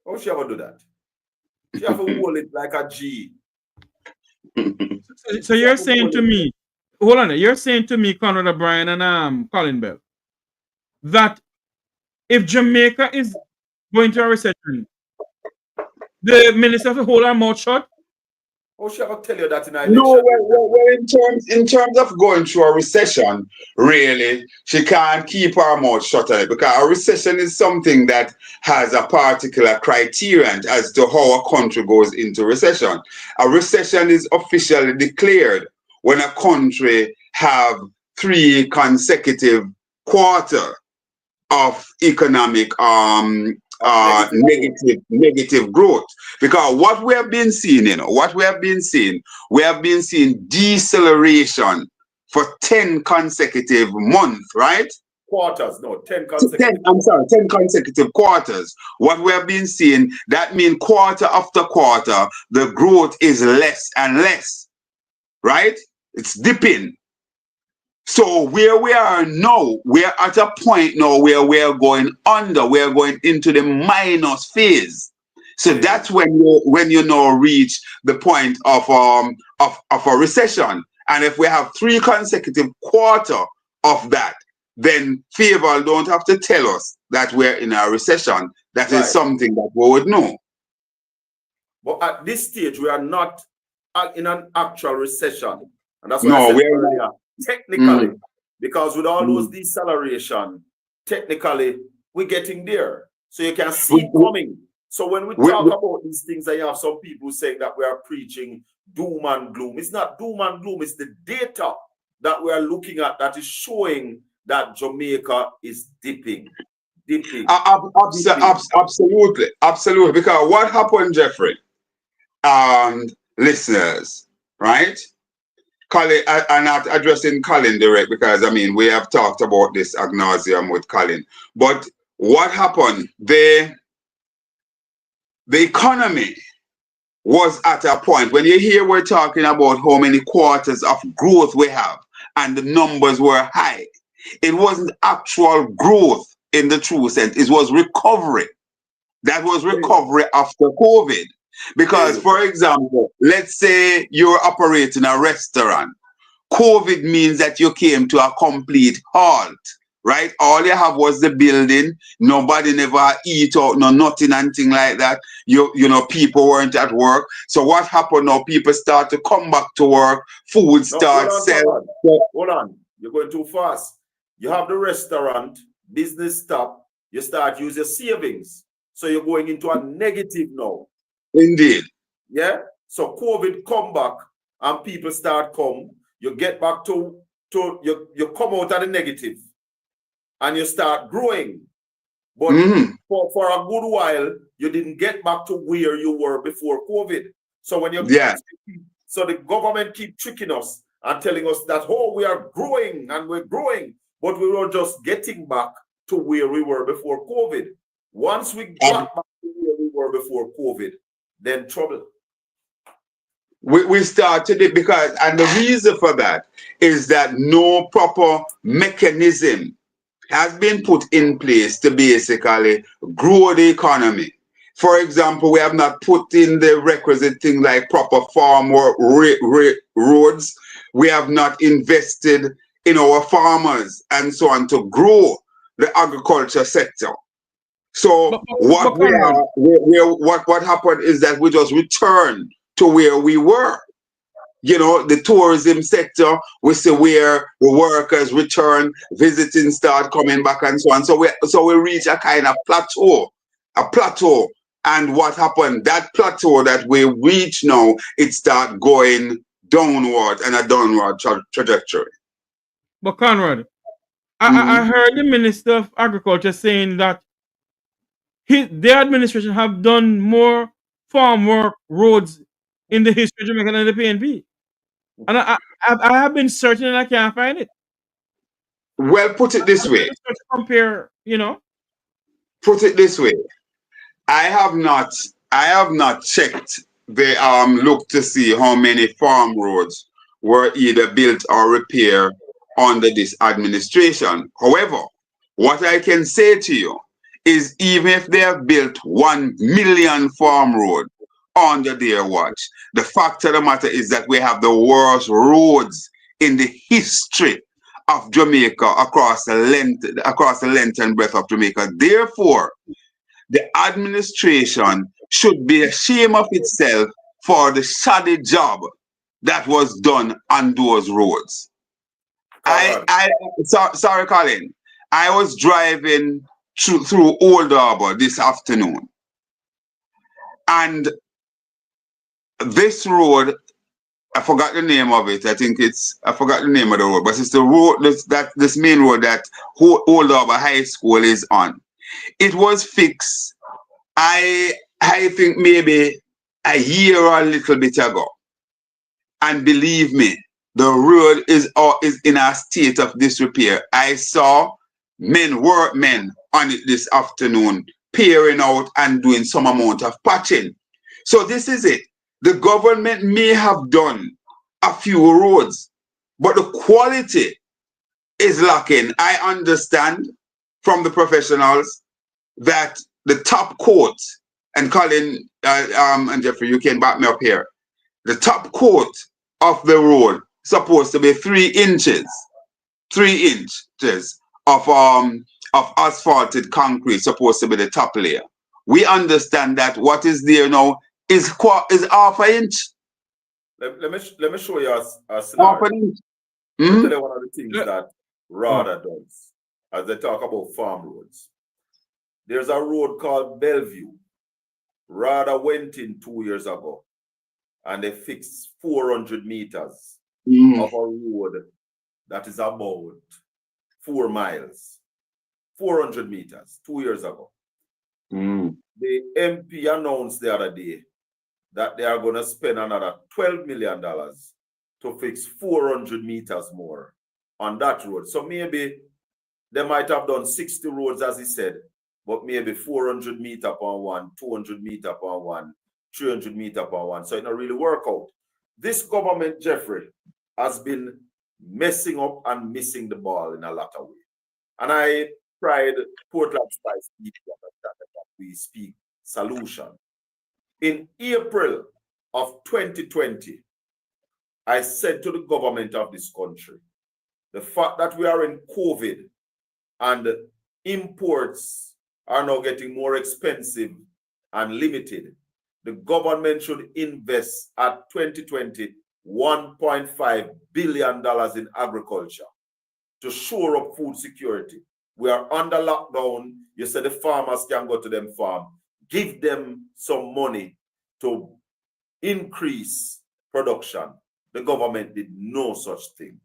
How she ever do that? She have to hold it like a G. So you're saying to me, hold on, you're saying to me, Conrad O'Brien and Colin Bell, that if Jamaica is going to a recession, the minister have to hold her mouth shut? How she ever tell you that in election? No, well, in terms of going through a recession, really, she can't keep her mouth shut on it, because a recession is something that has a particular criterion as to how a country goes into recession. A recession is officially declared when a country have 3 consecutive quarters of economic negative growth. Because what we have been seeing, we have been seeing deceleration for 10 consecutive months, right? Quarters, no, 10 consecutive. 10 consecutive quarters. What we have been seeing, that means quarter after quarter, the growth is less and less, right? It's dipping. So where we are now, we're at a point now where we're going under, we're going into the minus phase. So that's when you now reach the point of a recession. And if we have 3 consecutive quarters of that, then Favor don't have to tell us that we're in a recession. That Right. is something that we would know. But at this stage, we are not in an actual recession. And that's why No, I said we're earlier, not. technically, because with all those deceleration, technically, we're getting there. So you can see it coming. So when we talk about these things, I have some people saying that we are preaching doom and gloom. It's not doom and gloom. It's the data that we are looking at that is showing that Jamaica is dipping. Absolutely. Absolutely. Because what happened, Jeffrey, and listeners, right? Colin, I'm not addressing Colin direct because, I mean, we have talked about this ad nauseum with Colin. But what happened? The economy was at a point, when you hear we're talking about how many quarters of growth we have and the numbers were high, it wasn't actual growth in the true sense. It was recovery. That was recovery after COVID. Because, for example, let's say you're operating a restaurant. COVID means that you came to a complete halt, right? All you have was the building. Nobody never eat or no nothing and thing like that. You know, people weren't at work. So what happened now? People start to come back to work. Food starts selling. Hold on. You're going too fast. You have the restaurant, business stop. You start using your savings. So you're going into a negative now. Indeed. Yeah. So COVID come back and people start come. You get back to you come out of the negative and you start growing. But for a good while, you didn't get back to where you were before COVID. So when you so the government keep tricking us and telling us that, oh, we are growing and we're growing, but we were just getting back to where we were before COVID. Once we got back to where we were before COVID, then trouble. We started it because, and the reason for that is that no proper mechanism has been put in place to basically grow the economy. For example, we have not put in the requisite thing like proper farm or roads. We have not invested in our farmers and so on to grow the agriculture sector. So what happened is that we just returned to where we were. You know, the tourism sector, we see where the workers return, visiting start coming back and so on. So we reach a kind of plateau. And what happened? That plateau that we reach now, it start going downward and a downward trajectory. But Conrad, I heard the Minister of Agriculture saying that their administration have done more farm work roads in the history of Jamaica than the PNP. And I have been searching and I can't find it. Well, put it this way. Compare, you know. Put it this way. I have not checked the look to see how many farm roads were either built or repaired under this administration. However, what I can say to you is even if they have built 1 million farm roads under their watch, the fact of the matter is that we have the worst roads in the history of Jamaica across the length and breadth of Jamaica. Therefore, the administration should be ashamed of itself for the shoddy job that was done on those roads. Sorry, Colin. I was driving through Old Harbour this afternoon, and this road, I forgot the name of it. I forgot the name of the road, but it's the road this main road that Old Harbour High School is on. It was fixed, I think maybe a year or a little bit ago. And believe me, the road is in a state of disrepair. I saw workmen on it this afternoon, peering out and doing some amount of patching. So this is it. The government may have done a few roads, but the quality is lacking. I understand from the professionals that the top coat, and Colin and Jeffrey, you can back me up here. The top coat of the road supposed to be 3 inches. 3 inches of asphalted concrete supposed to be the top layer. We understand that what is there now is half an inch. Let me show you a Half scenario. an inch. Let me tell you one of the things that RADA does as they talk about farm roads. There's a road called Bellevue. RADA went in 2 years ago and they fixed 400 meters of a road that is about 4 miles. 400 meters 2 years ago. The MP announced the other day that they are going to spend another $12 million to fix 400 meters more on that road. So maybe they might have done 60 roads, as he said, but maybe 400 meter per one, 200 meter per one, 300 meter per one. So it don't really work out. This government, Jeffrey, has been messing up and missing the ball in a lot of ways. And I tried Portland Spice that we speak solution. In April of 2020, I said to the government of this country, the fact that we are in COVID and imports are now getting more expensive and limited, the government should invest at 2020 $1.5 billion in agriculture to shore up food security. We are under lockdown. You said the farmers can go to them farm. Give them some money to increase production. The government did no such thing.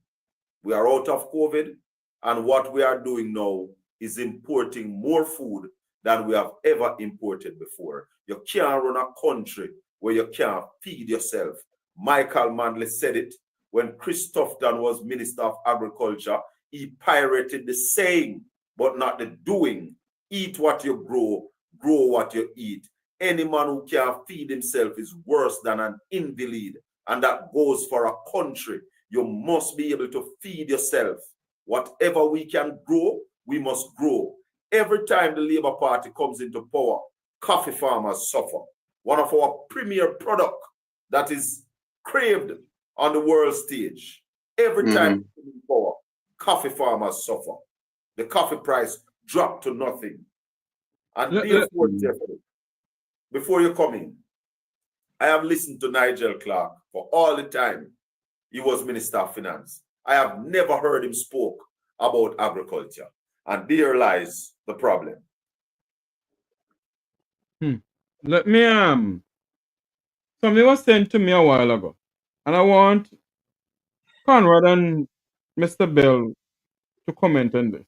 We are out of COVID, and what we are doing now is importing more food than we have ever imported before. You can't run a country where you can't feed yourself. Michael Manley said it when Christoph Dunn was Minister of Agriculture. He pirated the saying, but not the doing. Eat what you grow what you eat. Any man who can't feed himself is worse than an invalid. And that goes for a country. You must be able to feed yourself. Whatever we can grow, we must grow. Every time the Labour Party comes into power, coffee farmers suffer. One of our premier products that is craved on the world stage. Every time we come in power, coffee farmers suffer. The coffee price dropped to nothing. And therefore, Jeffrey, before you come in, I have listened to Nigel Clark for all the time he was Minister of Finance. I have never heard him spoke about agriculture. And there lies the problem. Let me something was sent to me a while ago, and I want Conrad and Mr. Bell to comment on this.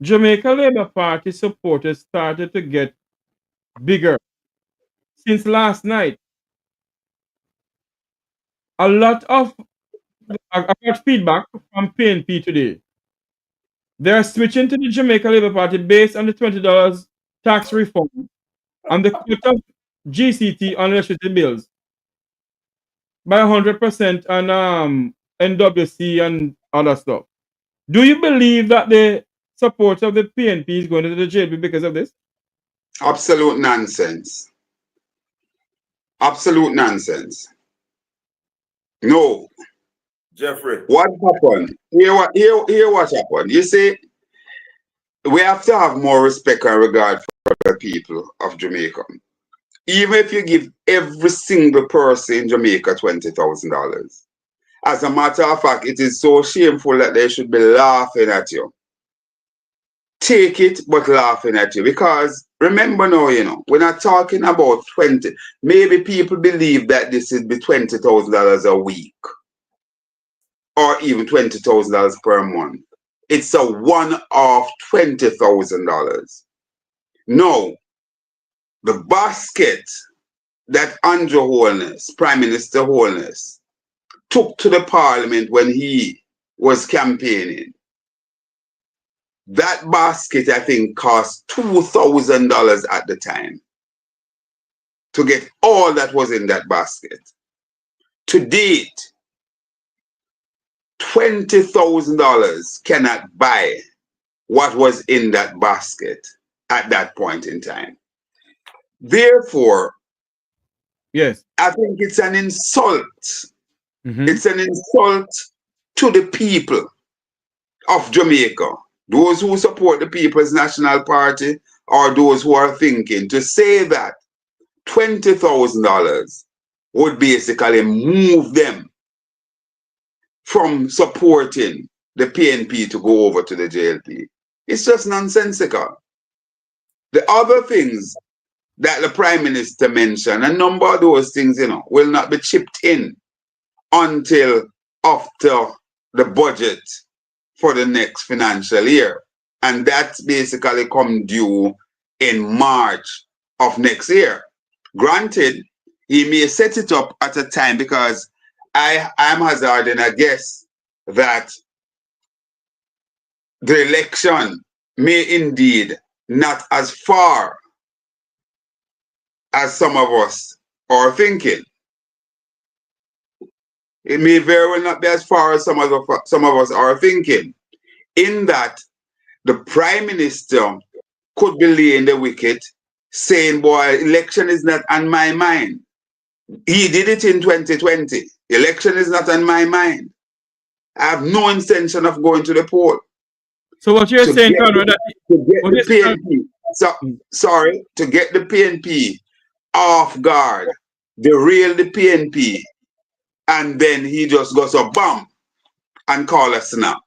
Jamaica Labour Party supporters started to get bigger since last night. A lot of I got feedback from PNP today. They're switching to the Jamaica Labour Party based on the $20 tax reform and the cut of GCT on electricity bills by 100% on NWC and other stuff. Do you believe that the support of the PNP is going to the JP because of this? Absolute nonsense. Absolute nonsense. No. Jeffrey. What happened? Hear what happened. You see, we have to have more respect and regard for the people of Jamaica. Even if you give every single person in Jamaica $20,000. As a matter of fact, it is so shameful that they should be laughing at you. Take it, but laughing at you. Because remember now, we're not talking about 20. Maybe people believe that this would be $20,000 a week. Or even $20,000 per month. It's a one-off $20,000. No, the basket that Andrew Holness, Prime Minister Holness, took to the Parliament when he was campaigning, that basket, I think, cost $2,000 at the time to get all that was in that basket. To date, $20,000 cannot buy what was in that basket at that point in time. Therefore, yes, I think it's an insult. It's an insult to the people of Jamaica, those who support the People's National Party or those who are thinking, to say that $20,000 would basically move them from supporting the PNP to go over to the JLP. It's just nonsensical. The other things that the Prime Minister mentioned, a number of those things, will not be chipped in until after the budget for the next financial year. And that's basically come due in March of next year. Granted, he may set it up at a time, because I'm hazarding a guess that the election may indeed not as far as some of us are thinking. It may very well not be as far as some of us are thinking, in that the Prime Minister could be laying the wicket, saying, boy, election is not on my mind. He did it in 2020. Election is not on my mind. I have no intention of going to the poll. So what you're saying, Conrad, to get the PNP off guard, derail the PNP, and then he just goes a bam and call a snap.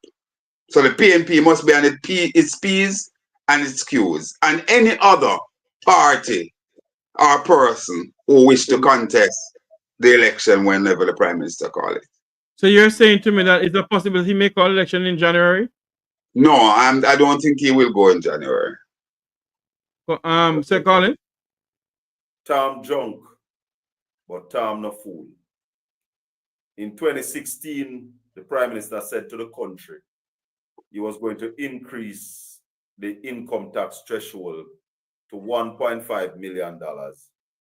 So the PNP must be on its P's and its Q's, and any other party or person who wish to contest the election whenever the Prime Minister calls it. So you're saying to me that it's a possibility he may call election in January? No, I don't think he will go in January. Sir Colin? Tom drunk, but Tom no fool. In 2016, the Prime Minister said to the country he was going to increase the income tax threshold to $1.5 million,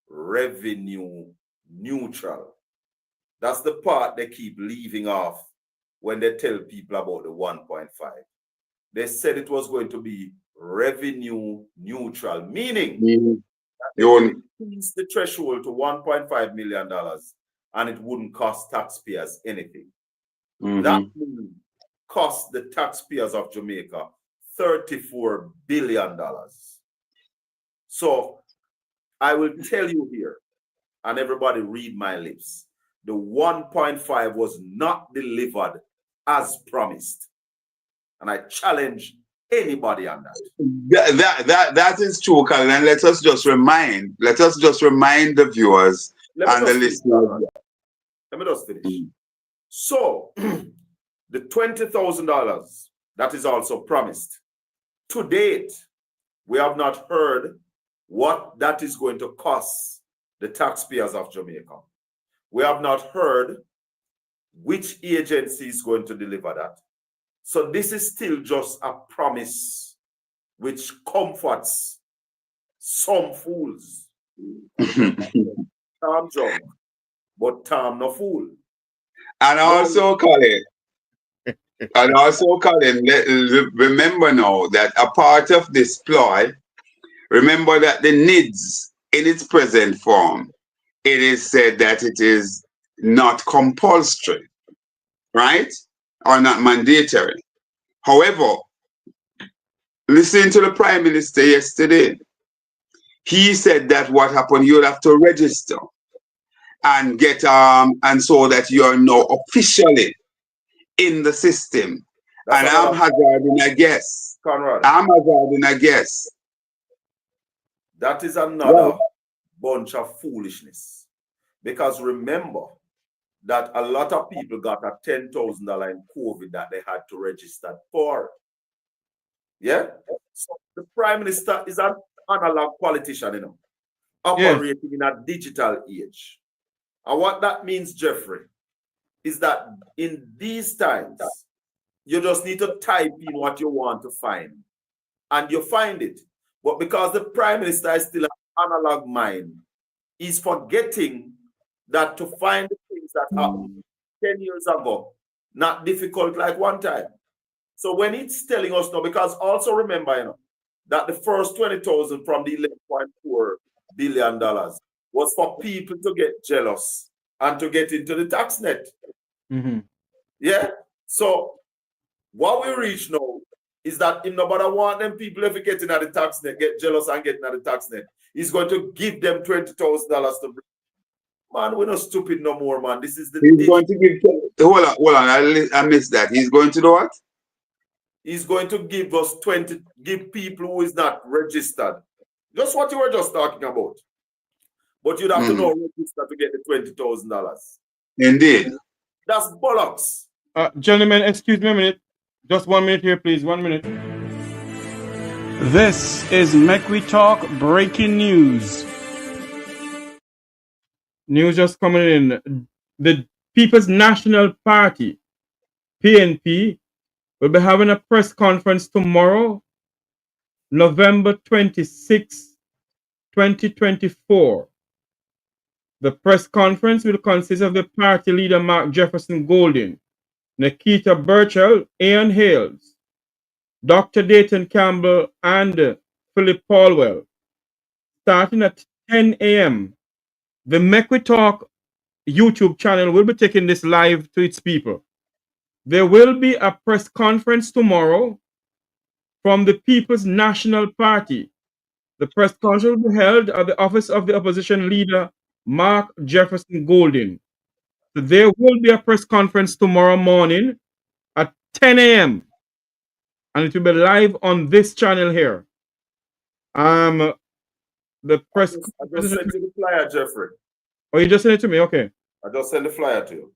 revenue neutral. That's the part they keep leaving off when they tell people about the 1.5. They said it was going to be revenue neutral, meaning that they would increase the threshold to $1.5 million and it wouldn't cost taxpayers anything. That would cost the taxpayers of Jamaica $34 billion. So I will tell you here, and everybody read my lips, the 1.5 was not delivered as promised. And I challenge anybody on that. That is true, Colin. And let us just remind the viewers and the listeners. Let me just finish. So the $20,000 that is also promised. To date, we have not heard what that is going to cost the taxpayers of Jamaica. We have not heard which agency is going to deliver that. So this is still just a promise which comforts some fools. Tom drunk, but Tom no fool. And also, Colin, remember now that a part of this ploy, remember that the NIDS in its present form, it is said that it is not compulsory, right? Or not mandatory. However, listening to the Prime Minister yesterday, he said that what happened, you'll have to register and get and so that you are now officially in the system. And I'm hazarding a guess. Conrad. I'm hazarding a guess. That is another bunch of foolishness. Because remember that a lot of people got a $10,000 in COVID that they had to register for. Yeah? So the Prime Minister is an analog politician, operating in a digital age. And what that means, Jeffrey, is that in these times, you just need to type in what you want to find. And you find it. But because the Prime Minister is still an analog mind, he's forgetting that to find the things that happened 10 years ago, not difficult like one time. So when it's telling us now, because also remember, that the first 20,000 from the $11.4 billion was for people to get jealous and to get into the tax net. Mm-hmm. Yeah. So What we reach now is that him nobody want them people if getting at the tax net, get jealous and getting at the tax net. He's going to give them $20,000 to bring. Man, we're not stupid no more, man. This is the He's going to give. Hold on. I missed that. He's going to do what? He's going to give us give people who is not registered. Just what you were just talking about. But you'd have to know register to get the $20,000. Indeed. That's bollocks. Gentlemen, excuse me a minute. Just 1 minute here, please. 1 minute. This is Make We Talk breaking news. News just coming in. The People's National Party, PNP, will be having a press conference tomorrow, November 26, 2024. The press conference will consist of the party leader Mark Jefferson Golding, Nikita Burchell, Ian Hales, Dr. Dayton Campbell, and Philip Paulwell, starting at 10 a.m. The Make We Talk YouTube channel will be taking this live to its people. There will be a press conference tomorrow from the People's National Party. The press conference will be held at the office of the opposition leader, Mark Jefferson Golding. So there will be a press conference tomorrow morning at 10 a.m. and it will be live on this channel here. The press. I just sent you the flyer, Jeffrey. Oh, you just sent it to me? Okay. I just sent the flyer to you.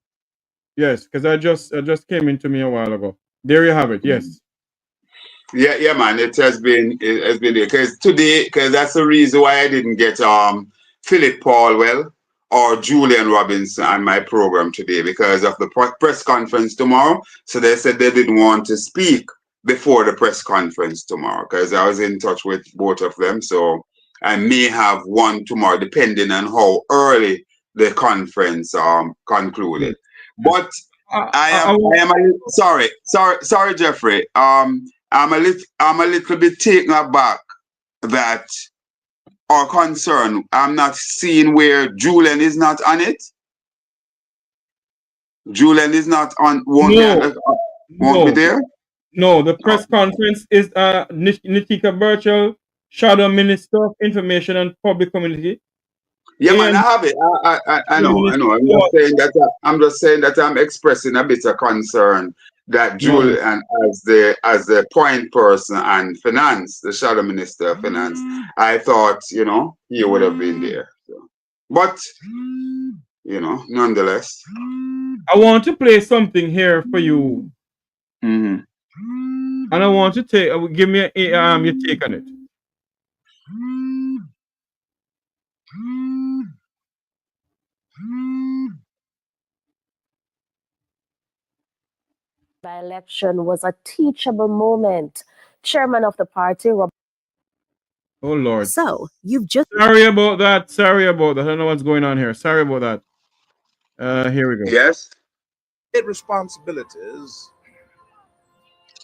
Yes, because it just came into me a while ago. There you have it. Yes. Yeah, man. It has been there because that's the reason why I didn't get Philip Paulwell or Julian Robinson on my program today because of the press conference tomorrow. So they said they didn't want to speak before the press conference tomorrow because I was in touch with both of them. So I may have one tomorrow depending on how early the conference concluded. But I am sorry, Jeffrey. I'm a little bit taken aback that or concerned. I'm not seeing where Julian is not on it. Julian is not on. Won't be there. No, the press conference is Nikita Burchell, Shadow Minister of Information and Public Community. Yeah, man, I have it. I know. I'm just saying that I'm expressing a bit of concern that Julian, as the point person and finance, the Shadow Minister of Finance, I thought, he would have been there. So. But, nonetheless. I want to play something here for you. And I want to give me your take on it. The election was a teachable moment. Chairman of the party, Rob. Oh, Lord. So, you've just... Sorry about that. I don't know what's going on here. Sorry about that. Here we go. Yes. Responsibilities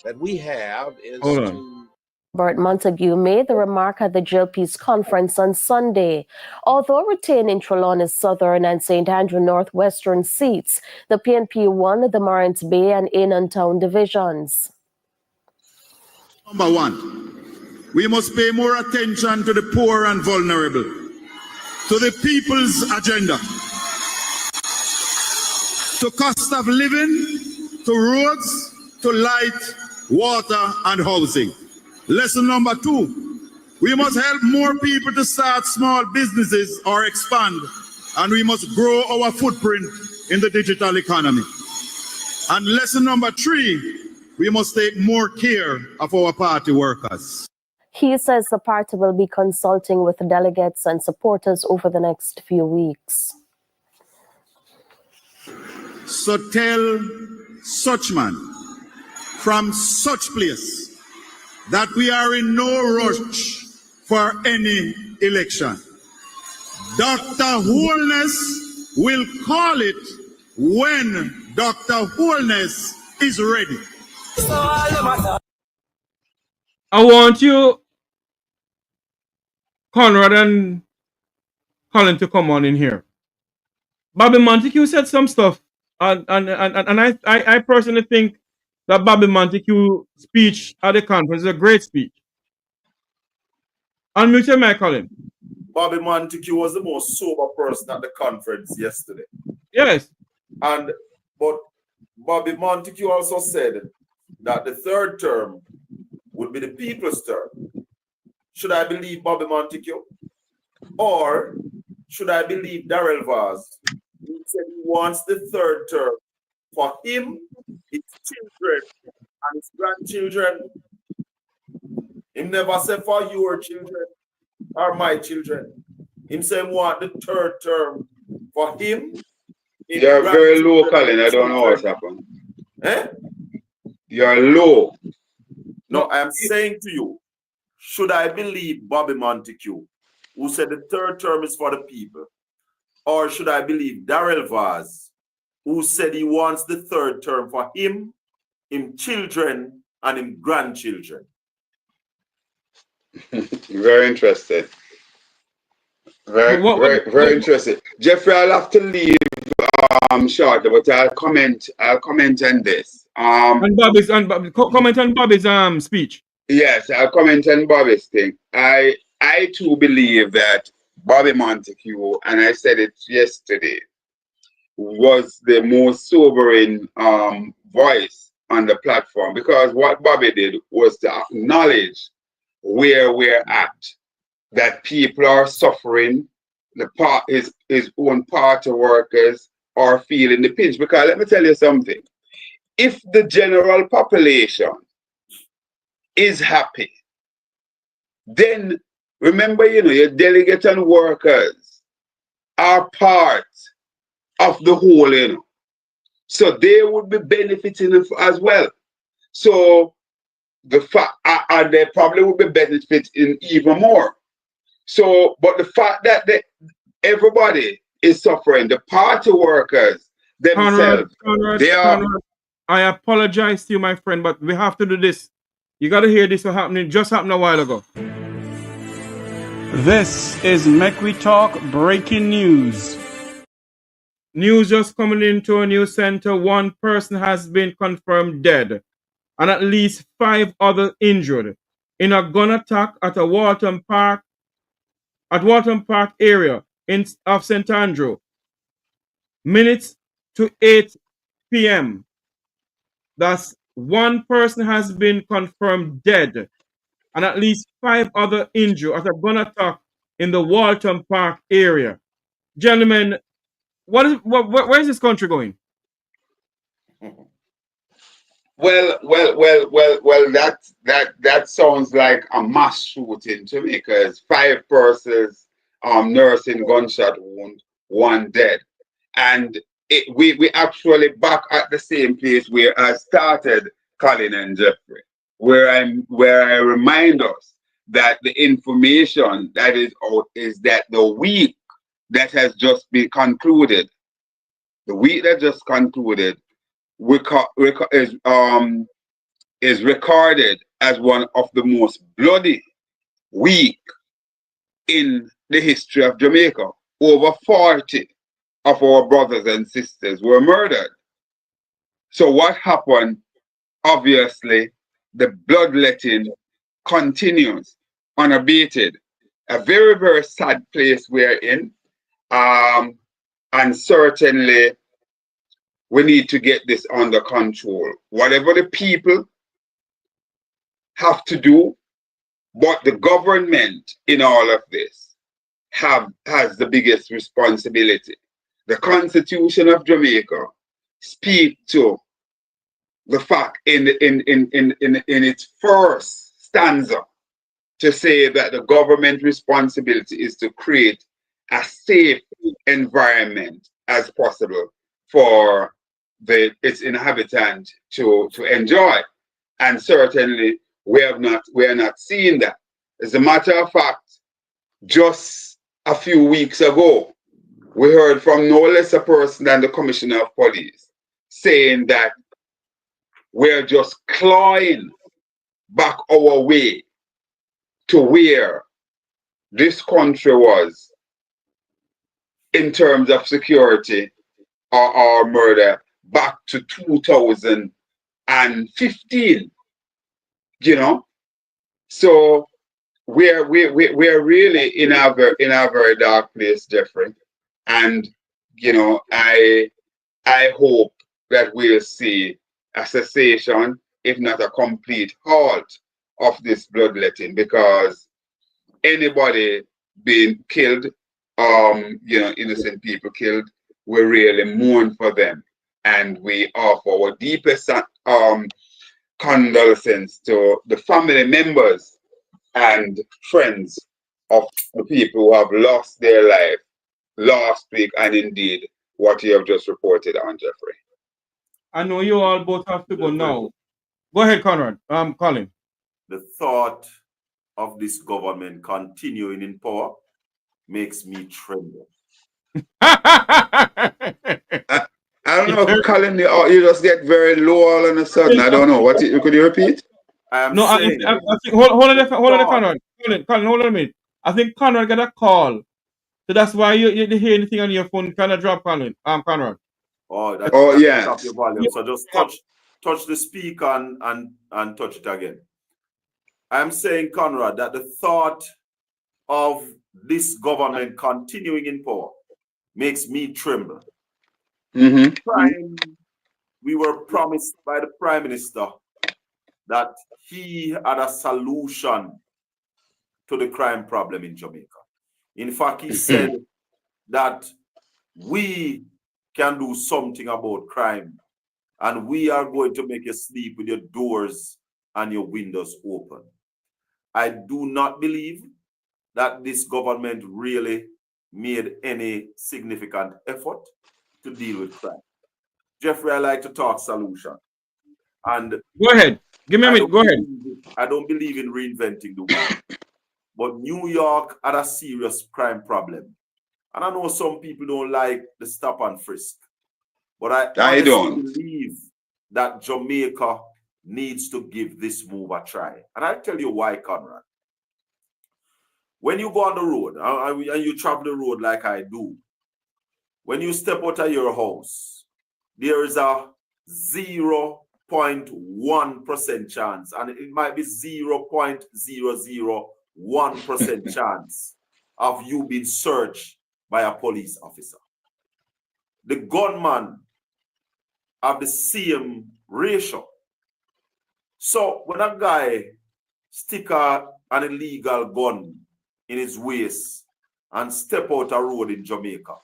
that we have is to... Robert Montague made the remark at the JLP's conference on Sunday. Although retaining Trelawny's southern and St. Andrew northwestern seats, the PNP won the Morants Bay and Annan Town divisions. Number one, we must pay more attention to the poor and vulnerable, to the people's agenda, to cost of living, to roads, to light, water, and housing. Lesson number two, we must help more people to start small businesses or expand, and we must grow our footprint in the digital economy. And lesson number three, we must take more care of our party workers. He says the party will be consulting with delegates and supporters over the next few weeks. So tell such man from such place that we are in no rush for any election. Dr. Wholeness will call it when Dr. Wholeness is ready. I want you, Conrad and Colin, to come on in here. Bobby Montague said some stuff, and I personally think that Bobby Montague speech at the conference is a great speech. Unmute your mic, Colin. Bobby Montague was the most sober person at the conference yesterday. Yes. But Bobby Montague also said that the third term would be the people's term. Should I believe Bobby Montague? Or should I believe Darrell Vaz? He said he wants the third term for him, his children, and his grandchildren. He never said for your children or my children. He said he want the third term for him. You're very low, Colin. I don't know what's happened. Eh? You're low. No, I am saying to you, should I believe Bobby Montague, who said the third term is for the people? Or should I believe Darrell Vaz, who said he wants the third term for him, him children, and him grandchildren? Very interested. Very interested. Jeffrey, I'll have to leave shortly, but I'll comment on this. Comment on Bobby's speech. Yes, I'll comment on Bobby's thing. I too believe that Bobby Montague, and I said it yesterday, was the most sobering voice on the platform, because what Bobby did was to acknowledge where we're at, that people are suffering, his own party workers are feeling the pinch. Because let me tell you something, if the general population is happy, then remember, your delegate and workers are part of the whole, so they would be benefiting as well. So the fact, and they probably would be benefiting even more. So, but the fact that everybody is suffering, the party workers themselves, Conrad, I apologize to you, my friend, but we have to do this. You got to hear this just happened a while ago. This is Make We Talk breaking news. News just coming into a news center. One person has been confirmed dead and at least 5 others injured in a gun attack at a Walton Park area of St. Andrew. Minutes to 8 p.m. Thus, one person has been confirmed dead and at least 5 others injured at a gun attack in the Walton Park area. Gentlemen, where is this country going? Well, that sounds like a mass shooting to me, because 5 persons nursing gunshot wound, 1 dead. And we actually back at the same place where I started, Colin and Jeffrey, where I remind us that the information that is out is that the week that has just been concluded, is recorded as one of the most bloody week in the history of Jamaica. Over 40 of our brothers and sisters were murdered. So what happened? Obviously, the bloodletting continues unabated. A very, very sad place we're in. And certainly, we need to get this under control. Whatever the people have to do, but the government in all of this has the biggest responsibility. The Constitution of Jamaica speaks to the fact in its first stanza to say that the government responsibility is to create a safe environment as possible for its inhabitant to enjoy. And certainly we are not seeing that. As a matter of fact, just a few weeks ago, we heard from no less a person than the Commissioner of Police saying that we're just clawing back our way to where this country was in terms of security or murder back to 2003. and 15, you know. So we're really in a very dark place, Jeffrey. And you know, I hope that we'll see a cessation, if not a complete halt, of this bloodletting, because anybody being killed, you know, innocent people killed, we really mourn for them, and we offer our deepest condolences to the family members and friends of the people who have lost their life last week, and indeed what you have just reported on, Jeffrey. I know you all both have to go now. Go ahead, Conrad. Colin. The thought of this government continuing in power makes me tremble. I don't know, Colin, you just get very low all of a sudden. I don't know. Could you repeat? I think, hold on, Conrad. Colin, hold on a minute. I think Conrad got a call. So that's why you didn't hear anything on your phone. Kind of drop, Colin. Conrad. Oh, yeah. Your volume. So just touch the speaker and touch it again. I'm saying, Conrad, that the thought of this government continuing in power makes me tremble. We were promised by the Prime Minister that he had a solution to the crime problem in Jamaica. In fact, he said that we can do something about crime, and we are going to make you sleep with your doors and your windows open. I do not believe that this government really made any significant effort to deal with crime. Jeffrey, I like to talk solution. And go ahead. Give me a minute. Go ahead. I don't believe in reinventing the wheel. But New York had a serious crime problem. And I know some people don't like the stop and frisk. But I don't believe that Jamaica needs to give this move a try. And I'll tell you why, Conrad. When you go on the road, and you travel the road like I do, when you step out of your house, there is a 0.1% chance, and it might be 0.001% chance of you being searched by a police officer. The gunman have the same ratio. So when a guy stick an illegal gun in his waist and step out a road in Jamaica,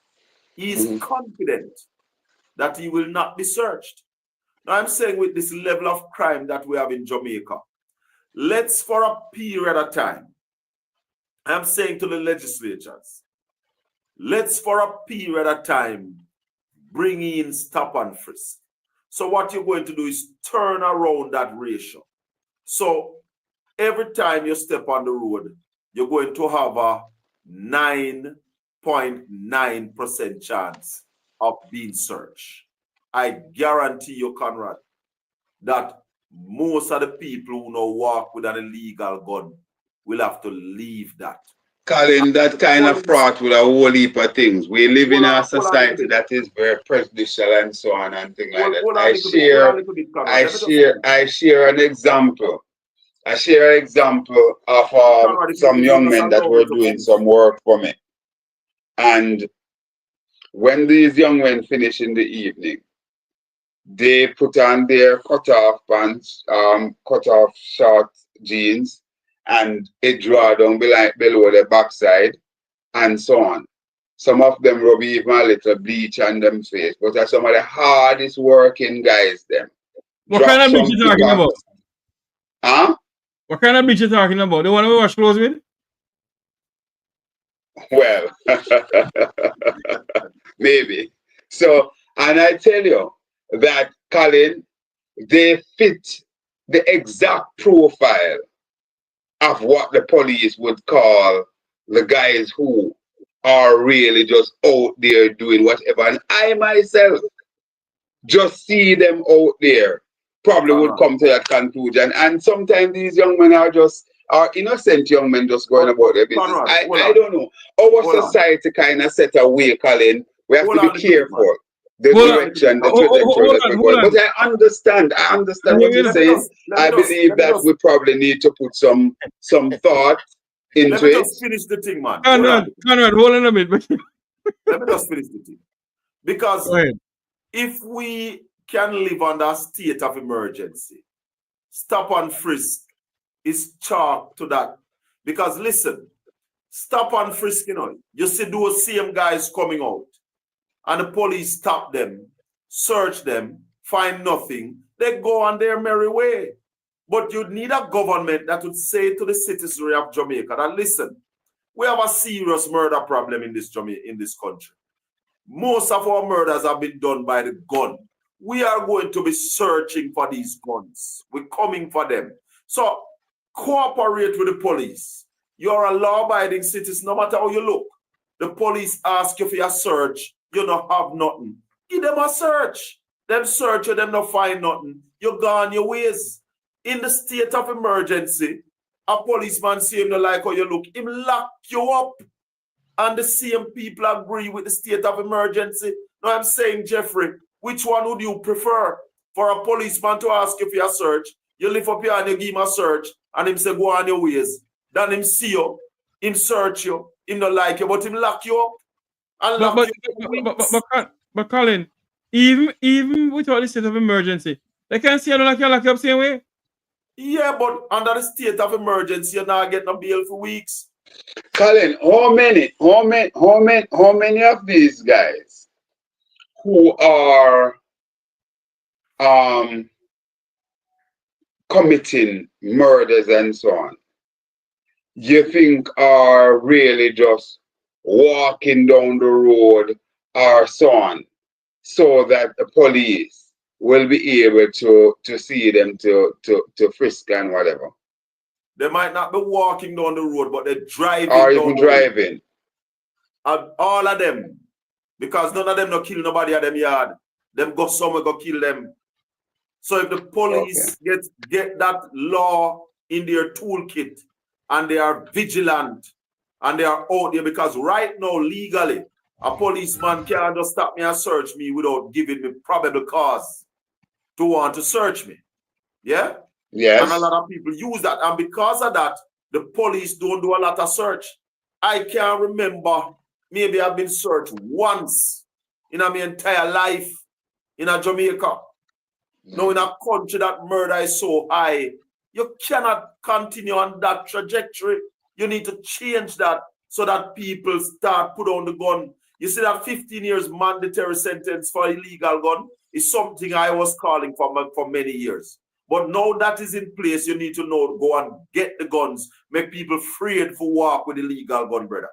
he is confident that he will not be searched. Now I'm saying with this level of crime that we have in Jamaica, let's for a period of time, I'm saying to the legislatures, let's for a period of time bring in stop and frisk. So what you're going to do is turn around that ratio. So every time you step on the road, you're going to have a 9.9% chance of being searched. I guarantee you, Conrad, that most of the people who now walk with an illegal gun will have to leave that. Colin, that kind of fraught with a whole heap of things. We live in a society that is very prejudicial and so on and things like that. I share an example. I share an example of some young men that were doing some work for me. And when these young men finish in the evening, they put on their cut-off pants, cut-off short jeans, and it draw down below the backside, and so on. Some of them rub even a little bleach on them face, but are some of the hardest working guys, them. What kind of bleach you talking about? Huh? What kind of bleach you talking about? The one we wash clothes with? Well, maybe. So, and I tell you that, Colin, they fit the exact profile of what the police would call the guys who are really just out there doing whatever. And I myself just see them out there, probably would come to that conclusion. And sometimes these young men are innocent young men just going about their business. I don't know. Our society kind of set away, Colin. We have to be careful. the direction, the trajectory that we're going. But I understand what you're saying. I believe that we probably need to put some thought into let me it. just finish the thing, man. Conrad, hold on a minute. Let me just finish the thing. Because if we can live under a state of emergency, stop and frisk is chalk to that. Because listen, stop and frisk, you see those same guys coming out and the police stop them, search them, find nothing, they go on their merry way. But you'd need a government that would say to the citizenry of Jamaica that, listen, we have a serious murder problem in this country. Most of our murders have been done by the gun. We are going to be searching for these guns. We're coming for them. So cooperate with the police. You're a law-abiding citizen, no matter how you look. The police ask you for your search, you don't have nothing. Give them a search. Them search you, them not find nothing. You go on your ways. In the state of emergency, a policeman see him not like how you look, him lock you up. And the same people agree with the state of emergency. Now I'm saying, Jeffrey, which one would you prefer? For a policeman to ask you for your search, you lift up your hand, you give him a search, and him say, go on your ways. Then him see you, him search you, him not like you, but him lock you up. And but Colin, even without the state of emergency, they can see you lock you up same way. Yeah, but under the state of emergency, you're not getting a bail for weeks. Colin, how many of these guys who are committing murders and so on, you think are really just walking down the road or so on, so that the police will be able to see them to frisk and whatever? They might not be walking down the road, but they're driving. Or even driving. All of them. Because none of them no kill nobody at them yard. Them go somewhere go kill them. So if the police get that law in their toolkit and they are vigilant and they are out there, because right now legally a policeman can't just stop me and search me without giving me probable cause to want to search me. Yeah? Yes. And a lot of people use that. And because of that, the police don't do a lot of search. I can't remember, maybe I've been searched once in my entire life in a Jamaica. Now in a country that murder is so high, you cannot continue on that trajectory. You need to change that so that people start put on the gun. You see that 15 years mandatory sentence for illegal gun is something I was calling for many years. But now that is in place, you need to know, go and get the guns, make people afraid for walk with illegal gun, brother.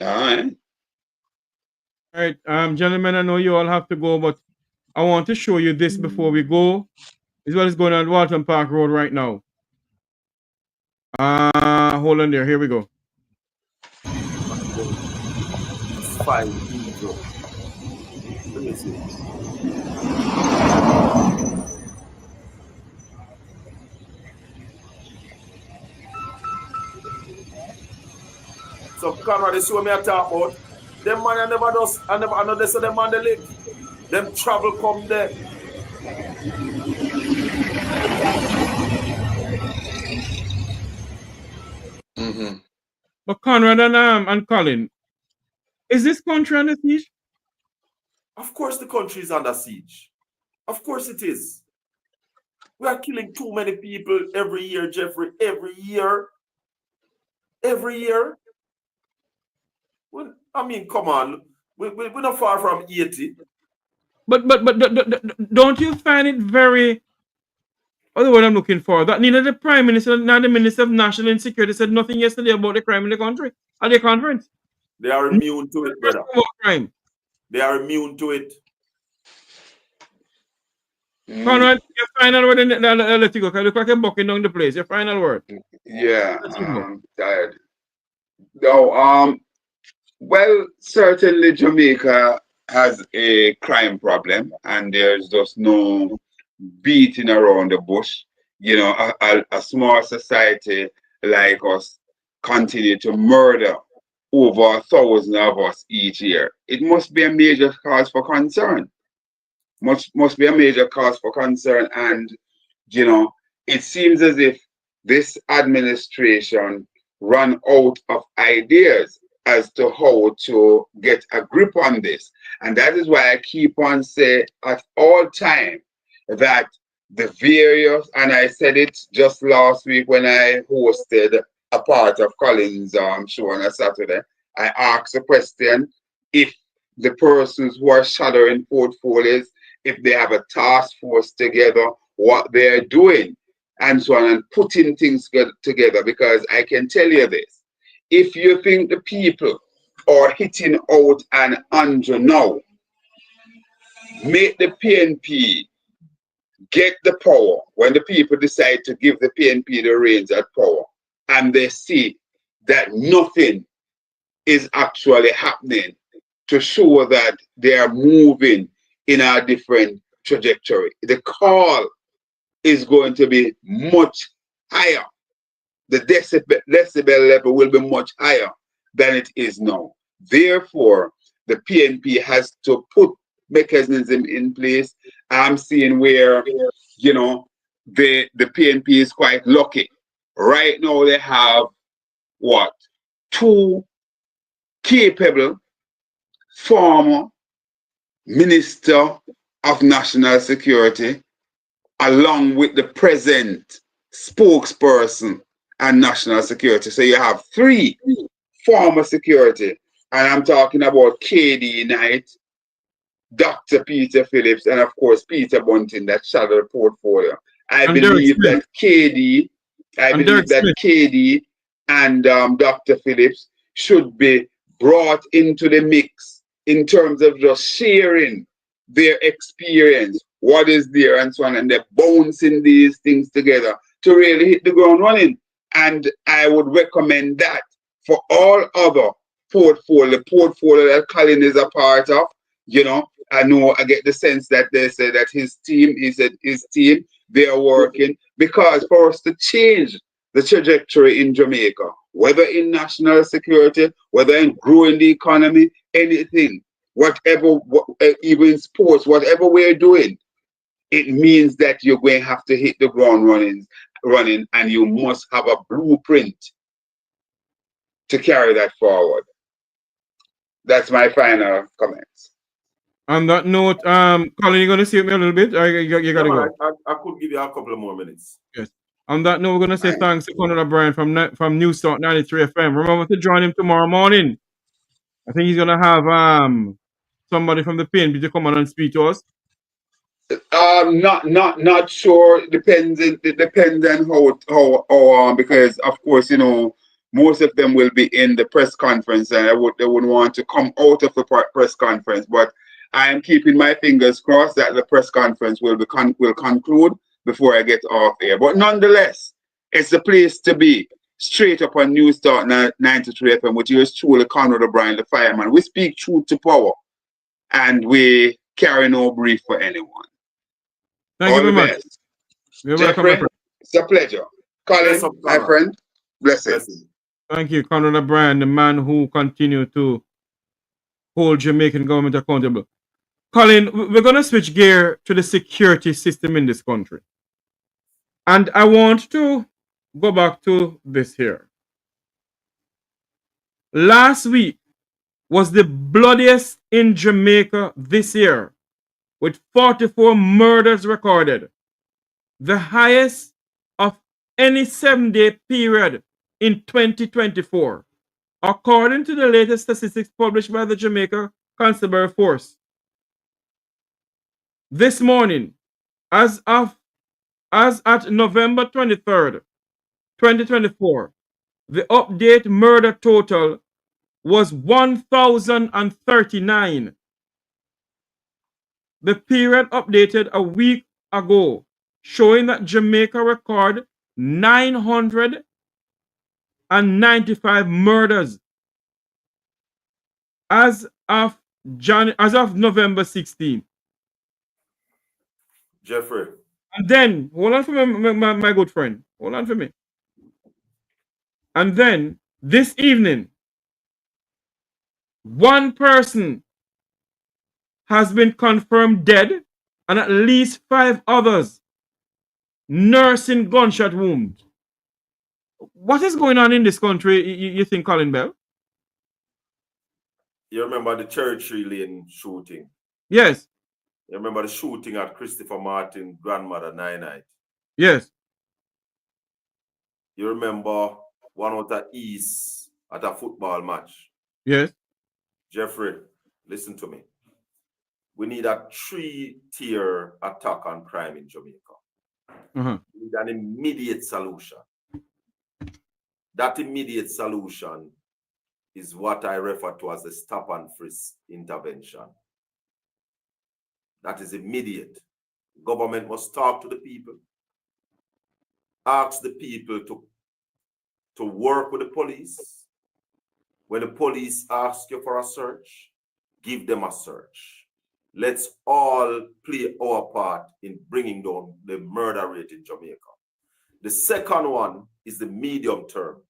All right, gentlemen, I know you all have to go, but I want to show you this before we go. This is what is going on Walton Park Road right now. Hold on there. Here we go. It's fine. Let me see. So Conrad, this is what I talk about. Them man I never does, I know they say them man they live. Them travel come there. But Conrad and Colin, is this country under siege? Of course the country is under siege. Of course it is. We are killing too many people every year, Jeffrey. Every year. Every year. I mean, come on. We're not far from 80. But don't you find it very... What's the word I'm looking for? That neither the Prime Minister nor the Minister of National Security said nothing yesterday about the crime in the country at the conference. They are immune to it, brother. Crime. They are immune to it. Conrad, your final word, and I'll let you go. Because you look like you're bucking down the place. Your final word. Yeah, I'm tired. No, well, certainly Jamaica has a crime problem, and there's just no beating around the bush. You know, a small society like us continue to murder over 1,000 of us each year. It must be a major cause for concern. Must be a major cause for concern. And, you know, it seems as if this administration run out of ideas as to how to get a grip on this. And that is why I keep on saying at all time that the various, and I said it just last week when I hosted a part of Colin's show on a Saturday, I asked a question if the persons who are shadowing portfolios, if they have a task force together, what they're doing, and so on, and putting things together. Because I can tell you this, if you think the people are hitting out and under now, make the PNP get the power when the people decide to give the PNP the reins at power, and they see that nothing is actually happening to show that they are moving in a different trajectory. The call is going to be much higher. The decibel level will be much higher than it is now. Therefore, the PNP has to put mechanism in place. I'm seeing where, you know, the PNP is quite lucky. Right now they have what? 2 capable former Minister of National Security, along with the present spokesperson and national security. So you have 3 former security, and I'm talking about KD Knight, Dr. Peter Phillips, and of course Peter Bunting, that shadow portfolio. I believe that KD and Dr. Phillips should be brought into the mix in terms of just sharing their experience, what is there, and so on, and they're bouncing these things together to really hit the ground running. And I would recommend that for all other portfolio that Colin is a part of. You know, I get the sense that they say that his team, they are working, because for us to change the trajectory in Jamaica, whether in national security, whether in growing the economy, anything, whatever, even sports, whatever we're doing, it means that you're going to have to hit the ground running, and you must have a blueprint to carry that forward. That's my final comments. On that note, Colin, you're going to see me a little bit? Or you got to go? I could give you a couple of more minutes. Yes. On that note, we're going to say thanks to Conrad O'Brien from New Start 93 FM. Remember to join him tomorrow morning. I think he's going to have somebody from the PNP to come on and speak to us. Not sure. It depends on how because of course, you know, most of them will be in the press conference, and they wouldn't want to come out of the press conference. But I am keeping my fingers crossed that the press conference will conclude before I get off air. But nonetheless, it's the place to be. Straight up on News Start 93 FM with yours truly, Conrad O'Brien, the fireman. We speak truth to power, and we carry no brief for anyone. Thank you very much. You're welcome, my friend. It's a pleasure. Colin, my friend, blessings. Thank you, Conrad O'Brien, the man who continued to hold Jamaican government accountable. Colin, we're going to switch gear to the security system in this country. And I want to go back to this here. Last week was the bloodiest in Jamaica this year, with 44 murders recorded, the highest of any 7-day period in 2024, according to the latest statistics published by the Jamaica Constabulary Force. This morning, as at November 23rd, 2024, the update murder total was 1,039. The period updated a week ago, showing that Jamaica recorded 995 murders as of November 16th. Jeffrey. And then, hold on for me, my good friend. Hold on for me. And then, this evening, One person has been confirmed dead, and at least 5 others nursing gunshot wounds. What is going on in this country, you think, Colin Bell? You remember the Cherry Lane shooting? Yes. You remember the shooting at Christopher Martin's grandmother, Nine. Yes. You remember one out at East at a football match? Yes. Jeffrey, listen to me. We need a 3-tier attack on crime in Jamaica. We need an immediate solution. That immediate solution is what I refer to as the stop and frisk intervention. That is immediate. Government must talk to the people, ask the people to work with the police. When the police ask you for a search, give them a search. Let's all play our part in bringing down the murder rate in Jamaica. The second one is the medium term,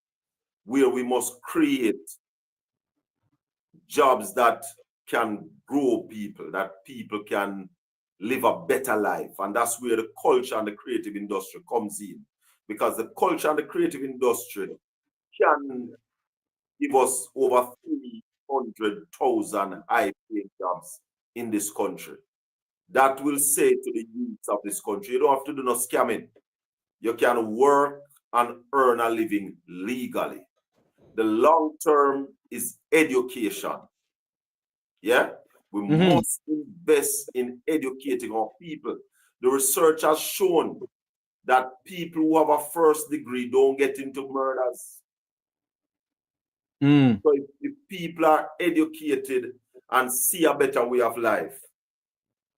where we must create jobs that can grow people, that people can live a better life. And that's where the culture and the creative industry comes in. Because the culture and the creative industry can give us over 300,000 high-paying jobs in this country. That will say to the youth of this country, you don't have to do no scamming. You can work and earn a living legally. The long term is education. Yeah? We must invest in educating our people. The research has shown that people who have a first degree don't get into murders. So if people are educated and see a better way of life,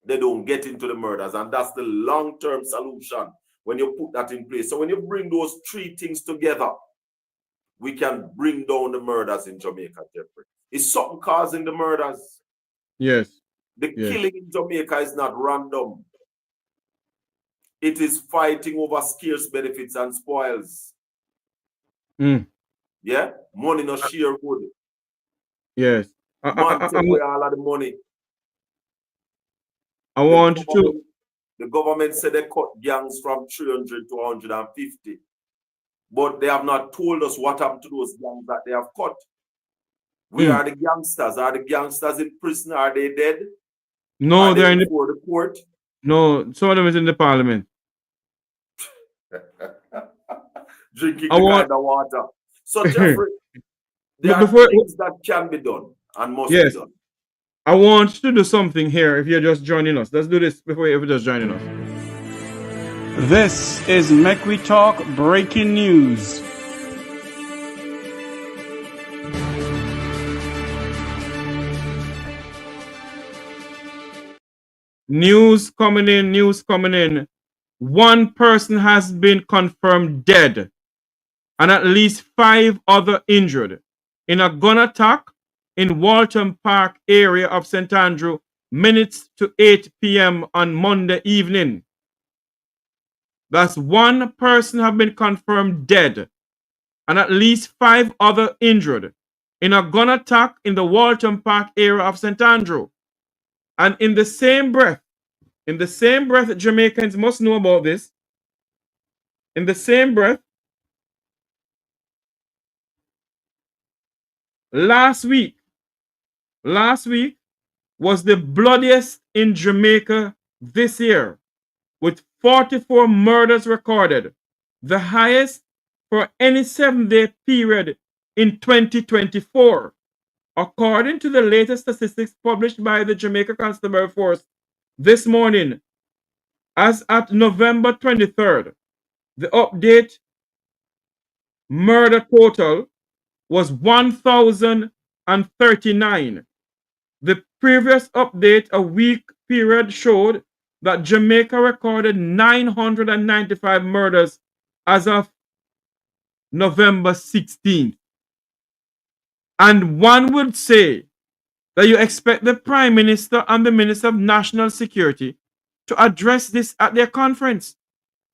they don't get into the murders. And that's the long-term solution when you put that in place. So when you bring those 3 things together, we can bring down the murders in Jamaica, Jeffrey. Is something causing the murders? Yes. The killing in Jamaica is not random. It is fighting over scarce benefits and spoils. Yeah? Money no share good. Yes. Man take away all of the money. The government said they cut gangs from 300 to 150. But they have not told us what happened to those gangs that they have cut. Where are the gangsters? Are the gangsters in prison? Are they dead? No, they're in before the court. No, some of them is in the parliament. Drinking the kind of water. So, Jeffrey, there are things that can be done and must be done. I want to do something here if you're just joining us. Let's do this before you're just joining us. This is Make We Talk Breaking News. News coming in. One person has been confirmed dead and at least 5 other injured in a gun attack in Walton Park area of St. Andrew, minutes to 8 p.m. on Monday evening. Thus, one person have been confirmed dead and at least 5 other injured in a gun attack in the Walton Park area of St. Andrew. And in the same breath, Jamaicans must know about this. In the same breath, last week was the bloodiest in Jamaica this year, with 44 murders recorded, the highest for any 7-day period in 2024, according to the latest statistics published by the Jamaica Constabulary Force this morning. As at November 23rd, the update murder total was 1,039. The previous update, a week period, showed that Jamaica recorded 995 murders as of November 16th. And one would say that you expect the Prime Minister and the Minister of National Security to address this at their conference.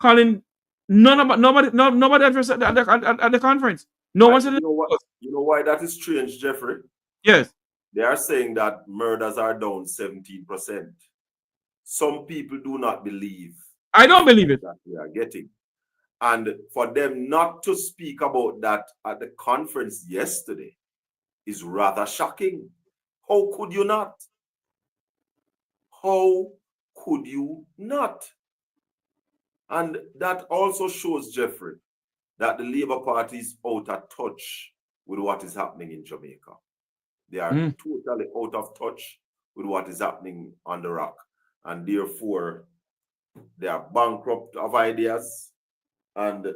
Colin, nobody addressed it at the conference. No one said you know why that is strange, Jeffrey? Yes. They are saying that murders are down 17%. Some people do not believe. I don't believe it. That we are getting. And for them not to speak about that at the conference yesterday is rather shocking. How could you not? How could you not? And that also shows, Jeffrey, that the Labour Party is out of touch with what is happening in Jamaica. They are totally out of touch with what is happening on the rock. And therefore, they are bankrupt of ideas and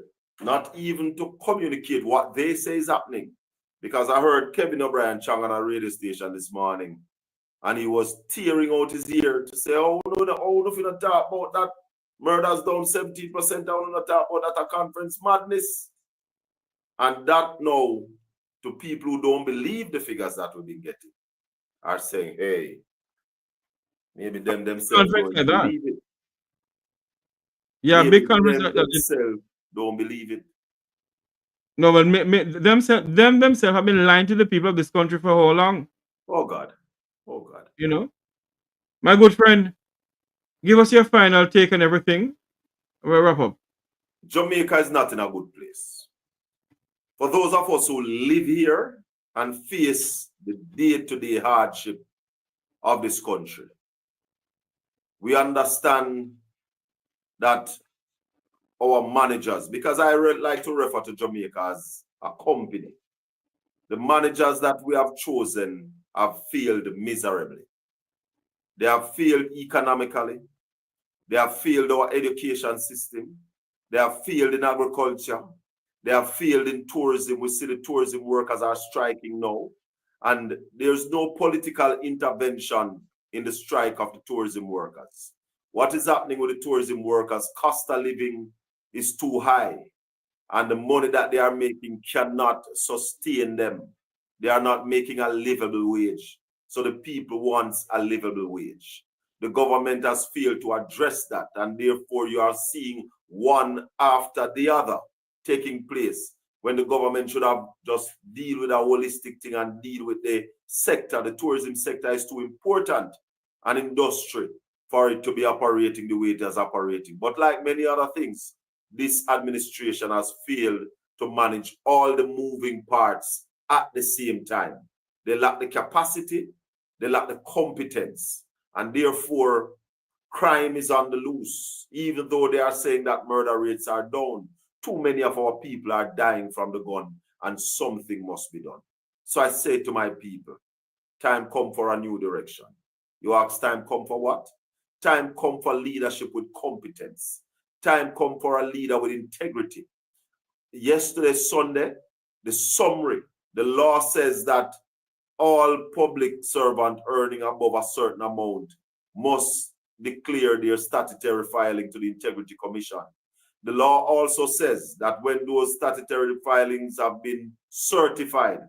not even to communicate what they say is happening. Because I heard Kevin O'Brien Chang on a radio station this morning, and he was tearing out his ear to say, oh, no, if you don't talk about that, murders down 17%, I don't want to talk about that at conference madness. And that now, to people who don't believe the figures that we've been getting, are saying, hey, maybe them themselves don't believe it. Yeah, maybe big conference them themselves don't believe it. No, but them themselves have been lying to the people of this country for how long? Oh God. Oh God. You know? My good friend, give us your final take on everything. We'll wrap up. Jamaica is not in a good place. For those of us who live here and face the day-to-day hardship of this country, we understand that our managers, because I like to refer to Jamaica as a company, the managers that we have chosen have failed miserably. They have failed economically. They have failed our education system. They have failed in agriculture. They have failed in tourism. We see the tourism workers are striking now. And there's no political intervention in the strike of the tourism workers. What is happening with the tourism workers? Cost of living is too high. And the money that they are making cannot sustain them. They are not making a livable wage. So the people want a livable wage. The government has failed to address that, and therefore you are seeing one after the other taking place when the government should have just deal with a holistic thing and deal with the sector. The tourism sector is too important an industry for it to be operating the way it is operating. But like many other things, this administration has failed to manage all the moving parts at the same time. They lack the capacity, they lack the competence, and therefore crime is on the loose. Even though they are saying that murder rates are down, too many of our people are dying from the gun, and something must be done. So I say to my people, time come for a new direction. You ask, time come for what? Time come for leadership with competence. Time come for a leader with integrity. Yesterday, Sunday, the summary, the law says that all public servant earning above a certain amount must declare their statutory filing to the Integrity Commission. The law also says that when those statutory filings have been certified,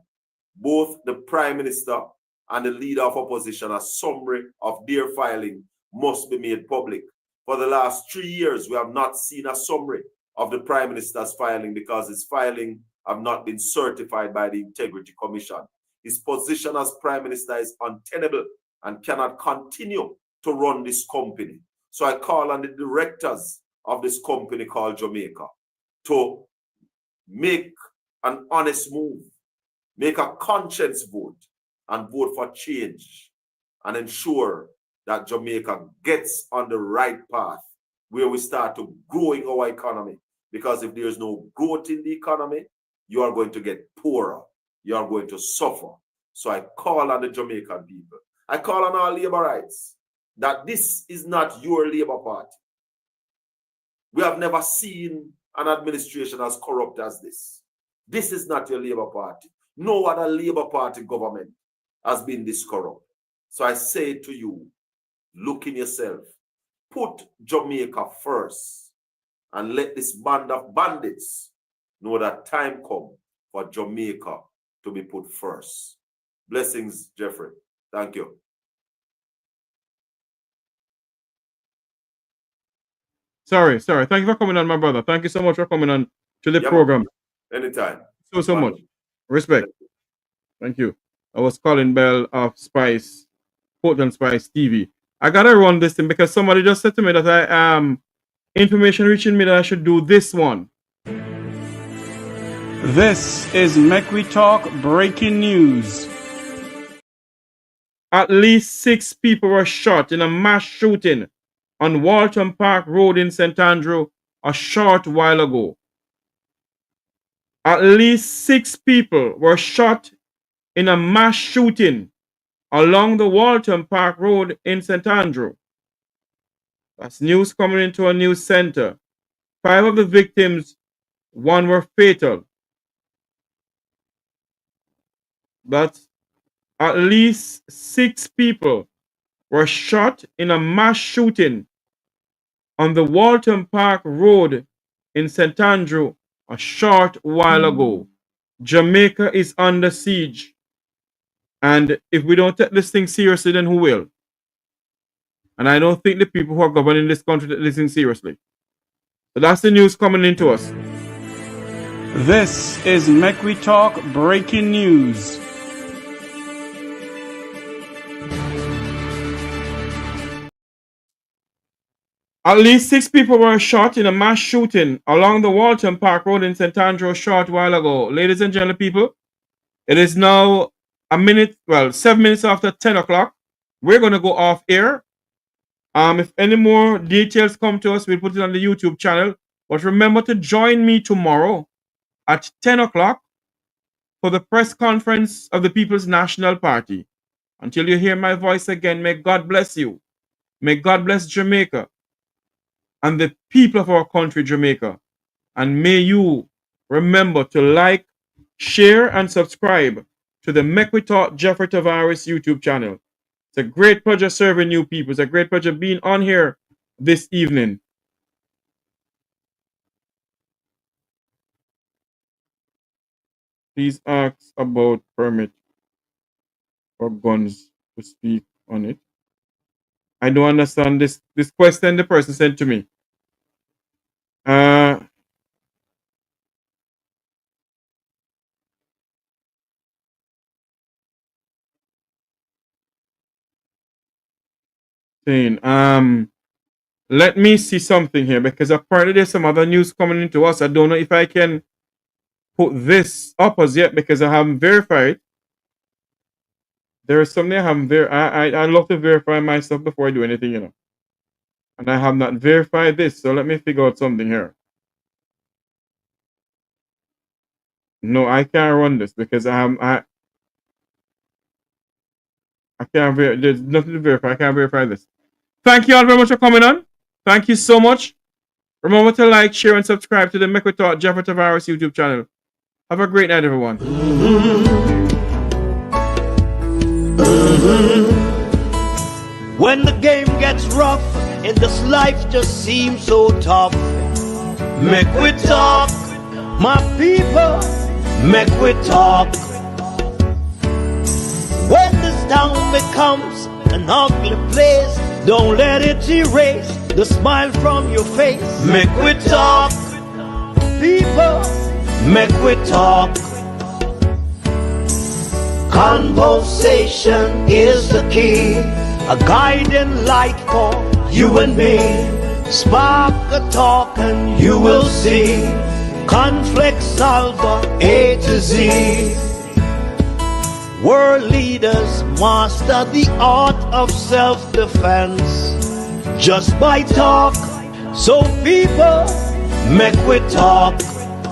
both the Prime Minister and the Leader of Opposition, a summary of their filing must be made public. For the last 3 years, we have not seen a summary of the Prime Minister's filing because his filing have not been certified by the Integrity Commission. His position as Prime Minister is untenable and cannot continue to run this company. So I call on the directors of this company called Jamaica to make an honest move, make a conscience vote, and vote for change and ensure that Jamaica gets on the right path where we start to growing our economy. Because if there's no growth in the economy, you are going to get poorer. You are going to suffer. So I call on the Jamaican people. I call on our labor rights that this is not your Labour Party. We have never seen an administration as corrupt as this. This is not your Labour Party. No other Labour Party government has been this corrupt. So I say to you, look in yourself. Put Jamaica first and let this band of bandits know that time come for Jamaica to be put first. Blessings, Jeffrey. Thank you. Sorry. Thank you for coming on, my brother. Thank you so much for coming on to the program. Anytime. So much. Respect. Thank you. I was Colin Bell of Spice, Portland Spice TV. I gotta run this thing because somebody just said to me that I information reaching me that I should do this one. This is Make We Talk breaking news. At least 6 people were shot in a mass shooting on Walton Park Road in St. Andrew a short while ago. At least 6 people were shot in a mass shooting along the Walton Park Road in St. Andrew. That's news coming into a news center. 5 of the victims, 1 were fatal. That's at least 6 people were shot in a mass shooting on the Walton Park Road in St. Andrew a short while ago. Jamaica is under siege. And if we don't take this thing seriously, then who will? And I don't think the people who are governing this country take this thing seriously. So that's the news coming into us. This is Make We Talk breaking news. At least 6 people were shot in a mass shooting along the Walton Park Road in St. Andrew a short while ago. Ladies and gentlemen, people, it is now 7 minutes after 10 o'clock. We're going to go off air. If any more details come to us, we'll put it on the YouTube channel. But remember to join me tomorrow at 10 o'clock for the press conference of the People's National Party. Until you hear my voice again, may God bless you. May God bless Jamaica and the people of our country, Jamaica. And may you remember to like, share, and subscribe to the Make We Talk Jeffrey Tavares YouTube channel. It's a great pleasure serving you people. It's a great pleasure being on here this evening. Please ask about permit for guns to speak on it. I don't understand this question the person sent to me. Let me see something here because apparently there's some other news coming into us. I don't know if I can put this up as yet because I haven't verified. There is something I haven't verified. I love to verify myself before I do anything, you know. And I have not verified this, so let me figure out something here. No, I can't run this because I can't verify. There's nothing to verify. I can't verify this. Thank you all very much for coming on. Thank you so much. Remember to like, share, and subscribe to the Make We Talk Jeffrey Tavares YouTube channel. Have a great night, everyone. When the game gets rough and this life just seems so tough, make we talk, my people, make we talk. When this town becomes an ugly place, don't let it erase the smile from your face. Make we talk, people, make we talk. Conversation is the key, a guiding light for you and me. Spark a talk and you will see. Conflict solver A to Z. World leaders master the art of self-defense just by talk. So people, make we talk.